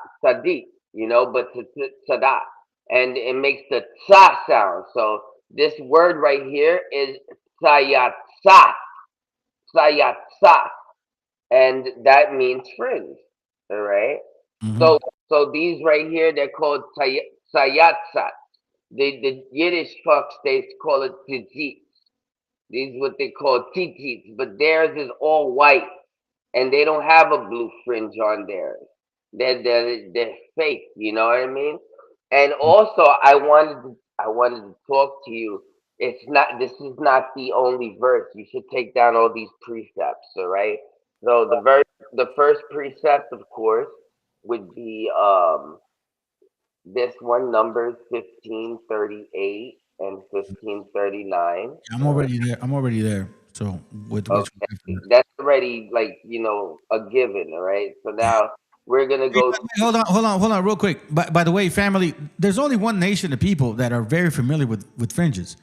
but sadak. and it makes the tsa sound. So this word right here is sayatsa, sayatsa, and that means fringe. All right. Mm-hmm. So these right here, they're called sayatsat. The Yiddish fucks, they call it tzitzit. These what they call tzitzits, but theirs is all white, and they don't have a blue fringe on theirs. They're fake. You know what I mean? And also, I wanted to talk to you. It's not. This is not the only verse. You should take down all these precepts. All right. So the first precept, of course, would be this one, Numbers 15:38 and 15:39. I'm already there. I'm already there. So with which Okay, that's already like a given. All right. So now we're gonna go. hold on, real quick. By the way, family, there's only one nation of people that are very familiar with fringes.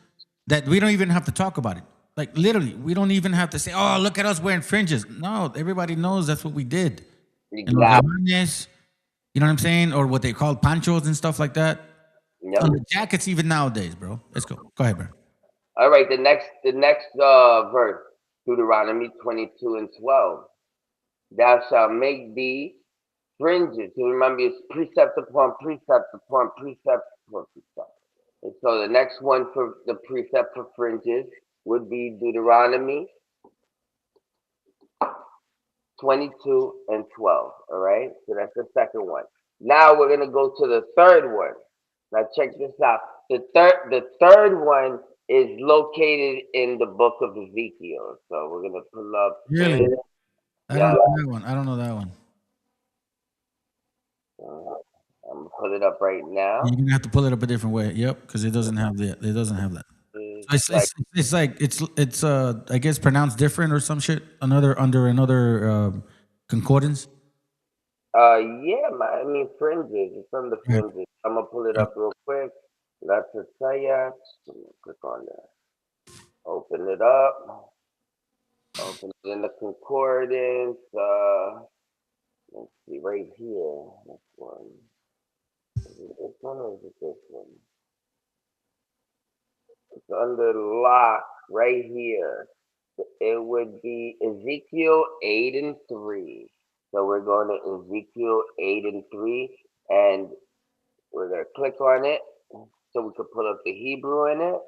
That we don't even have to talk about it. Like literally, we don't even have to say, "Oh, look at us wearing fringes." No, everybody knows that's what we did. And los Exactly. Ramones, you know what I'm saying, or what they call panchos and stuff like that. Yep. On the jackets, even nowadays, bro. Let's go. Go ahead, bro. All right. The next verse, Deuteronomy 22:12. Thou shalt make thee fringes. You remember, it's precept upon precept upon precept upon precept. And so the next one for the precept for fringes would be Deuteronomy 22:12. All right. So that's the second one. Now we're gonna go to the third one. Now check this out. The third one is located in the book of Ezekiel. So we're gonna pull up. Really? I don't Yeah. know that one. I don't know that one. I'm gonna put it up right now. You're gonna have to pull it up a different way. Yep, because it doesn't have that. It doesn't have that. So it's I guess pronounced different or some shit. Under another concordance. Yeah, I mean fringes. It's on the fringes. I'm gonna pull it up real quick. That's a Sayat. Click on there. Open it up. Open it in the concordance. Let's see right here. This one. Is it this one or is it this one? It's under lock right here. It would be Ezekiel 8:3. So we're going to Ezekiel 8:3, and we're gonna click on it so we can put up the Hebrew in it,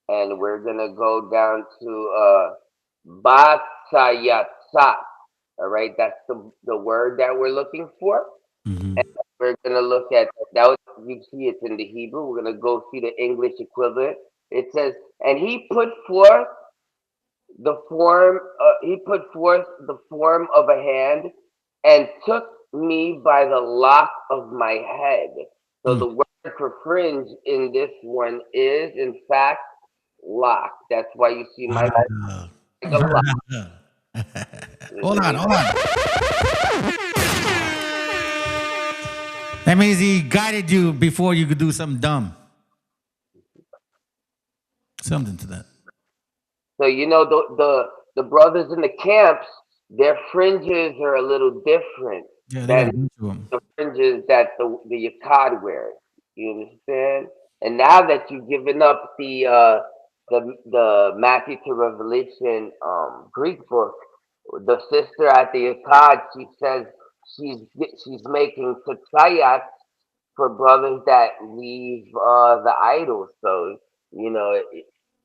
and we're gonna go down to Basayatsa. All right, that's the word that we're looking for. And we're gonna look at that. You see, it's in the Hebrew. We're gonna go see the English equivalent. It says, "And he put forth the form. He put forth the form of a hand, and took me by the lock of my head." So the word for fringe in this one is, in fact, lock. That's why you see my like a lock. Hold on. That means he guided you before you could do something dumb. Something to that. So the brothers in the camps, their fringes are a little different than the fringes that the Yakad wears. You understand? And now that you've given up the Matthew to Revelation Greek book, the sister at the Yakad, she says she's making tzayat for brothers that leave the idols. So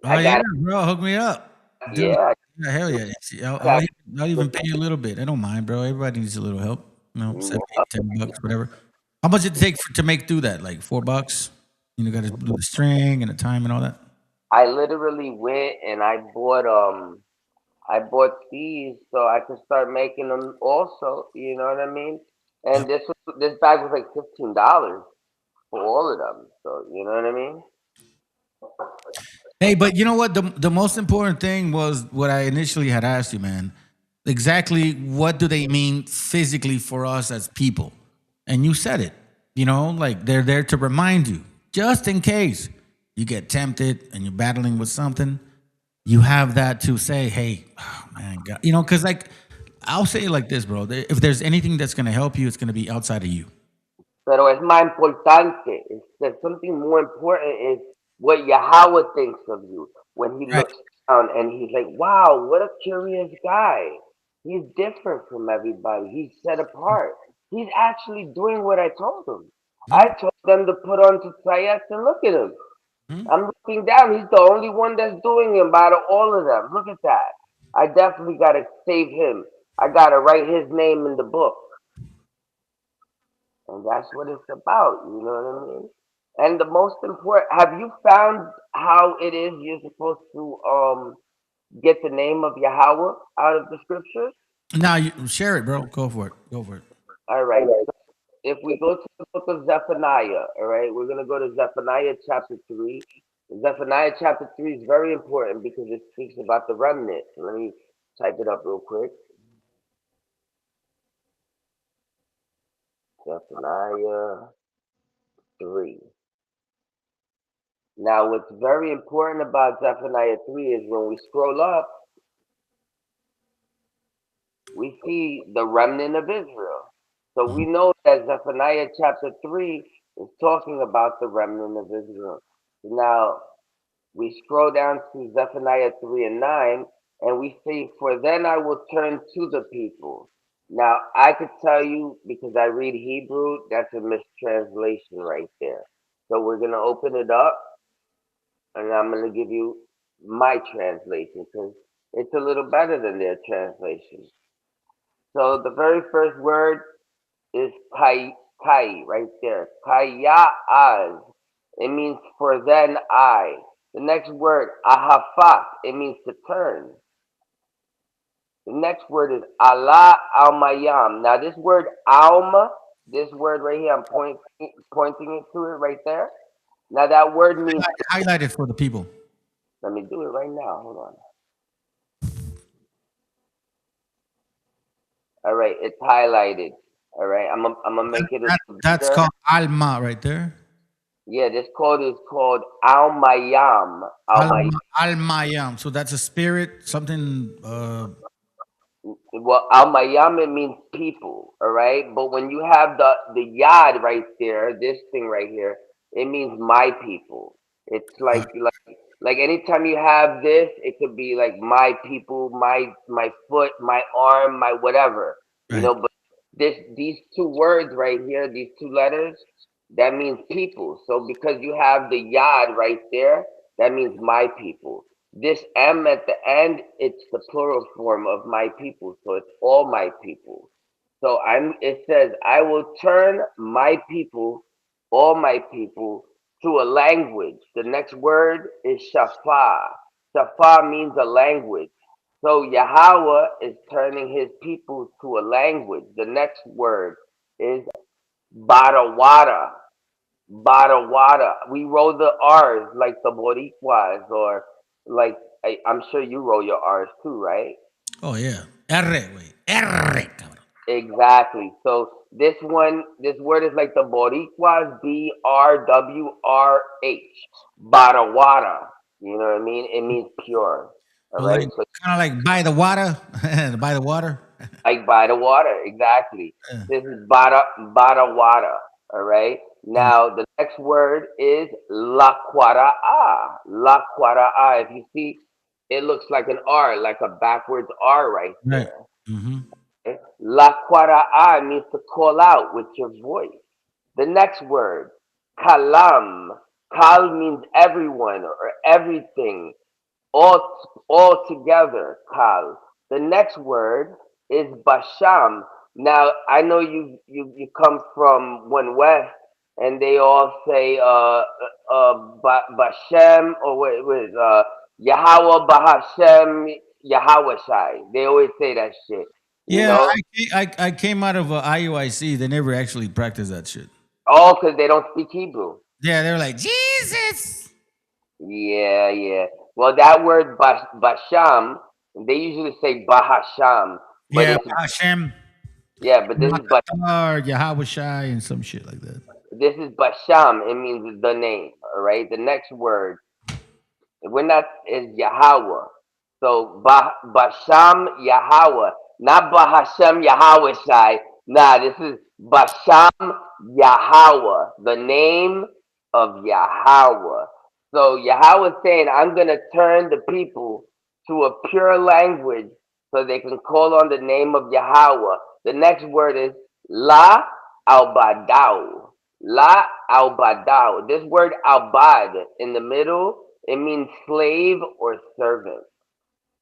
I got bro, hook me up. Dude, yeah. Hell yeah. See, I'll even pay you a little bit. I don't mind, bro. Everybody needs a little help. $7, $8, $10, whatever. How much did it take to make through that? Like $4? Got to do the string and the time and all that. I literally went and I bought these so I could start making them also. You know what I mean? And this bag was like $15 for all of them. So you know what I mean? Hey, but you know what? The most important thing was what I initially had asked you, man. Exactly what do they mean physically for us as people? And you said it. Like they're there to remind you, just in case you get tempted and you're battling with something, you have that to say, hey, oh man, God. Because like I'll say it like this, bro. If there's anything that's going to help you, it's going to be outside of you. Pero es más importante. There's something more important is what Yahweh thinks of you when he looks down and he's like, wow, what a curious guy. He's different from everybody. He's set apart. He's actually doing what I told him. I told them to put on Tzayas and look at him. I'm looking down. He's the only one that's doing him out of all of them. Look at that. I definitely got to save him. I got to write his name in the book. And that's what it's about. You know what I mean? And the most important, have you found how it is you're supposed to get the name of Yahweh out of the scriptures? Now you share it, bro. Go for it. Go for it. All right. So if we go to the book of Zephaniah, all right, we're going to go to Zephaniah chapter 3. Zephaniah chapter 3 is very important because it speaks about the remnant. Let me type it up real quick. Zephaniah 3. Now, what's very important about Zephaniah 3 is when we scroll up, we see the remnant of Israel. So we know that Zephaniah chapter 3 is talking about the remnant of Israel. Now, we scroll down to Zephaniah 3 and 9, and we see, for then I will turn to the people. Now, I could tell you, because I read Hebrew, that's a mistranslation right there. So we're going to open it up, and I'm going to give you my translation, because it's a little better than their translation. So the very first word is kai right there. Kaya'az. It means for then I. The next word, ahafat. It means to turn. The next word is Allah al-mayam. Now this word alma, this word right here, I'm pointing it to it right there. Now that word means highlight it for the people. Let me do it right now. Hold on. All right, it's highlighted. All right, I'm gonna make it. That's called Alma right there. Yeah, this code is called Al Mayam. Al-Mayam. So that's a spirit, something. Well, Al Mayam, it means people. All right, but when you have the yad right there, this thing right here, it means my people. It's like anytime you have this, it could be like my people, my foot, my arm, my whatever. You know, but these two words right here, these two letters, that means people. So because you have the yad right there, that means my people. This M at the end, it's the plural form of my people. So it's all my people. So it says, I will turn my people, all my people, to a language. The next word is Shafah. Shafah means a language. So Yahweh is turning his people to a language. The next word is Barawada. Barawada. We roll the R's like the Boricuas, or like I'm sure you roll your R's too, right? Oh yeah, R, güey. R, cabrón. Exactly. So this word is like the Boricuas, BRWRH. Barawada. You know what I mean? It means pure. All right. Like, kind of like by the water, by the water. Like by the water, exactly. This is Barawada. All right. Now the next word is Laquara'a. Laquara'a. If you see, it looks like an R, like a backwards R right there. Laquara'a means to call out with your voice. The next word, Kalam. Kal means everyone or everything, all together. Kal. The next word is Basham. Now I know you come from one west, and they all say Bashem, or what is Yahweh Bahashem Yahweh Shai. They always say that shit. Yeah, I came out of IUIC. They never actually practiced that shit. Oh, because they don't speak Hebrew. Yeah, they're like Jesus. Yeah. Well, that word Basham, they usually say Bahasham. Yeah, Hashem. Yeah, but this is Yahweh Shai and some shit like that. This is Basham. It means the name. All right. The next word, is Yahweh. So Basham Yahweh, not Bahashem Yahweh Shai. Nah, this is Basham Yahweh, the name of Yahweh. So Yahweh is saying, I'm going to turn the people to a pure language so they can call on the name of Yahweh. The next word is La Albadao. La Albadao. This word Albad in the middle, it means slave or servant.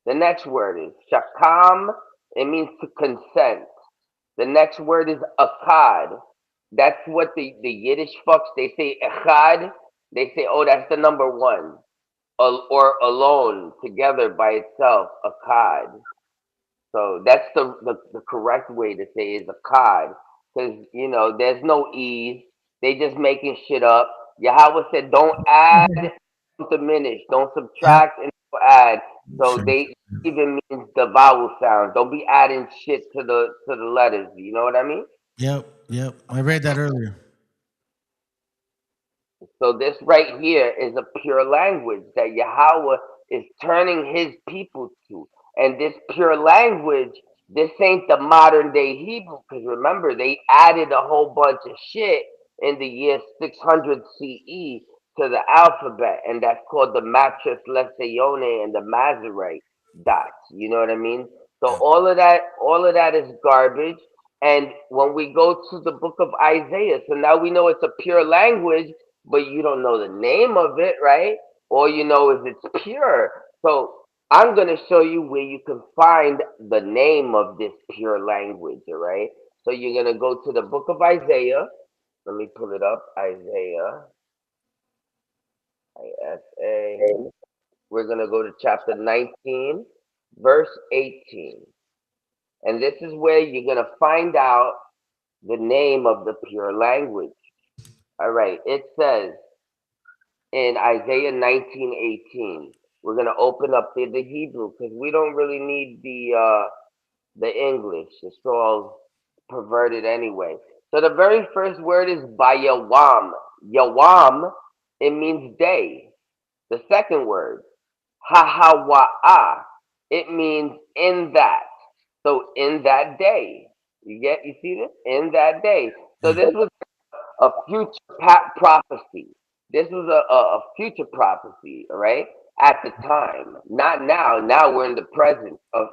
The next word is Shakam. It means to consent. The next word is Akkad. That's what the Yiddish fucks, they say Echad. They say, oh, that's the number one. Or alone, together by itself, Akkad. So that's the correct way to say is Akkad. Because, you know, there's no E's. They just making shit up. Yahweh said, don't add, don't diminish, don't subtract, and don't add. So Sure. they even means the vowel sounds. Don't be adding shit to the letters. You know what I mean? Yep. I read that earlier. So this right here is a pure language that Yahweh is turning his people to. And this pure language, this ain't the modern day Hebrew, because remember, they added a whole bunch of shit in the year 600 CE to the alphabet, and that's called the Matrix Lezione and the Masorite dots. You know what I mean? So all of that is garbage. And when we go to the book of Isaiah, so now we know it's a pure language, but you don't know the name of it, right? All you know is it's pure. So I'm going to show you where you can find the name of this pure language, all right? So you're going to go to the book of Isaiah. Let me pull it up. Isaiah. ISA. We're going to go to chapter 19, verse 18. And this is where you're going to find out the name of the pure language. All right. It says, in Isaiah 19:18. We're gonna open up the Hebrew because we don't really need the English. It's all perverted anyway. So the very first word is bayawam. Yawam, it means day. The second word, hahawa'a, it means in that. So in that day. You see this? In that day. So this was a future prophecy. This was a future prophecy, all right? At the time, not now. Now we're in the presence of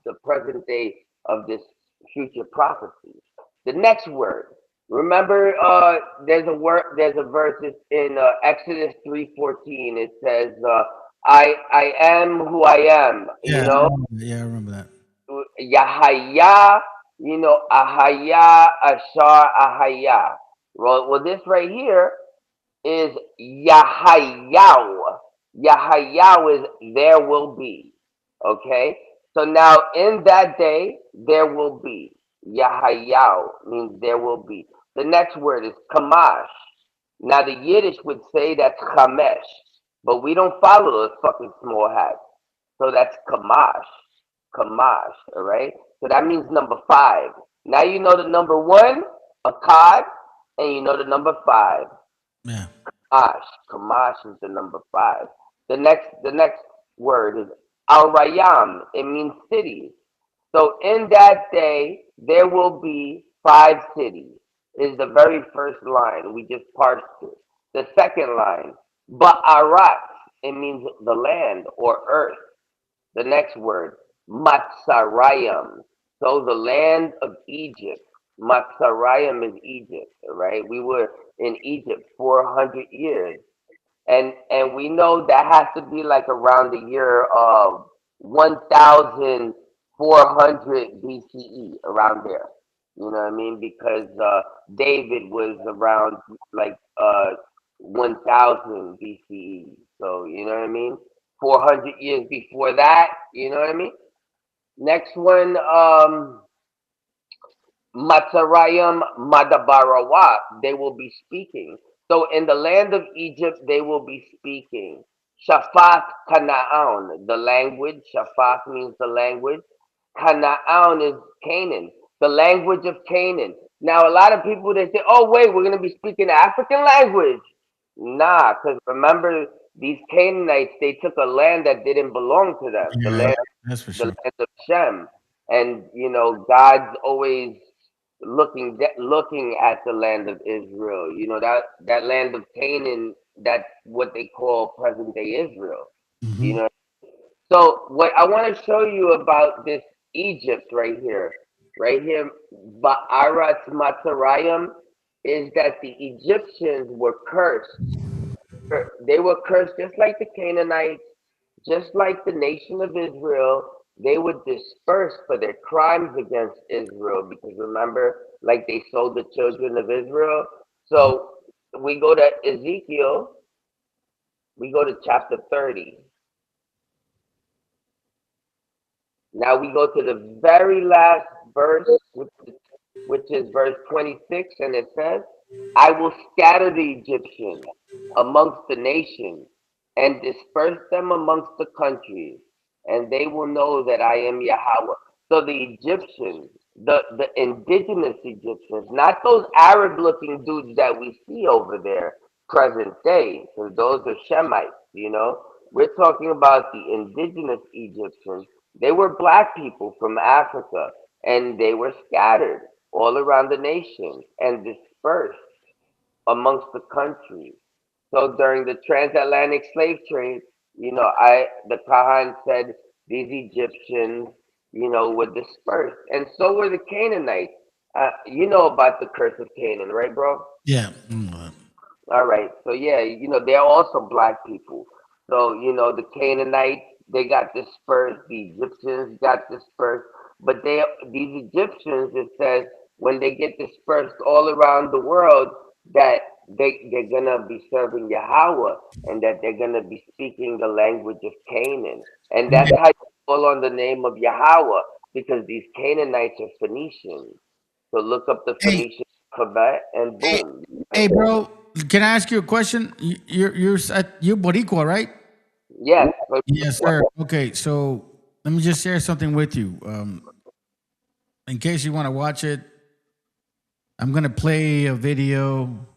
the present day of this future prophecy. The next word. Remember, there's a verse in Exodus 3:14. It says, "I am who I am." You know, I remember that. Yahaya, you know, Ahaya, Ashar, Ahaya. Well, this right here is Yahayaw. Yahayaw is there will be. Okay? So now in that day, there will be. Yahayaw means there will be. The next word is Kamash. Now the Yiddish would say that's Chamesh, but we don't follow those fucking small hats. So that's Kamash. Kamash, all right? So that means number 5. Now you know the number 1, a cod, and you know the number 5. Yeah. Kamash. Kamash is the number 5. The next word is Al Rayam. It means cities. So in that day there will be 5 cities. Is the very first line. We just parsed it. The second line, Ba'arat. It means the land or earth. The next word, Matsarayim. So the land of Egypt. Matsarayim is Egypt, right? We were in Egypt 400 years. And we know that has to be like around the year of 1400 BCE, around there. You know what I mean? Because David was around like 1000 BCE. So, you know what I mean? 400 years before that, you know what I mean? Next one, Matsarayim Madabarawa, they will be speaking. So in the land of Egypt, they will be speaking. Shaphat Canaan, the language. Shaphat means the language. Canaan is Canaan, the language of Canaan. Now, a lot of people, they say, oh, wait, we're going to be speaking African language. Nah, because remember, these Canaanites, they took a land that didn't belong to them, Yeah, that's for the sure. land of Shem. And, you know, God's always looking at the land of Israel. You know, that land of Canaan, that's what they call present day Israel. You know. So what I want to show you about this Egypt right here, Ba'arat Matzarayim, is that the Egyptians were cursed. They were cursed just like the Canaanites, just like the nation of Israel. They were dispersed for their crimes against Israel, because remember, like they sold the children of Israel. So we go to Ezekiel, we go to chapter 30. Now we go to the very last verse, which is verse 26, and it says, I will scatter the Egyptians amongst the nations and disperse them amongst the countries, and they will know that I am Yahweh. So the Egyptians, the indigenous Egyptians, not those Arab looking dudes that we see over there present day, because those are Shemites, you know. We're talking about the indigenous Egyptians. They were black people from Africa, and they were scattered all around the nation and dispersed amongst the countries. So during the transatlantic slave trade, you know, the Kahan said these Egyptians, you know, were dispersed, and so were the Canaanites. You know about the curse of Canaan, right, bro? Yeah. All right. So yeah, you know, they're also black people. So, you know, the Canaanites, they got dispersed, the Egyptians got dispersed, but these Egyptians, it says, when they get dispersed all around the world, that they're gonna be serving Yahweh, and that they're gonna be speaking the language of Canaan. And that's how you call on the name of Yahweh, because these Canaanites are Phoenicians. So look up the Phoenician alphabet, and boom. Hey, bro, can I ask you a question? You're Boricua, right? Yes. Yes, sir. Okay, so let me just share something with you. In case you want to watch it, I'm gonna play a video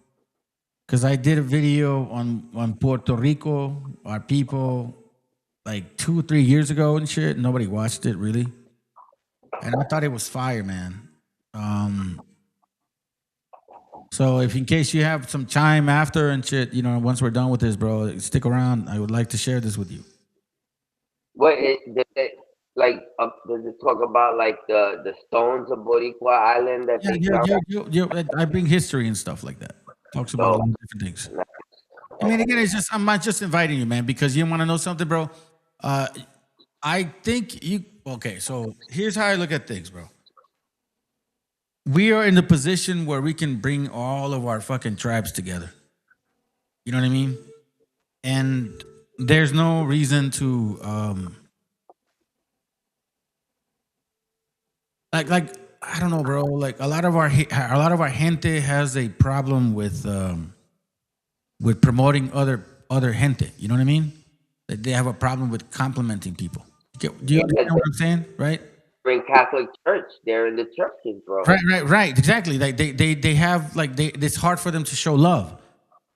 because I did a video on Puerto Rico, our people, like 2 or 3 years ago and shit. Nobody watched it really, and I thought it was fire, man. So if in case you have some time after and shit, you know, once we're done with this, bro, stick around. I would like to share this with you. What does it talk about like the stones of Boricua Island that they found? I bring history and stuff like that. Talks about a lot of different things. I mean, again, it's just I'm not just inviting you, man, because you want to know something, bro. I think you okay. So here's how I look at things, bro. We are in the position where we can bring all of our fucking tribes together. You know what I mean? And there's no reason to like I don't know, bro. Like a lot of our gente has a problem with promoting other gente. You know what I mean? That they have a problem with complimenting people. Do you understand what I'm saying? Right? They're in Catholic Church. They're in the churches, bro. Right. Exactly. Like they have like it's hard for them to show love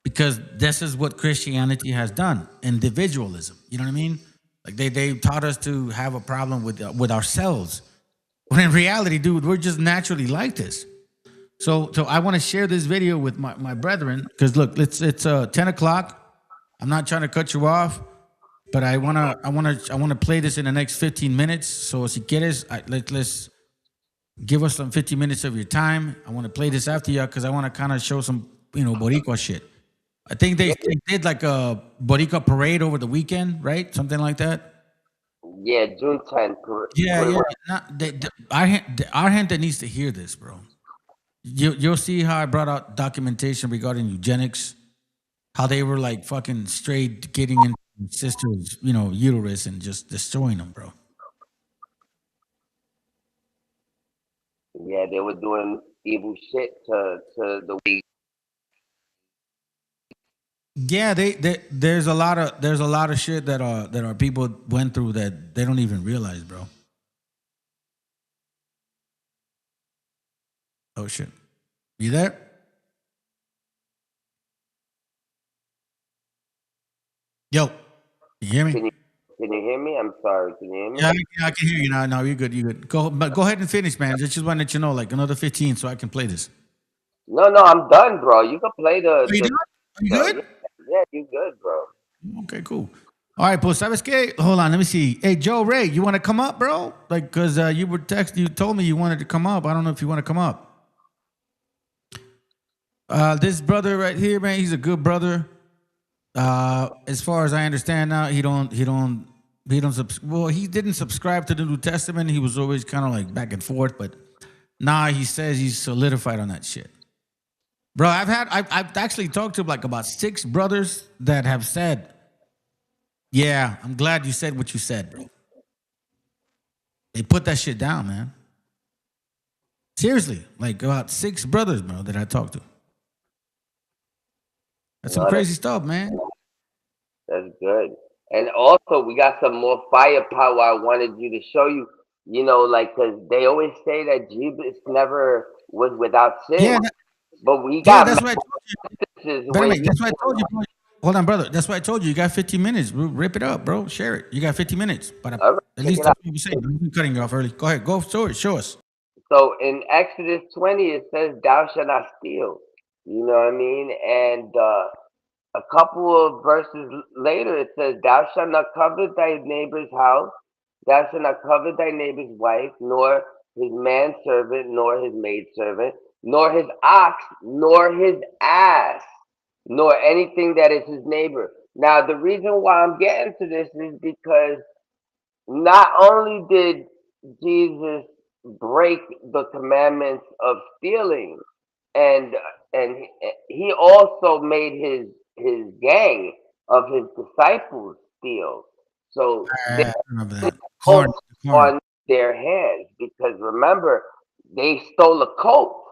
because this is what Christianity has done. Individualism. You know what I mean? Like they taught us to have a problem with ourselves. When in reality, dude, we're just naturally like this. So I want to share this video with my brethren because look, it's 10 o'clock. I'm not trying to cut you off, but I wanna play this in the next 15 minutes. So si quieres, let's give us some 15 minutes of your time. I want to play this after you because I want to kind of show some Boricua shit. I think they did like a Boricua parade over the weekend, right? Something like that. Yeah, June 10th. Yeah. Our gente needs to hear this, bro. You'll see how I brought out documentation regarding eugenics, how they were like fucking straight getting into sisters, uterus and just destroying them, bro. Yeah, they were doing evil shit to the weak. Yeah, there's a lot of shit that our people went through that they don't even realize, bro. Oh shit. You there? Yo, you hear me? Can you hear me? I'm sorry. Can you hear me? Yeah, I can hear you now. No, you're good. You're good. Go ahead and finish, man. Just want to let you know, like another 15, so I can play this. No, I'm done, bro. You can play the. Are you done? Are you good? Yeah, you good, bro. Okay, cool. All right, pues, ¿sabes qué? Hold on, let me see. Hey, Joe Ray, you want to come up, bro? Like, cause you told me you wanted to come up. I don't know if you want to come up. This brother right here, man, he's a good brother. As far as I understand now, he didn't subscribe to the New Testament. He was always kind of like back and forth, but now he says he's solidified on that shit. Bro, I've actually talked to like about 6 brothers that have said, yeah, I'm glad you said what you said, bro. They put that shit down, man. Seriously, like about 6 brothers, bro, that I talked to. That's some crazy stuff, man. That's good. And also, we got some more firepower I wanted you to show you. You know, like, because they always say that Jesus never was without sin. Yeah, but we got. That's what I told you. That's what I told you, bro. Hold on, brother. That's what I told you. You got 15 minutes. Rip it up, bro. Share it. You got 50 minutes. But at least that's what you say. I'm cutting you off early. Go ahead. Go show us. So in Exodus 20, it says, "Thou shalt not steal." You know what I mean? And a couple of verses later, it says, "Thou shalt not covet thy neighbor's house. Thou shalt not covet thy neighbor's wife, nor his manservant, nor his maidservant, nor his ox, nor his ass, nor anything that is his neighbor." Now, the reason why I'm getting to this is because not only did Jesus break the commandments of stealing, and he also made his gang of his disciples steal. So they on their hands, because remember, they stole a coat.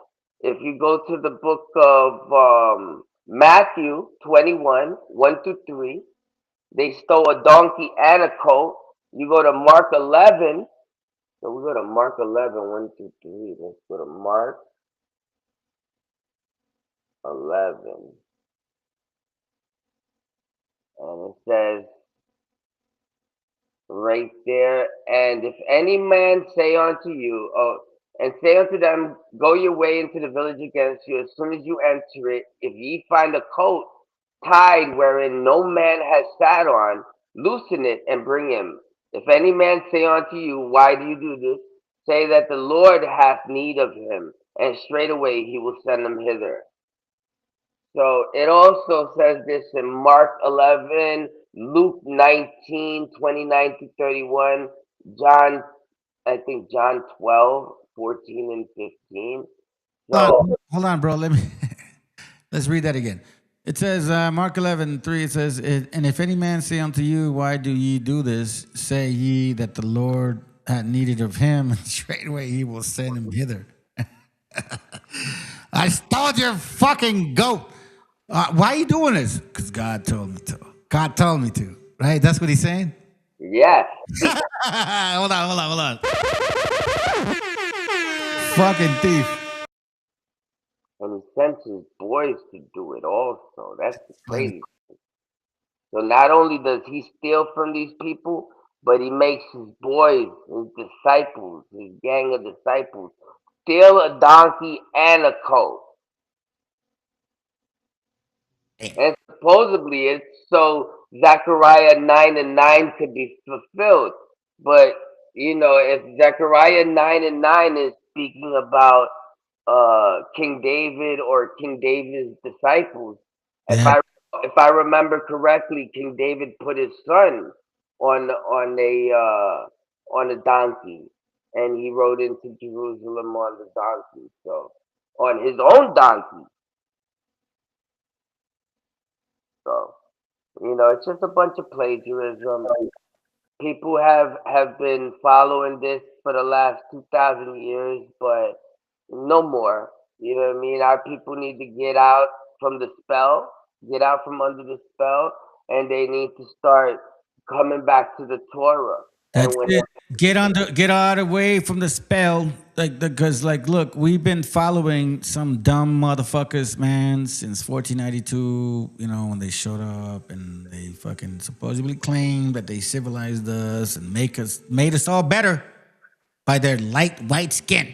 If you go to the book of Matthew 21, 1-3, they stole a donkey and a coat. You go to Mark 11. So we go to Mark 11, 1-3. Let's go to Mark 11. And it says right there, "And if any man say unto you, and say unto them, Go your way into the village against you, as soon as you enter it, if ye find a coat tied wherein no man has sat on, loosen it and bring him. If any man say unto you, Why do you do this? Say that the Lord hath need of him, and straightway he will send him hither." So it also says this in Mark 11, Luke 19, 29-31, John 12, 14 and 15. So, hold on, bro. Let's read that again. It says, Mark 11, 3, it says, "And if any man say unto you, Why do ye do this? Say ye that the Lord had needed of him, and straightway he will send him hither." I stole your fucking goat. Why are you doing this? Because God told me to. God told me to. Right? That's what he's saying? Yeah. Hold on. Fucking thief. And he sent his boys to do it also. That's the crazy thing. So not only does he steal from these people, but he makes his boys, his disciples, his gang of disciples, steal a donkey and a coat. And supposedly it's so Zechariah 9:9 could be fulfilled. But, you know, if Zechariah 9:9 is speaking about King David or King David's disciples, if I remember correctly, King David put his son on a donkey, and he rode into Jerusalem on the donkey. So on his own donkey. So, you know, it's just a bunch of plagiarism. People have been following this for the last 2,000 years, but no more. You know what I mean? Our people need to get out from the spell, get out from under the spell, and they need to start coming back to the Torah. That's it. Get out of the way from the spell. Because look, we've been following some dumb motherfuckers, man, since 1492, you know, when they showed up and they fucking supposedly claim that they civilized us and made us all better by their light white skin.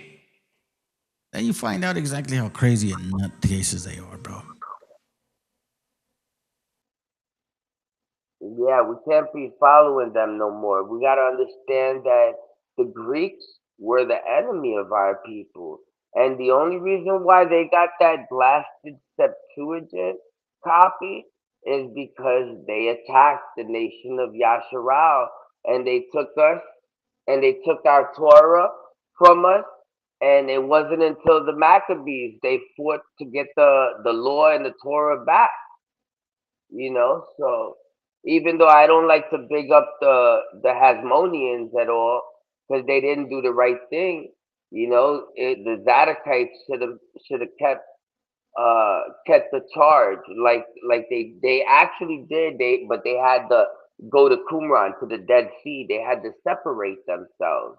Then you find out exactly how crazy and nutcases they are, bro. Yeah, we can't be following them no more. We got to understand that the Greeks were the enemy of our people. And the only reason why they got that blasted Septuagint copy is because they attacked the nation of Yasharal, and they took us and they took our Torah from us. And it wasn't until the Maccabees they fought to get the law and the Torah back. So even though I don't like to big up the Hasmoneans at all because they didn't do the right thing, the Zadokites should have kept the charge like they actually did. But they had to go to Qumran, to the Dead Sea. They had to separate themselves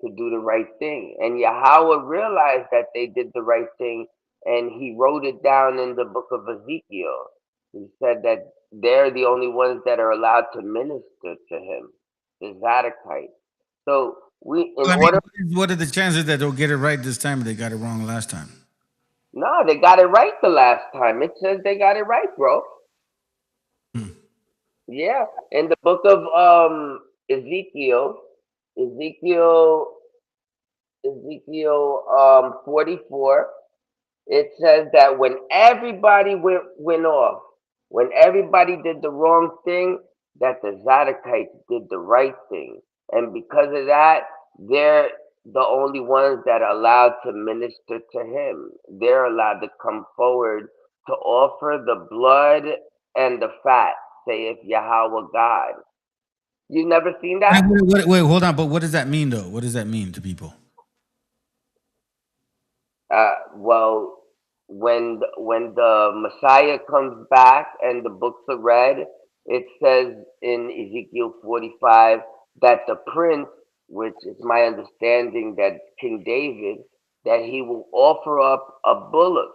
to do the right thing, and Yahweh realized that they did the right thing, and he wrote it down in the book of Ezekiel. He said that they're the only ones that are allowed to minister to him, the Zadokites. So what are the chances that they'll get it right this time if they got it wrong last time? No, they got it right the last time. It says they got it right, bro. Yeah, in the book of Ezekiel 44, it says that when everybody went off, when everybody did the wrong thing, that the Zadokites did the right thing. And because of that, they're the only ones that are allowed to minister to him. They're allowed to come forward to offer the blood and the fat, saith Yahweh God. You never seen that? Wait, hold on. But what does that mean, though? What does that mean to people? Well, when the Messiah comes back and the books are read, it says in Ezekiel 45 that the prince, which is my understanding that King David, that he will offer up a bullock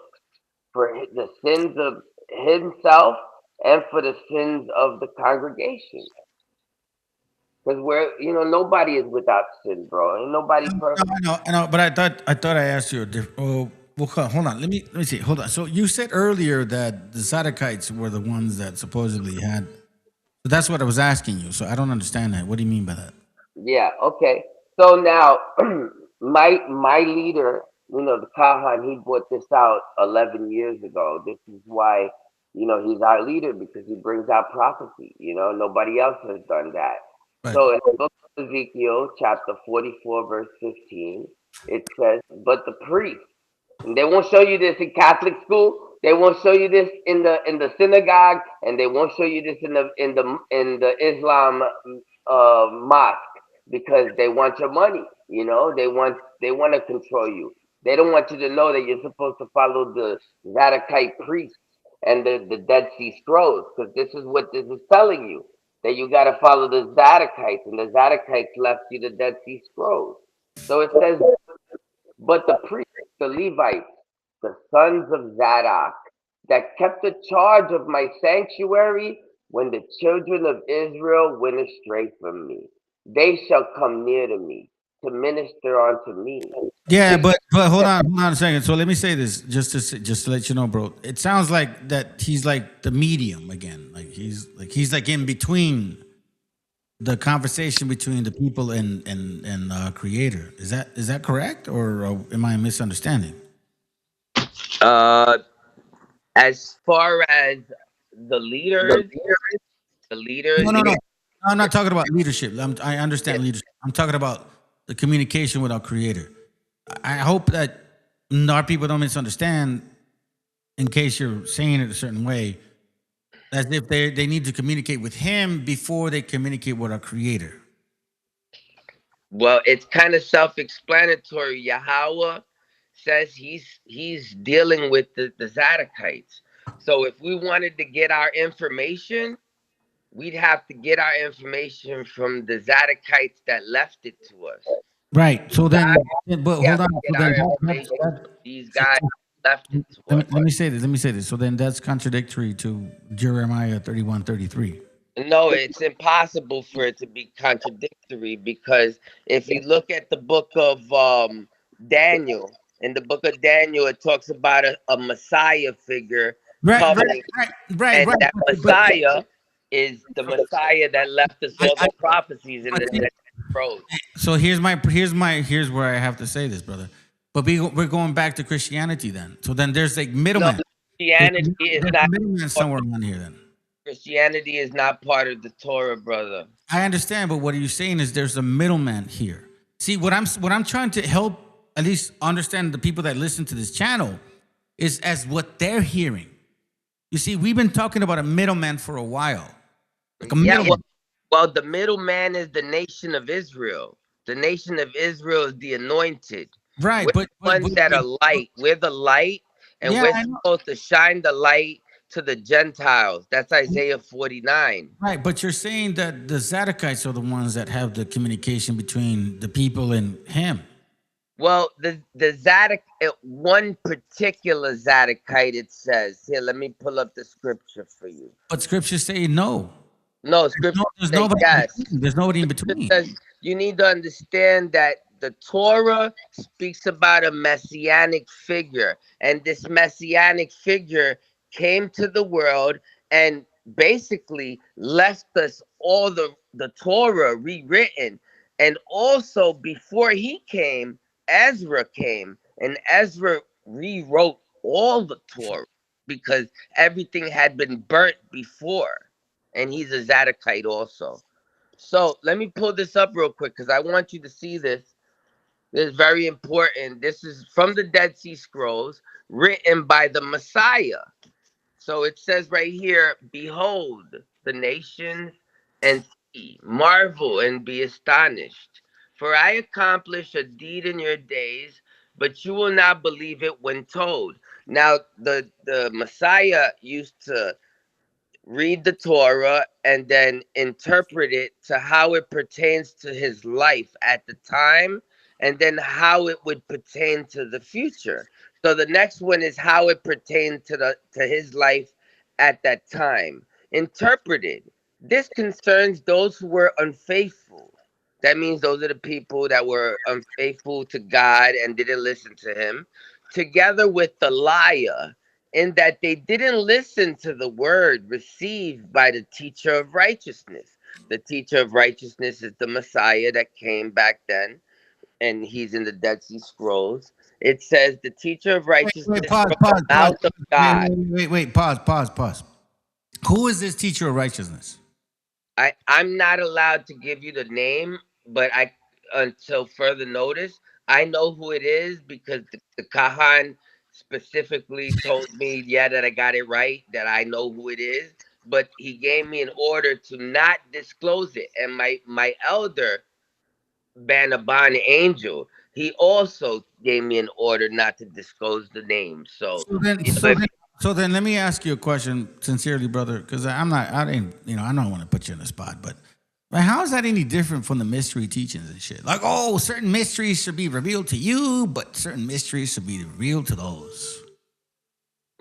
for the sins of himself and for the sins of the congregation. Because nobody is without sin, bro. Ain't nobody perfect. I know, but I thought I asked you a different. Well, hold on. Let me see. Hold on. So you said earlier that the Zadokites were the ones that supposedly had. So that's what I was asking you. So I don't understand that. What do you mean by that? Yeah. Okay. So now, my leader, the Kahan, he brought this out 11 years ago. This is why, he's our leader, because he brings out prophecy. Nobody else has done that. Right. So in the book of Ezekiel, chapter 44, verse 15, it says, "But the priest," and they won't show you this in Catholic school. They won't show you this in the synagogue, and they won't show you this in the Islam mosque, because they want your money. They want to control you. They don't want you to know that you're supposed to follow the Zadokite priests and the Dead Sea Scrolls, because this is what this is telling you, that you got to follow the Zadokites, and the Zadokites left you the Dead Sea Scrolls. So it says, "But the priests, the Levites, the sons of Zadok, that kept the charge of my sanctuary when the children of Israel went astray from me, they shall come near to me to minister unto me." Yeah, but hold on a second. So let me say this, just to let you know, bro. It sounds like that he's like the medium again. Like he's in between the conversation between the people and Creator. Is that correct, or am I misunderstanding? As far as the leaders. No. I'm not talking about leadership. I understand leadership. I'm talking about the communication with our Creator. I hope that our people don't misunderstand, in case you're saying it a certain way, as if they need to communicate with him before they communicate with our Creator. Well, it's kind of self-explanatory. Yahweh says he's dealing with the Zadokites. So if we wanted to get our information, we'd have to get our information from the Zadokites that left it to us. Right. So then, but hold on. These guys left it to us. Let me say this. So then that's contradictory to Jeremiah 31:33. No, it's impossible for it to be contradictory because if you look at the book of Daniel, in the book of Daniel, it talks about a Messiah figure coming, and that Messiah is the Messiah that left us all the prophecies in the Dead Scrolls. So here's where I have to say this, brother. But we're going back to Christianity then. So then there's like middlemen. Christianity is There's not middlemen somewhere on here then. Christianity is not part of the Torah, brother. I understand, but what are you saying is there's a middleman here. See, what I'm trying to help at least understand the people that listen to this channel is as what they're hearing. You see, we've been talking about a middleman for a while. Like a middleman. Well, the middleman is the nation of Israel. The nation of Israel is the anointed. Right, We're the ones that are light. We're the light, and we're supposed to shine the light to the Gentiles. That's Isaiah 49. Right, but you're saying that the Zadokites are the ones that have the communication between the people and him. Well, the Zadok, one particular Zadokite, it says here. Let me pull up the scripture for you. But scriptures say no. No, scripture there's say nobody yes. There's nobody in between. Says you need to understand that the Torah speaks about a messianic figure, and this messianic figure came to the world and basically left us all the Torah rewritten. And also before he came, Ezra came, and Ezra rewrote all the Torah because everything had been burnt before. And he's a Zadokite also. So let me pull this up real quick because I want you to see this. This is very important. This is from the Dead Sea Scrolls, written by the Messiah. So it says right here, behold, the nations and see, marvel and be astonished. For I accomplish a deed in your days, but you will not believe it when told. Now, the Messiah used to read the Torah and then interpret it to how it pertains to his life at the time, and then how it would pertain to the future. So the next one is how it pertained to his life at that time. Interpreted. This concerns those who were unfaithful. That means those are the people that were unfaithful to God and didn't listen to him, together with the liar, in that they didn't listen to the word received by the teacher of righteousness. The teacher of righteousness is the Messiah that came back then, and he's in the Dead Sea Scrolls. It says the teacher of righteousness from the mouth of God. Wait, pause. Who is this teacher of righteousness? I'm not allowed to give you the name, but until further notice, I know who it is because the Kahan specifically told me, that I got it right, that I know who it is. But he gave me an order to not disclose it. And my elder, Banaban Angel, he also gave me an order not to disclose the name. So then let me ask you a question sincerely, brother, because I don't want to put you in the spot, but how is that any different from the mystery teachings and shit? Like, certain mysteries should be revealed to you, but certain mysteries should be revealed to those.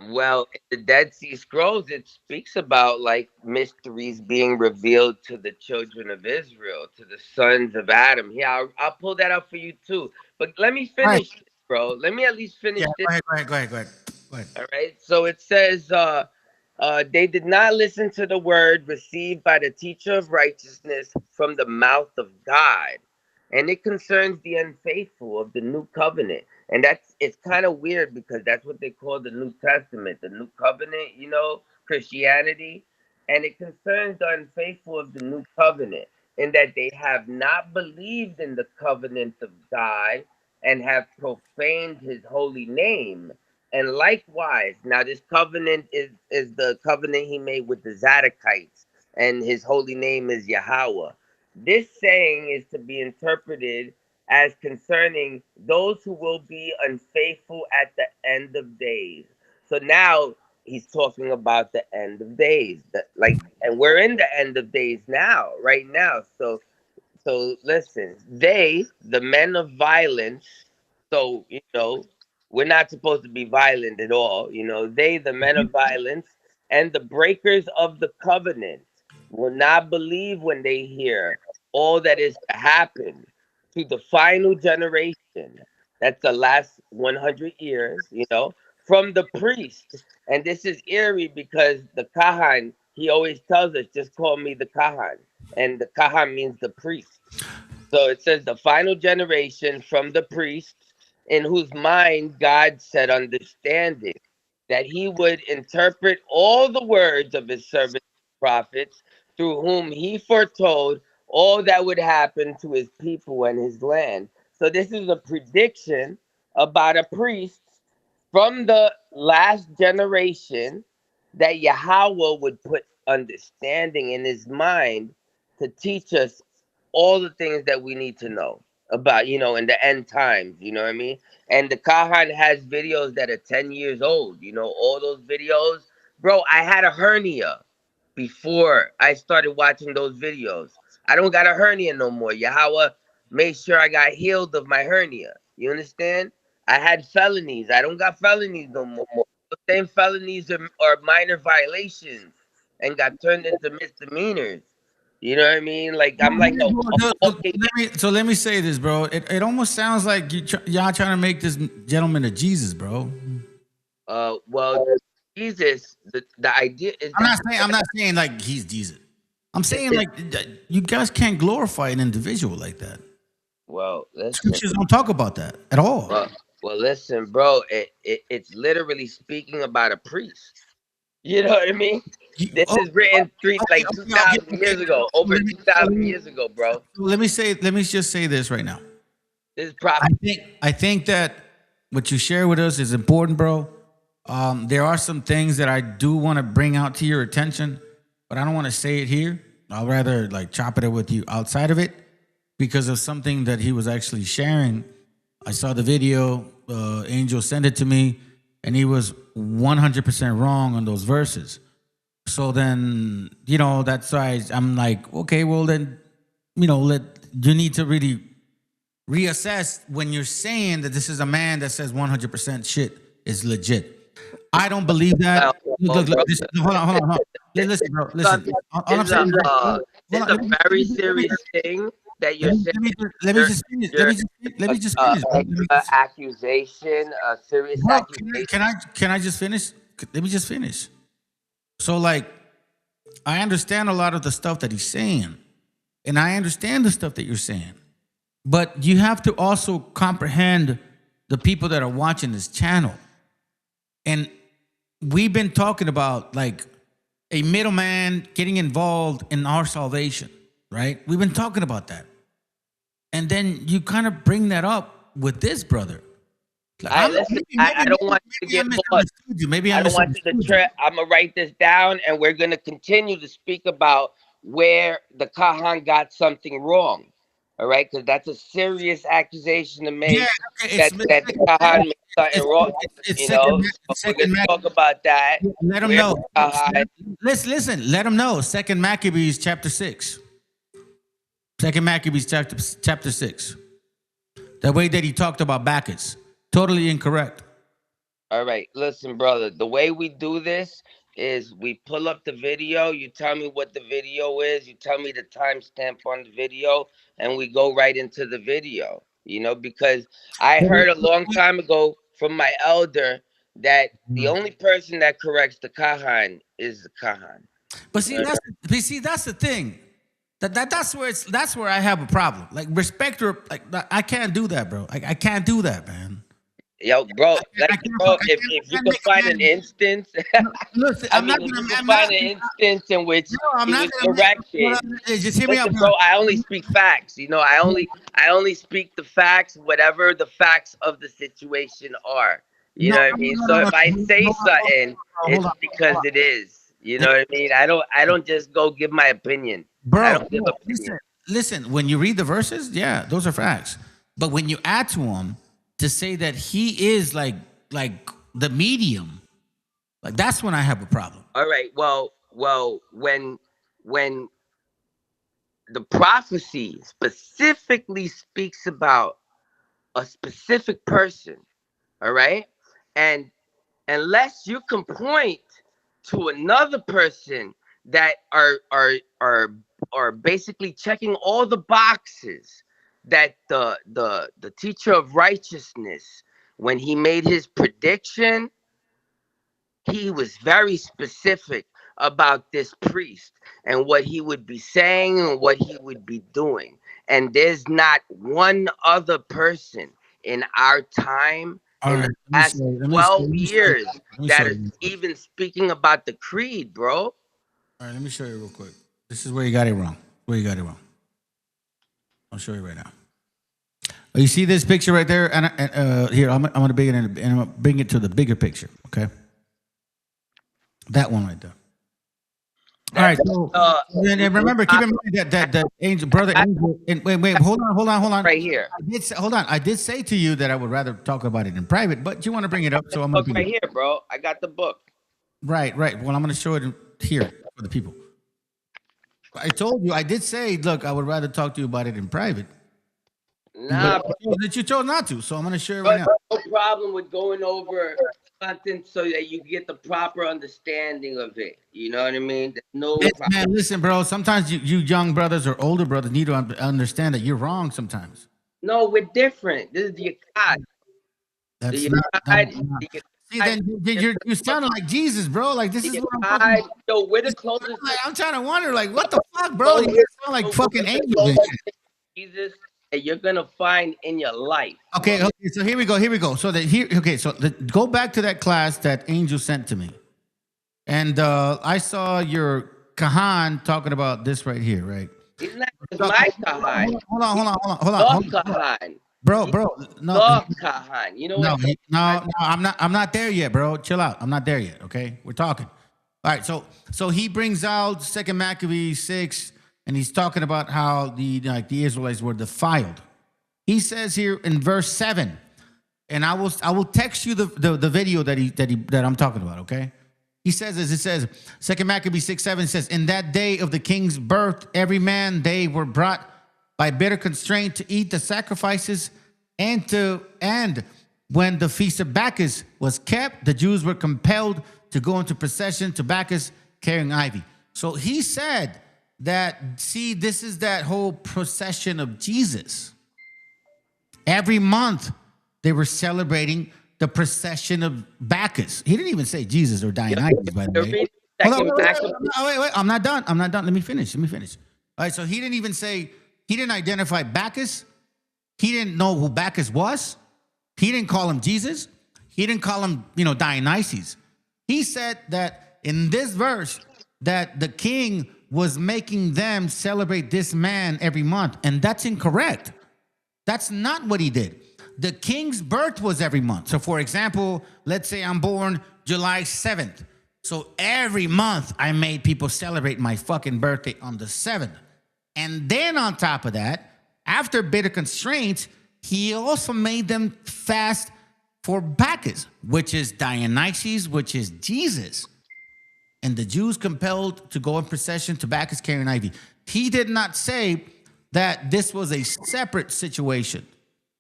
Well, in the Dead Sea Scrolls, it speaks about like mysteries being revealed to the children of Israel, to the sons of Adam. Yeah, I'll pull that up for you too. But let me finish this, bro. Let me at least finish this. Go ahead. All right. So it says, they did not listen to the word received by the teacher of righteousness from the mouth of God. And it concerns the unfaithful of the new covenant. And it's kind of weird because that's what they call the New Testament, the new covenant, Christianity. And it concerns the unfaithful of the new covenant in that they have not believed in the covenant of God and have profaned his holy name. And likewise, now this covenant is the covenant he made with the Zadokites, and his holy name is Yahweh. This saying is to be interpreted as concerning those who will be unfaithful at the end of days. So now he's talking about the end of days, and we're in the end of days now, right now. So listen, the men of violence. So we're not supposed to be violent at all. The men of violence and the breakers of the covenant will not believe when they hear all that is to happen to the final generation. That's the last 100 years, from the priest. And this is eerie because the Kahan, he always tells us, just call me the Kahan. And the Kahan means the priest. So it says the final generation from the priests, in whose mind God set understanding, that he would interpret all the words of his servants prophets, through whom he foretold all that would happen to his people and his land. So this is a prediction about a priest from the last generation, that Yahweh would put understanding in his mind to teach us all the things that we need to know about, in the end times, you know what I mean? And the Kahan has videos that are 10 years old, all those videos. Bro, I had a hernia before I started watching those videos. I don't got a hernia no more. Yahweh made sure I got healed of my hernia. You understand? I had felonies. I don't got felonies no more. The same felonies are minor violations and got turned into misdemeanors. You know what I mean? Like, I'm like So let me say this, bro. It almost sounds like y'all trying to make this gentleman a Jesus, bro. Well, Jesus, the idea is I'm not saying like he's Jesus. I'm saying like you guys can't glorify an individual like that. Well, listen. Scriptures don't talk about that at all. Well, listen, bro. It's literally speaking about a priest. You know what I mean? This is written 2,000 years ago, over 2,000 years ago, bro. Let me just say this right now. This is prophecy. I think that what you share with us is important, bro. There are some things that I do want to bring out to your attention, but I don't want to say it here. I'll rather like chop it up with you outside of it because of something that he was actually sharing. I saw the video. Angel sent it to me, and he was 100% wrong on those verses. So then, that's why I'm like, okay, well then, you need to really reassess when you're saying that this is a man that says 100% shit is legit. I don't believe that. Look, hold on. Listen, bro. Listen. It's a very serious thing that you're saying. Let me just finish. Accusation, a serious accusation. Can I just finish? Let me just finish. So, like, I understand a lot of the stuff that he's saying, and I understand the stuff that you're saying, but you have to also comprehend the people that are watching this channel. And we've been talking about like a middleman getting involved in our salvation, right? We've been talking about that. And then you kind of bring that up with this brother. Like, I don't want you to get lost. I don't want you to trip. I'm going to write this down, and we're going to continue to speak about where the Kahan got something wrong. All right? Because that's a serious accusation to make. That the Kahan made something wrong. We're going to talk about that. Let him know. Listen, let him know. 2 Maccabees chapter 6. 2 Maccabees chapter 6. The way that he talked about Bacchus. Totally incorrect. All right. Listen, brother. The way we do this is we pull up the video. You tell me what the video is. You tell me the timestamp on the video. And we go right into the video. Because I heard a long time ago from my elder that the only person that corrects the Kahan is the Kahan. But see, that's the thing. That's where I have a problem. Like respect or like I can't do that, bro. I can't do that, man. Yo, bro, if you can find an instance, in which he was corrected. Just hear me out, bro. I only speak facts. I only speak the facts, whatever the facts of the situation are. You know what I mean? So if I say something, it's because it is. You know what I mean? I don't just go give my opinion. Bro, I don't give opinion. Listen, when you read the verses, yeah, those are facts. But when you add to them to say that he is like the medium, like that's when I have a problem. All right. Well, when the prophecy specifically speaks about a specific person, all right, and unless you can point to another person that are basically checking all the boxes that the teacher of righteousness, when he made his prediction, he was very specific about this priest and what he would be saying and what he would be doing. And there's not one other person in our time All in right, the past 12 years let me that show is you. even speaking about the creed, bro. All right, let me show you real quick. This is where you got it wrong. Where you got it wrong. I'll show you right now. You see this picture right there? And here, I'm going to bring it in, and I'm going to bring it to the bigger picture. Okay, that one right there. All right. So, and remember, keep in mind that angel, brother angel. And wait, hold on. Right here. Hold on. I did say to you that I would rather talk about it in private, but you want to bring it up, so I'm Book going right here, bro. I got the book. Right. Well, I'm going to show it here for the people. I told you, I did say, look, I would rather talk to you about it in private. Nah, but you chose not to, so I'm going to share it bro, right now. no problem with going over content so that you get the proper understanding of it. You know what I mean? There's no problem. Man, listen, bro. Sometimes you young brothers or older brothers need to understand that you're wrong sometimes. No, we're different. This is the Akkad. That's The not. Akkad. See, then you sound like Jesus, bro. Like this is what I'm Akkad. Yo, we're the closest. I'm trying to wonder, like, what the fuck, bro? You sound like fucking angels and shit. Jesus that you're gonna find in your life. Okay, so here we go. So go back to that class that Angel sent to me, and I saw your Kahan talking about this right here, right? It's not my Kahan. Hold on. The Kahan. Bro, no. The Kahan. You know No, what? no, I'm not there yet, bro. Chill out. I'm not there yet. Okay, we're talking. All right, so he brings out 2 Maccabees 6. And he's talking about how the Israelites were defiled. He says here in verse 7, and I will text you the video that I'm talking about. Okay, he says as it says, 2 Maccabees 6:7 says, in that day of the king's birth, every man they were brought by bitter constraint to eat the sacrifices, and when the feast of Bacchus was kept, the Jews were compelled to go into procession to Bacchus carrying ivy. So he said that, see, this is that whole procession of Jesus. Every month they were celebrating the procession of Bacchus. He didn't even say Jesus or Dionysus, by the way. Wait. I'm not done. Let me finish. All right, so he didn't identify Bacchus. He didn't know who Bacchus was. He didn't call him Jesus. He didn't call him, Dionysus. He said that in this verse that the king was making them celebrate this man every month. And that's incorrect. That's not what he did. The king's birth was every month. So for example, let's say I'm born July 7th. So every month I made people celebrate my fucking birthday on the 7th. And then on top of that, after bitter constraints, he also made them fast for Bacchus, which is Dionysus, which is Jesus. And the Jews compelled to go in procession to Bacchus carrying ivy. He did not say that this was a separate situation.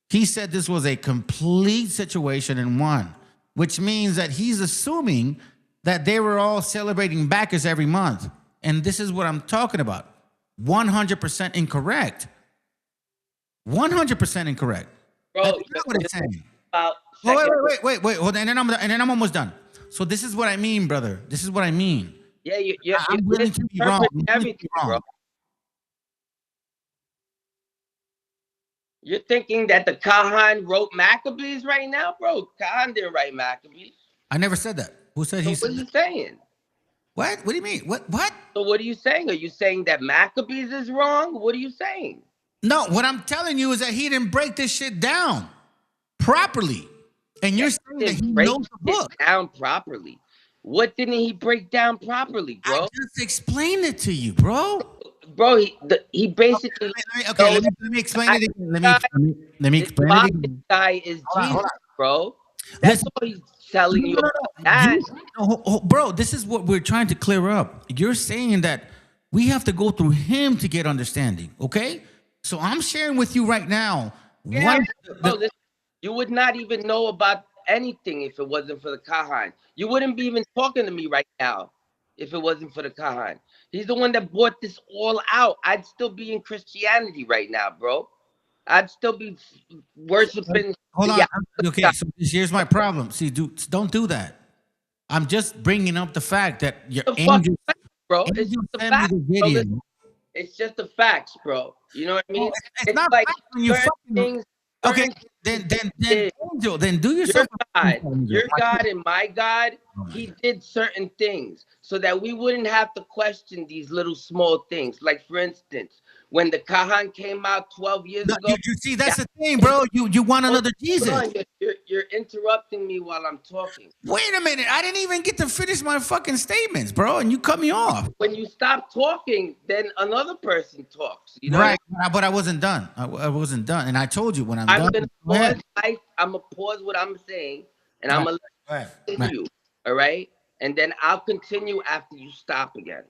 He said this was a complete situation in one, which means that he's assuming that they were all celebrating Bacchus every month. And this is what I'm talking about. 100% incorrect. 100% incorrect. Bro, that's not what it's saying. Wait. Hold on, and then I'm almost done. So this is what I mean, brother. This is what I mean. Yeah, I'm willing to be wrong. Everything, bro. You're thinking that the Kahan wrote Maccabees right now, bro? Kahan didn't write Maccabees. I never said that. Who said he? What are you saying? What? What do you mean? What? So what are you saying? Are you saying that Maccabees is wrong? What are you saying? No, what I'm telling you is that he didn't break this shit down properly. And you're saying that he knows the book down properly. What didn't he break down properly, bro? I just explained it to you, bro. Bro, he basically. Okay, let me explain it again. Let me explain it again. This guy is Jesus, bro. That's what he's telling you. Bro, this is what we're trying to clear up. You're saying that we have to go through him to get understanding, okay? So I'm sharing with you right now. Yeah, listen, you would not even know about anything if it wasn't for the Kahan. You wouldn't be even talking to me right now. if it wasn't for the Kahan. He's the one that brought this all out. I'd still be in Christianity right now, bro. I'd still be worshiping. Hold on. Okay, so here's my problem. See, don't do that. I'm just bringing up the fact that your angel, bro. It's just the facts, bro. It's just the facts, bro. You know what I mean? Well, it's not like when you fucking things. Okay, then angel, then do yourself. Your God and my God, he did certain things so that we wouldn't have to question these little small things. Like for instance, when the Kahan came out 12 years ago. You see, that's the thing, bro. You want another Jesus. You're interrupting me while I'm talking. Wait a minute. I didn't even get to finish my fucking statements, bro, and you cut me off. When you stop talking, then another person talks. You know? Right, but I wasn't done. I wasn't done. And I told you when I'm done. I'm going to pause what I'm saying, and I'm going to let you. All right? And then I'll continue after you stop again.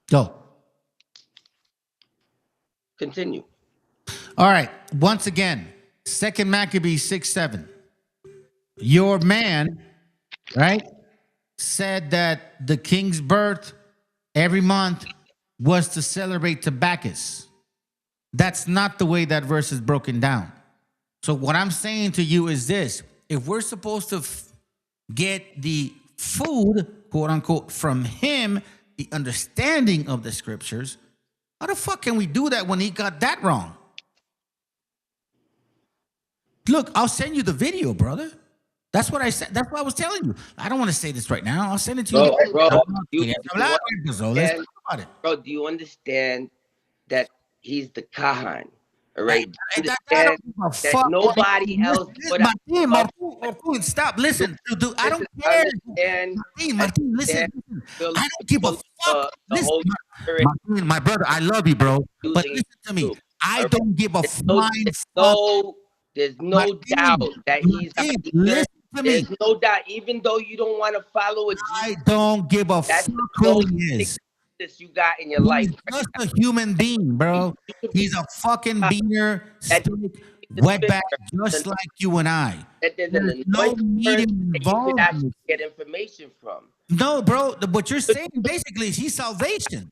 Go. Continue. All right. Once again, 2 Maccabees 6:7. Your man, right, said that the king's birth every month was to celebrate to Bacchus. That's not the way that verse is broken down. So what I'm saying to you is this. If we're supposed to get the food, quote unquote, from him, the understanding of the scriptures, how the fuck can we do that when he got that wrong? Look, I'll send you the video, brother. That's what I said. That's what I was telling you. I don't want to say this right now. I'll send it to you. Bro, do you understand that he's the Kahan? All right. That nobody else. Martin, stop. Listen, dude. I don't care. Martin, listen. I don't give a fuck. Listen, Martin, my brother, I love you, bro. But listen to me. I don't give a flying fuck. There's no doubt that he's. Listen to me. There's no doubt, even though you don't want to follow it. I don't give a fuck who he is. You got in your life. He's just a human being, bro. He's a fucking beaner, stick, wetback, just like you and I. There's no medium involved. You could get information from. No, bro. What you're saying basically is he's salvation.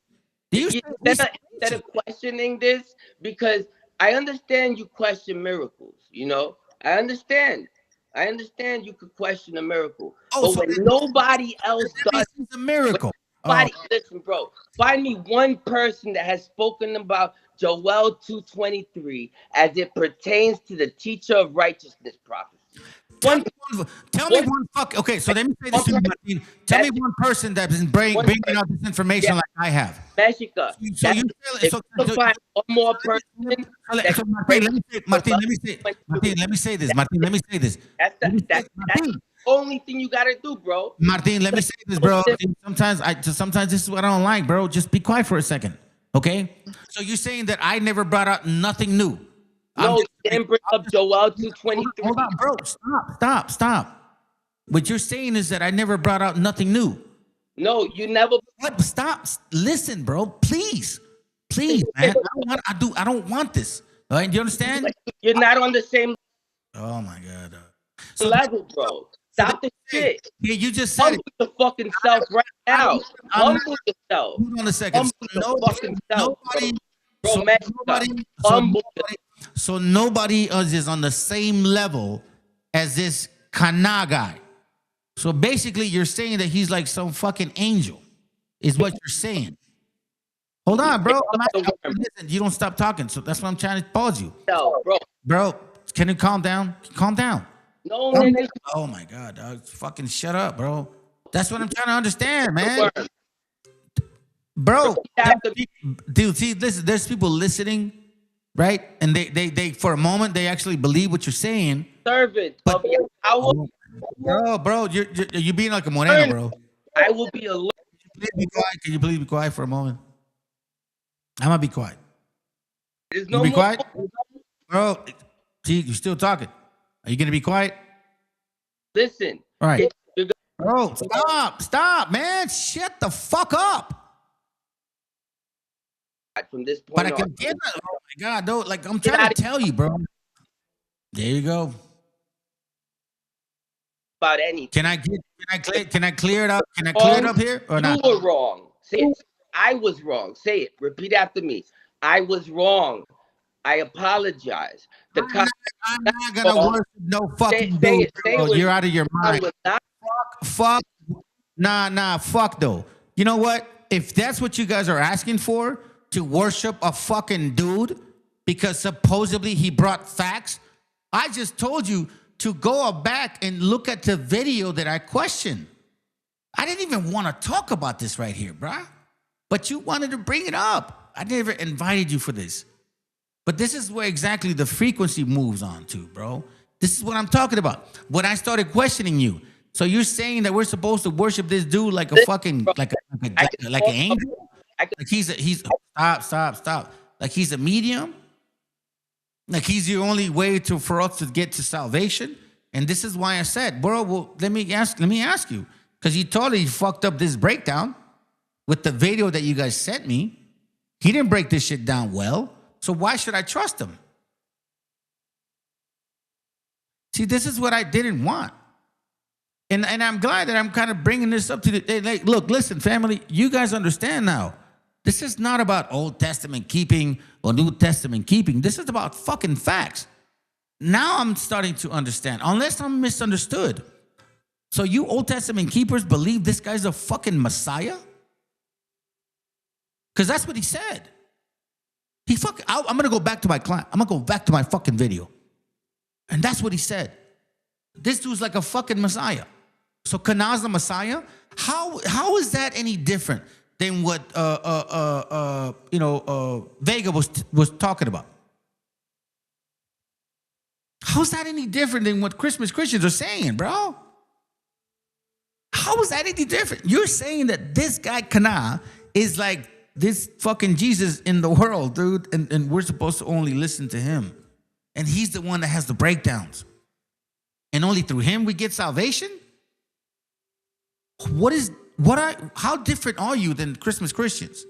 Instead of questioning this, because I understand you question miracles. You know, I understand you could question a miracle. But when nobody else does, it's a miracle. Listen, bro. Find me one person that has spoken about Joel 2:23 as it pertains to the teacher of righteousness prophecy. Tell me one fuck. Okay, so let me say this to you, Martin. Tell me one person that's been bringing out this information like I have. MESHIACHA. So find one more person. Martin, let me say this. That's the only thing you gotta do, bro. Martin, let me say this, bro. Sometimes this is what I don't like, bro. Just be quiet for a second, okay? So you're saying that I never brought out nothing new? No, you didn't bring up Joel 2:23. Hold on, bro. Stop. What you're saying is that I never brought out nothing new. No, you never. Stop. Listen, bro. Please, man. I don't want this. All right, do you understand? You're not on the same. Oh my God. Level, bro. Stop the shit. Yeah, you just said it. Your fucking self right now. Humble yourself. Hold on a second. So nobody is on the same level as this Kana guy. So basically, you're saying that he's like some fucking angel, is what you're saying. Hold on, bro. Listen, you don't stop talking, so that's why I'm trying to pause you. No, bro. Bro, can you calm down? Calm down. No, nigga. Oh my God, dog. Fucking shut up, bro. That's what I'm trying to understand, man. Bro, dude, see, listen, there's people listening, right? And they for a moment, they actually believe what you're saying. Servant of your power. Bro, you're being like a moreno, bro. I will be alert. Can you please be quiet for a moment? I'm gonna be quiet. There's no be more quiet, bro. See, you're still talking. Are you gonna be quiet? Listen. All right. Bro, stop, man. Shut the fuck up. From this point but I can get that. Oh my God, though. Like I'm trying to tell you, bro. There you go. about anything. Can I clear it up? Can I clear it up here or not? You were wrong. Say it. I was wrong. Say it. Repeat after me. I was wrong. I apologize. I'm not gonna worship no fucking dude. Bro. You're out of your mind. Fuck. Nah. Fuck though. You know what? If that's what you guys are asking for, to worship a fucking dude because supposedly he brought facts, I just told you to go back and look at the video that I questioned. I didn't even want to talk about this right here, bruh. But you wanted to bring it up. I never invited you for this. But this is where exactly the frequency moves on to, bro. This is what I'm talking about. When I started questioning you. So you're saying that we're supposed to worship this dude like a fucking, like an angel? Like he's stop. Like he's a medium? Like he's the only way for us to get to salvation? And this is why I said, bro, well, let me ask you. Because you totally fucked up this breakdown with the video that you guys sent me. He didn't break this shit down well. So why should I trust him? See, this is what I didn't want. And I'm glad that I'm kind of bringing this up to the, like, look, listen, family, you guys understand now. This is not about Old Testament keeping or New Testament keeping. This is about fucking facts. Now I'm starting to understand, unless I'm misunderstood. So you Old Testament keepers believe this guy's a fucking Messiah? Because that's what he said. I'm going to go back to my client. I'm going to go back to my fucking video. And that's what he said. This dude's like a fucking Messiah. So Kanah's the Messiah? How is that any different than what Vega was talking about? How's that any different than what Christmas Christians are saying, bro? How is that any different? You're saying that this guy Kanah is like this fucking Jesus in the world, dude, and we're supposed to only listen to him. And he's the one that has the breakdowns. And only through him we get salvation? How different are you than Christmas Christians?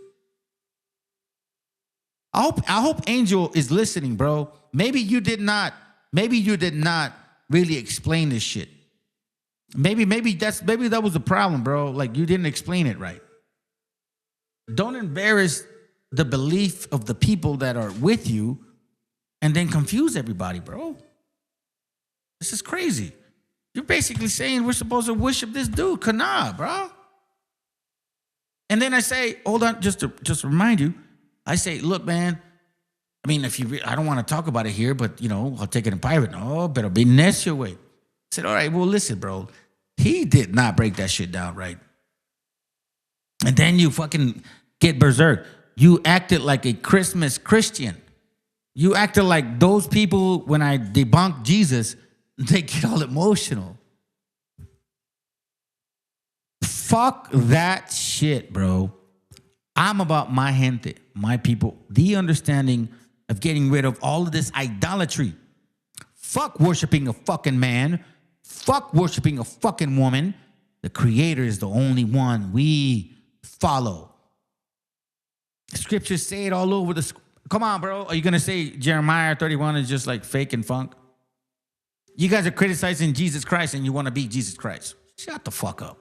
I hope Angel is listening, bro. Maybe you did not really explain this shit. Maybe that was the problem, bro. Like you didn't explain it right. Don't embarrass the belief of the people that are with you and then confuse everybody, bro. This is crazy. You're basically saying we're supposed to worship this dude, Kanah, bro. And then I say, hold on, just to remind you, I say, look, man, I mean, I don't want to talk about it here, but, I'll take it in private. No, pero be necio, way. I said, all right, well, listen, bro. He did not break that shit down right. And then you fucking get berserk. You acted like a Christmas Christian. You acted like those people, when I debunk Jesus, they get all emotional. Fuck that shit, bro. I'm about my gente, my people, the understanding of getting rid of all of this idolatry. Fuck worshiping a fucking man. Fuck worshiping a fucking woman. The Creator is the only one we follow. Scriptures say it all over the... Come on, bro. Are you going to say Jeremiah 31 is just like fake and funk? You guys are criticizing Jesus Christ and you want to be Jesus Christ. Shut the fuck up.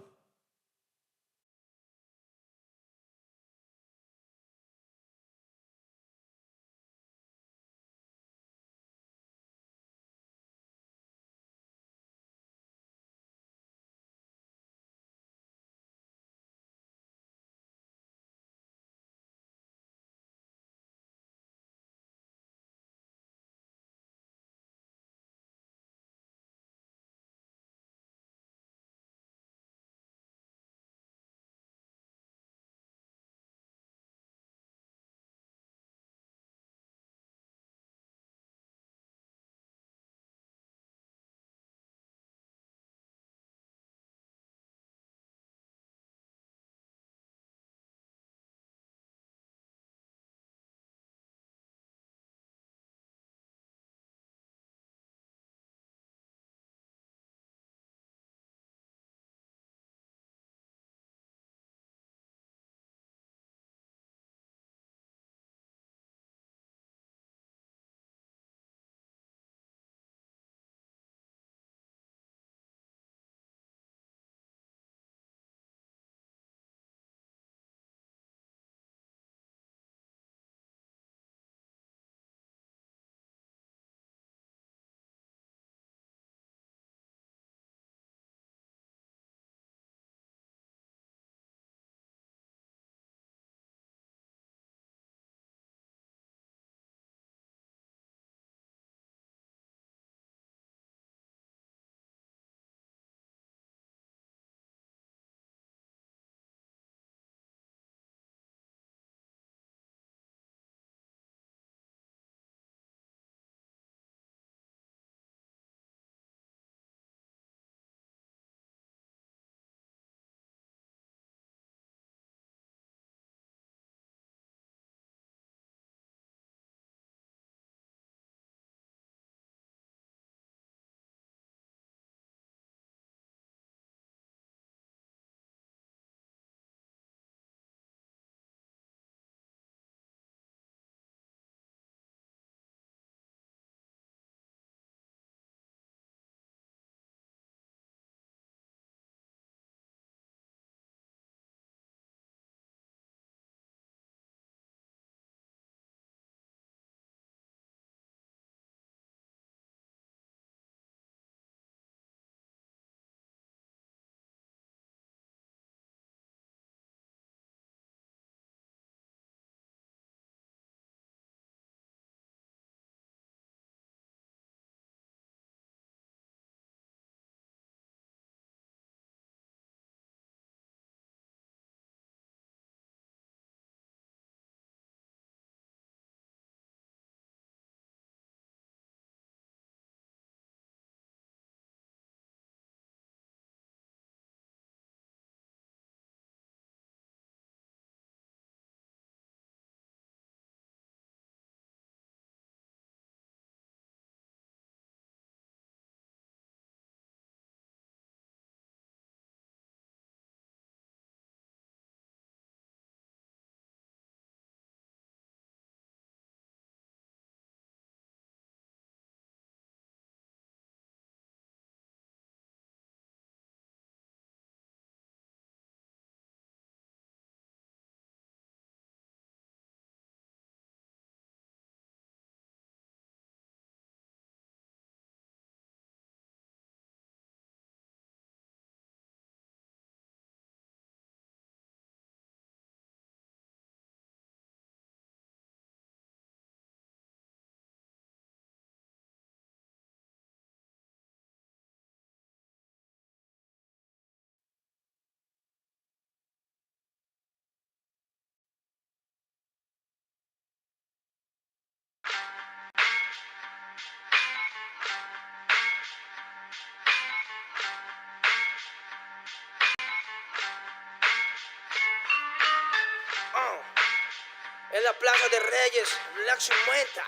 En la Plaza de Reyes, Black 50.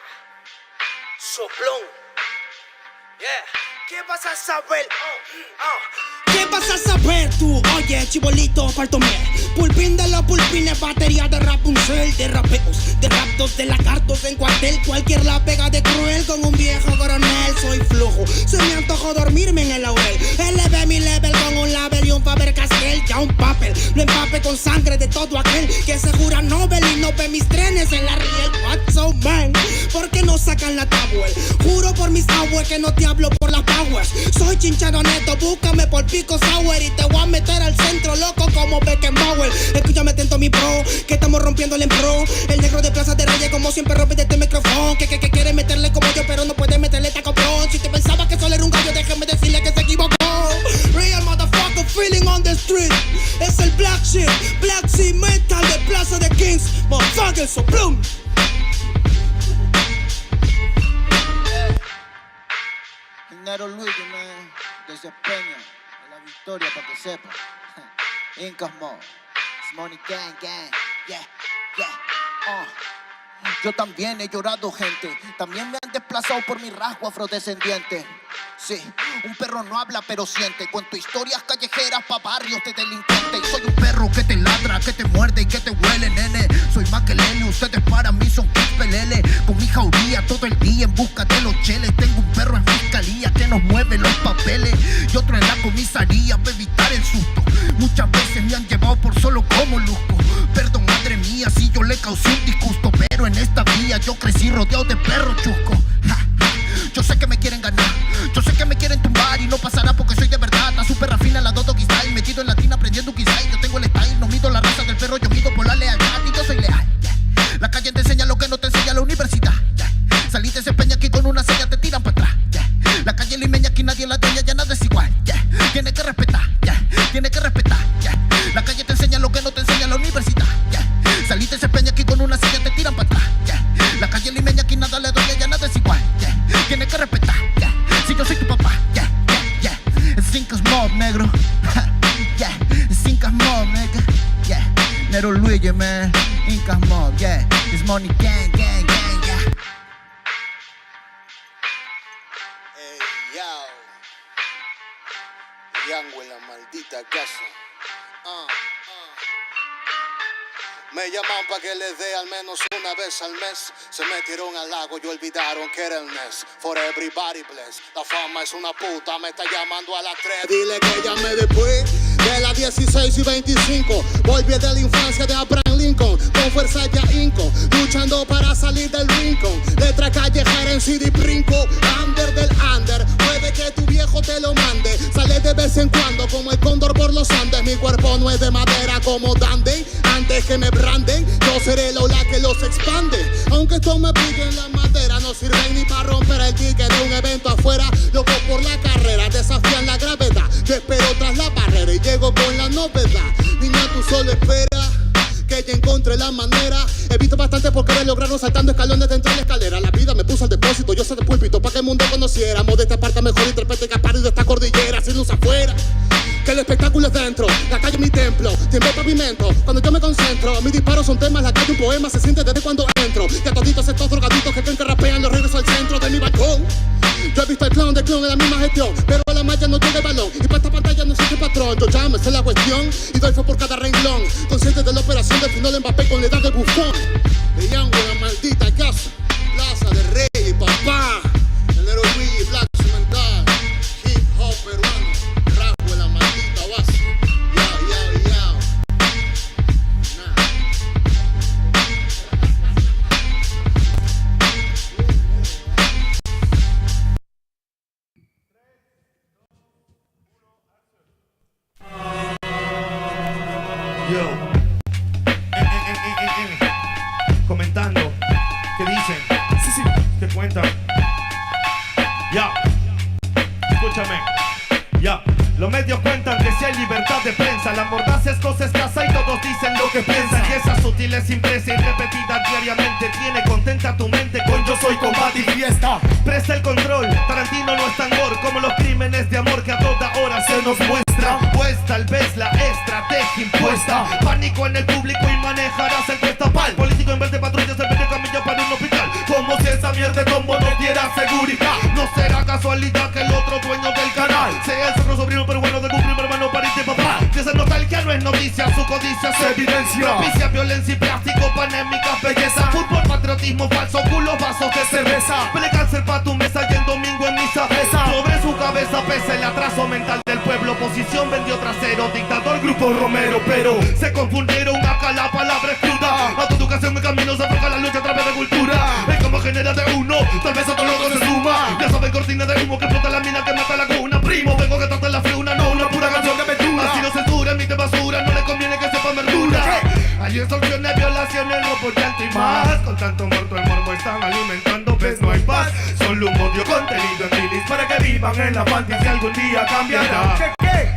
Soplón. Yeah. ¿Qué vas a saber? ¿Qué vas a saber tú? Oye, chibolito, falto miel. Pulpín de los pulpines, batería de Rapunzel, de rapeos, de raptos, de lagartos en cuartel. Cualquier la pega de cruel con un viejo coronel. Soy flojo, se me antojó dormirme en el laurel. Eleve mi level con un label y un Faber Castell. Ya un papel, lo empape con sangre de todo aquel que se jura Nobel y no ve mis trenes en la riel. What's so man? ¿Por qué no sacan la tablet? Juro por mis abuelos que no te hablo por las powers. Soy chinchado neto, búscame por pico sour y te voy a meter al centro loco como Beckenbauer. Escúchame atento mi bro, que estamos rompiéndole en pro. El negro de Plaza de Reyes como siempre rompe de este micrófono. Que quiere meterle como yo pero no puede meterle taco pro. Si te pensaba que solo era un gallo, déjame decirle que se equivocó. Real motherfucker feeling on the street. Es el black shit, black sea metal de Plaza de Kings. Motherfucker, soplum. Nero Luigi, man, desempeño en la victoria para que sepa. Incas Mo, Money Gang Gang, yeah, yeah, Yo también he llorado, gente. También me han desplazado por mi rasgo afrodescendiente. Sí, un perro no habla pero siente. Cuento historias callejeras pa' barrios de delincuentes. Soy un perro que te ladra, que te muerde y que te huele, nene. Soy más que Lene, ustedes para mí son pelele. Con mi jauría todo el día en busca de los cheles. Tengo un perro en fiscalía que nos mueve los papeles y otro en la comisaría para evitar el susto. Muchas veces me han llevado por solo como luzco. Perdón, madre mía, si yo le causé un disgusto, pero en esta vía yo crecí rodeado de perros chuscos. Yo sé que me quieren ganar, yo sé que me quieren tumbar y no pasará porque soy de verdad. Está súper rafina la Dodo Style, metido en latina aprendiendo un style. Yo tengo el style, no mido la raza del perro, yo mido por la lealtad y yo soy leal, yeah. La calle te enseña lo que no te enseña la universidad, yeah. Saliste ese peña aquí con una sella, te tiran para atrás, yeah. La calle limeña aquí nadie la tenía, ya nada es igual, yeah. Tiene que respetar, yeah. Tiene que respetar, yeah. La calle te enseña lo que no te enseña la universidad, yeah. Saliste ese peña aquí con una silla, te tiran para atrás, yeah. La calle limeña aquí nada le duele, ya nada es igual, yeah. Tienes que respetar, yeah. Si yo soy tu papá, yeah, yeah, yeah. Cinco Mob, negro, yeah. Cinco Mob, nigga, yeah. Nero Luigi, man. Incas Mob, yeah. It's Money Gang, gang, gang, yeah. Hey, yo. Yango en la maldita casa. Me llaman pa' que les dé al menos una vez al mes. Se metieron al lago y olvidaron que era el mes. For everybody bless. La fama es una puta, me está llamando a las 3. Dile que llame después de las 16 y 25. Volví de la infancia de Abraham Lincoln. Con fuerza ya inco, luchando para salir del rincón. Letra callejera en CD brinco. Under del under, puede que tu viejo te lo mande. Sale de vez en cuando como el cóndor por los Andes. Mi cuerpo no es de madera como Dandy. Antes que me branden, yo seré el ola que los expande. Aunque esto me pique en la madera, no sirven ni para romper el ticket de un evento afuera. Loco por la carrera, desafían la gravedad. Yo espero tras la barrera y llego con la novedad. Niña, tú solo espera que ya encontré la manera. He visto bastante por querer lograrlo saltando escalones dentro de la escalera. La vida me puso al depósito, yo soy de púlpito pa' que el mundo conociéramos de esta parte mejor interprete que parido de esta cordillera. Sin luz afuera, que el espectáculo es dentro. La calle es mi templo, tiembla el pavimento. Cuando yo me concentro, mis disparos son temas. La calle un poema, se siente desde cuando entro. Y a toditos estos drogaditos que creen que rapean, los regreso al centro de mi balcón. Yo he visto el clon del clon en la misma gestión, pero a la malla no llega el balón. Y para esta pantalla no existe patrón. Yo ya me sé la cuestión y doy fue por cada renglón. Consciente de la operación del final de Mbappé con la edad de bufón. De Yango en la maldita casa, Plaza de Rey, papá. El Nero Luigi, Black Cemental, hip hop peruano, rasgo en la maldita base. Yo, comentando, ¿qué dicen? Sí, ¿qué cuentan? Ya, escúchame, ya. Los medios cuentan que si hay libertad de prensa, la mordaza es cosa escasa y todos dicen lo que piensan. Y esas sutiles impresas y repetidas diariamente. Tiene contenta tu mente con yo soy combate y fiesta. Presta el control, Tarantino no es tan gore como los crímenes de amor que a toda hora se nos muestra. Pues tal vez la estrategia impuesta. Pánico en el público y manejarás el pal. Político en vez de patrullas se vende camilla para un hospital. Como si esa mierda de combo no diera seguridad. No será casualidad que el otro dueño del canal sea el otro sobrino peruano de tu primo hermano, pariente, papá. Si esa nostalgia no es noticia, su codicia se evidencia. Propicia violencia y plástico, panémicas, belleza. Fútbol, patriotismo, falso, culos, vasos de cerveza. Pele cáncer pa' tu mesa y el domingo en misa. Sobre su cabeza pesa el atraso mental del pueblo. Oposición vendió trasero, dictador, grupo Romero. Pero se confundieron acá, la palabra es cruda. Autoeducación en camino se afloja la lucha a través de cultura. Es como genera de uno, tal vez otro loco se suma. Ya saben, cortina de humo que explota la mina que mata la cuna. Primo, vengo que trate la friuna, no una pura canción que me tura. Así no censura, emite basura, no le conviene que sepa verdura. Hay extorsiones, violaciones, robo, llanto y más. Con tanto muerto el morbo están alimentando, ves no hay paz. Solo un odio contenido en milis para que vivan en la fantasía y algún día cambiará.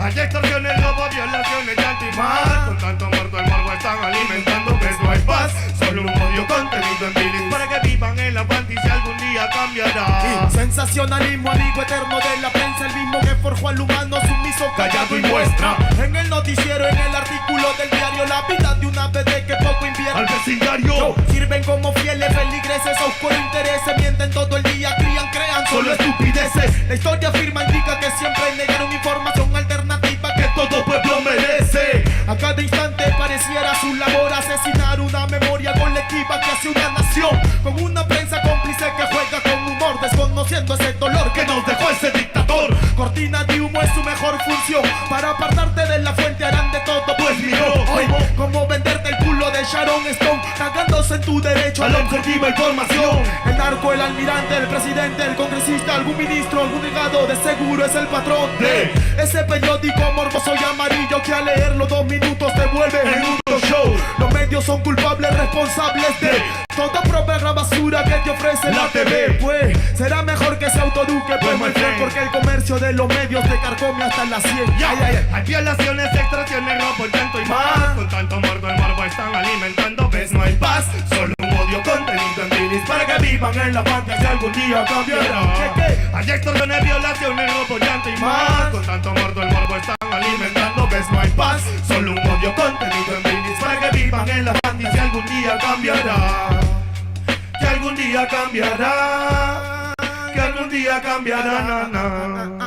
Hay extorsiones, robo, violaciones, llanto y más. Con tanto muerto el morbo están alimentando, ves no hay paz. Solo un odio contenido en milis para que vivan en la fantasía y algún día cambiará. Sensacionalismo, amigo eterno de la prensa, el mismo que forjó al humano sumiso, callado y muestra. En el noticiero, en el artículo del diario, la vida de una bebé que poco invierte al vecindario. Sirven como fieles feligreses, a oscuro intereses, mienten todo el día, crean solo estupideces. La historia afirma, indica que siempre negaron información alternativa que todo pueblo merece. A cada instante pareciera su labor asesinar una memoria colectiva que hace una nación, con una prensa cómplice que juega con humor, desconociendo ese dolor que nos dejó ese dictador. Cortina de humo es su mejor función, para apartarte de la fuente harán de todo, pues miró hoy como venderte el culo de Sharon Stone, cagándose en tu derecho a la objetiva información. El narco, el almirante, el presidente, el congresista, algún ministro, algún legado, de seguro es el patrón de ese periódico morboso y amarillo que al leerlo 2 minutos te vuelve en un show. Los medios son culpables, responsables de toda propia basura que te ofrece la TV. Pues será mejor que se autoeduque, pues my friend, porque el comercio de los medios te carcome hasta las 100. Hay violaciones, extorsiones, robo, llanto y más. Con tanto muerto el morbo están alimentando, ves no hay paz. Solo un odio contenido en bilis para que vivan en la fantasía y algún día cambiará. Hay extorsiones, violaciones, robo, llanto y más. Con tanto muerto el morbo están alimentando, ves no hay paz. Solo un odio contenido en bilis para que vivan en la fantasía y algún día cambiará. Que algún día cambiará. Que algún día cambiará, na.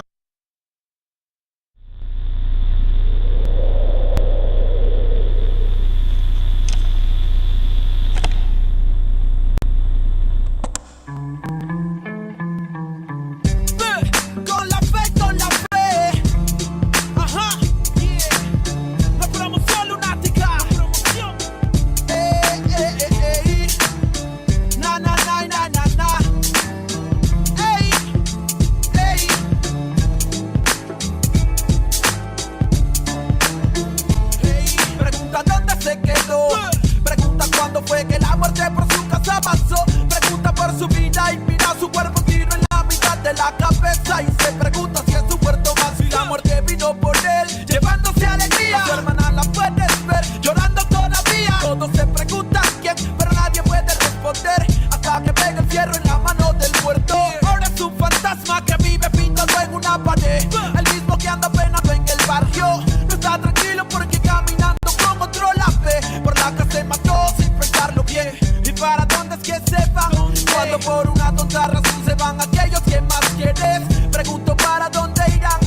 Con la fe. Ajá. La promoción lunática. Na. Pregunta dónde se quedó. Pregunta cuándo fue que la muerte por su casa pasó. Pregunta por su vida y mira su cuerpo tiro en la mitad de la cabeza. Y se pregunta si es su muerto más. Si la muerte vino por él, llevándose alegría. Su hermana la puedes ver llorando todavía. Todos se preguntan quién, pero nadie puede responder hasta que pegue el fierro en la mano del muerto. Ahora es un fantasma que vive pintado en una pared. El mismo que anda penando en el barrio. No está tranquilo porque caminando con otro la ve. Por la que se mató sin pensarlo bien. ¿Y para dónde es que se van? Cuando por una tonta razón se van aquellos que más quieres. Pregunto para dónde irán.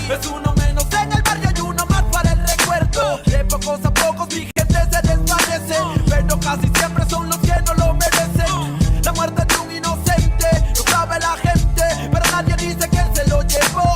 Es uno menos en el barrio y uno más para el recuerdo. De pocos a pocos mi gente se desvanece, pero casi siempre son los que no lo merecen. La muerte de un inocente, lo sabe la gente, pero nadie dice que él se lo llevó.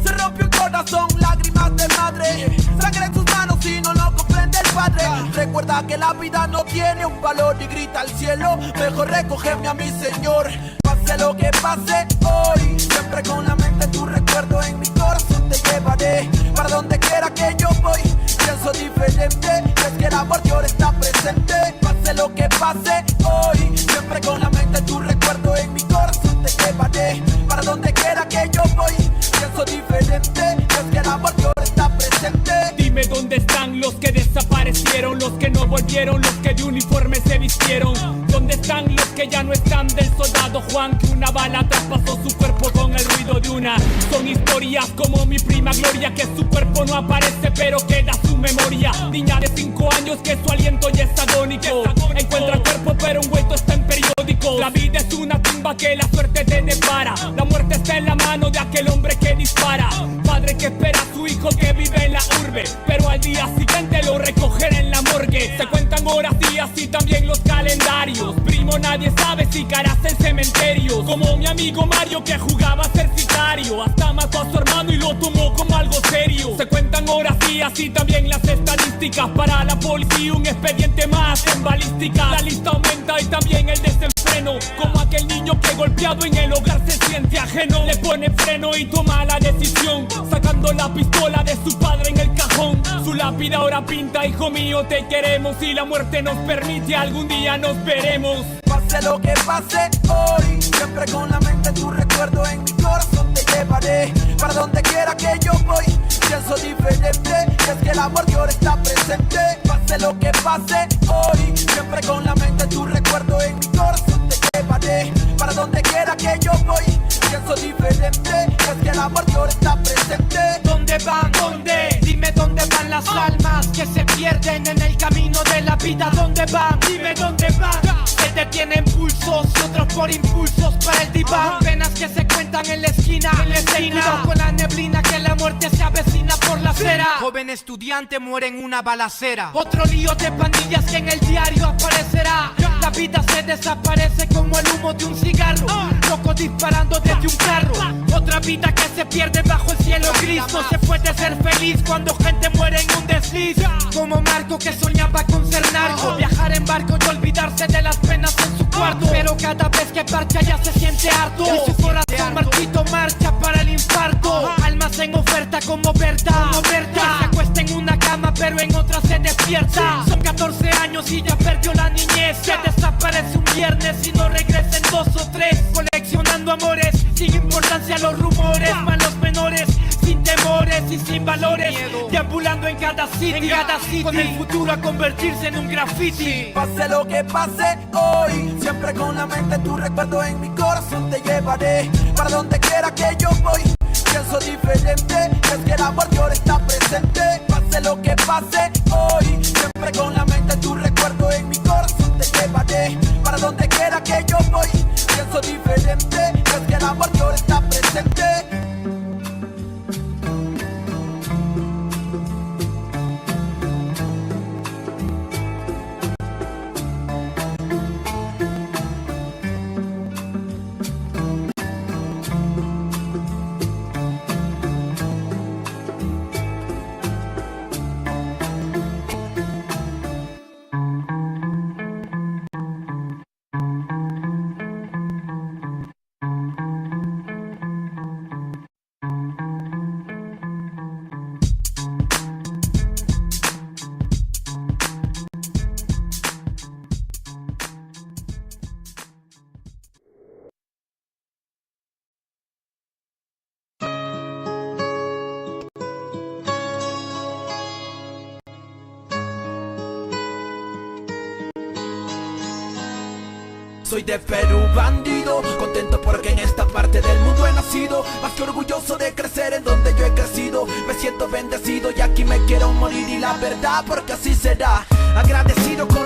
Se rompió el corazón, lágrimas de madre, sangre en sus manos y no lo comprende el padre. Recuerda que la vida no tiene un valor y grita al cielo, mejor recógeme a mi Señor. Pase lo que pase hoy, siempre con la mente en tu recuerdo, en mi corazón te llevaré. Para donde quiera que yo voy, pienso diferente, es que la muerte ahora está presente. Pase lo que pase hoy, siempre con la mente en tu recuerdo, en mi corazón te llevaré. Para donde quiera que yo voy, pienso diferente, es que la muerte ahora está presente. Dime dónde están los que desaparecieron, los que no volvieron, los que de uniformes se vistieron? ¿Dónde están los que ya no están del soldado Juan? Que una bala traspasó su cuerpo con el ruido de una. Son historias como mi prima Gloria, que su cuerpo no aparece pero queda su memoria. Niña de 5 años que su aliento ya es agónico. Encuentra el cuerpo pero envuelto está en periódico. La vida es una tumba que la suerte te depara. La muerte está en la mano de aquel hombre que dispara. Padre que espera a su hijo que vive en la urbe, pero al día siguiente lo recogerá en la morgue. Se cuentan horas, días y también los calendarios. Primo, nadie sabe si caerás en cementerios. Como mi amigo Mario que jugaba a ser sicario. Hasta mató a su hermano y lo tomó como algo serio. Se cuentan horas, días y también las estadísticas. Para la policía un expediente más en balística. La lista aumenta y también el desenfreno. Como aquel niño que golpeado en el hogar se siente ajeno. Le pone freno y toma la decisión, sacando la pistola de su padre en el cajón. Su lápida ahora pinta: hijo mío, te queremos. Si la muerte nos permite, algún día nos veremos. Pase lo que pase hoy, siempre con la mente tu recuerdo en mi corazón te llevaré. Para donde quiera que yo voy, pienso diferente, y es que el amor de ahora está presente. Pase lo que pase hoy, siempre con la mente tu recuerdo en mi corazón te llevaré. Para donde quiera que yo voy, pienso diferente, y es que el amor de ahora está presente. ¿Dónde van? ¿Dónde? Dime dónde van las almas que se pierden en el camino de la vida. ¿Dónde van? Dime dónde van. Que te tienen pulsos y otros por impulsos para el diván. Penas que se cuentan en la esquina. Cuidado con la neblina que la muerte se avecina por la acera. Joven estudiante muere en una balacera. Otro lío de pandillas que en el diario aparecerá. La vida se desaparece como el humo de un cigarro. Locos disparando desde un carro. Otra vida que se pierde bajo el cielo gris. No se puede ser feliz cuando gente muere en un desliz. Como Marco que soñaba con ser narco. Viajar en barco y olvidarse de las penas en su cuarto. Pero cada vez que parcha ya se siente harto. Y su corazón marchito marcha para el infarto. Almas en oferta como Berta. Que se acuesta en una cama pero en otra se despierta. Son 14 años y ya perdió la niñez. Que desaparece un viernes y no regresa en 2 o 3. Coleccionando amores sin importancia a los rumores. Malos menores sin temores y sin valores. Deambulando en cada sitio, con el futuro a convertirse en un graffiti. Pase lo que pase hoy, siempre con la mente tu recuerdo en mi corazón te llevaré. Para donde quiera que yo voy, pienso diferente, es que el amor de ahora está presente. Pase lo que pase hoy, siempre con la mente tu recuerdo en mi corazón te llevaré. Para donde quiera que yo voy, pienso diferente, es que el amor de ahora está presente. Soy de Perú, bandido, contento porque en esta parte del mundo he nacido. Más que orgulloso de crecer en donde yo he crecido. Me siento bendecido y aquí me quiero morir, y la verdad porque así será. Agradecido con la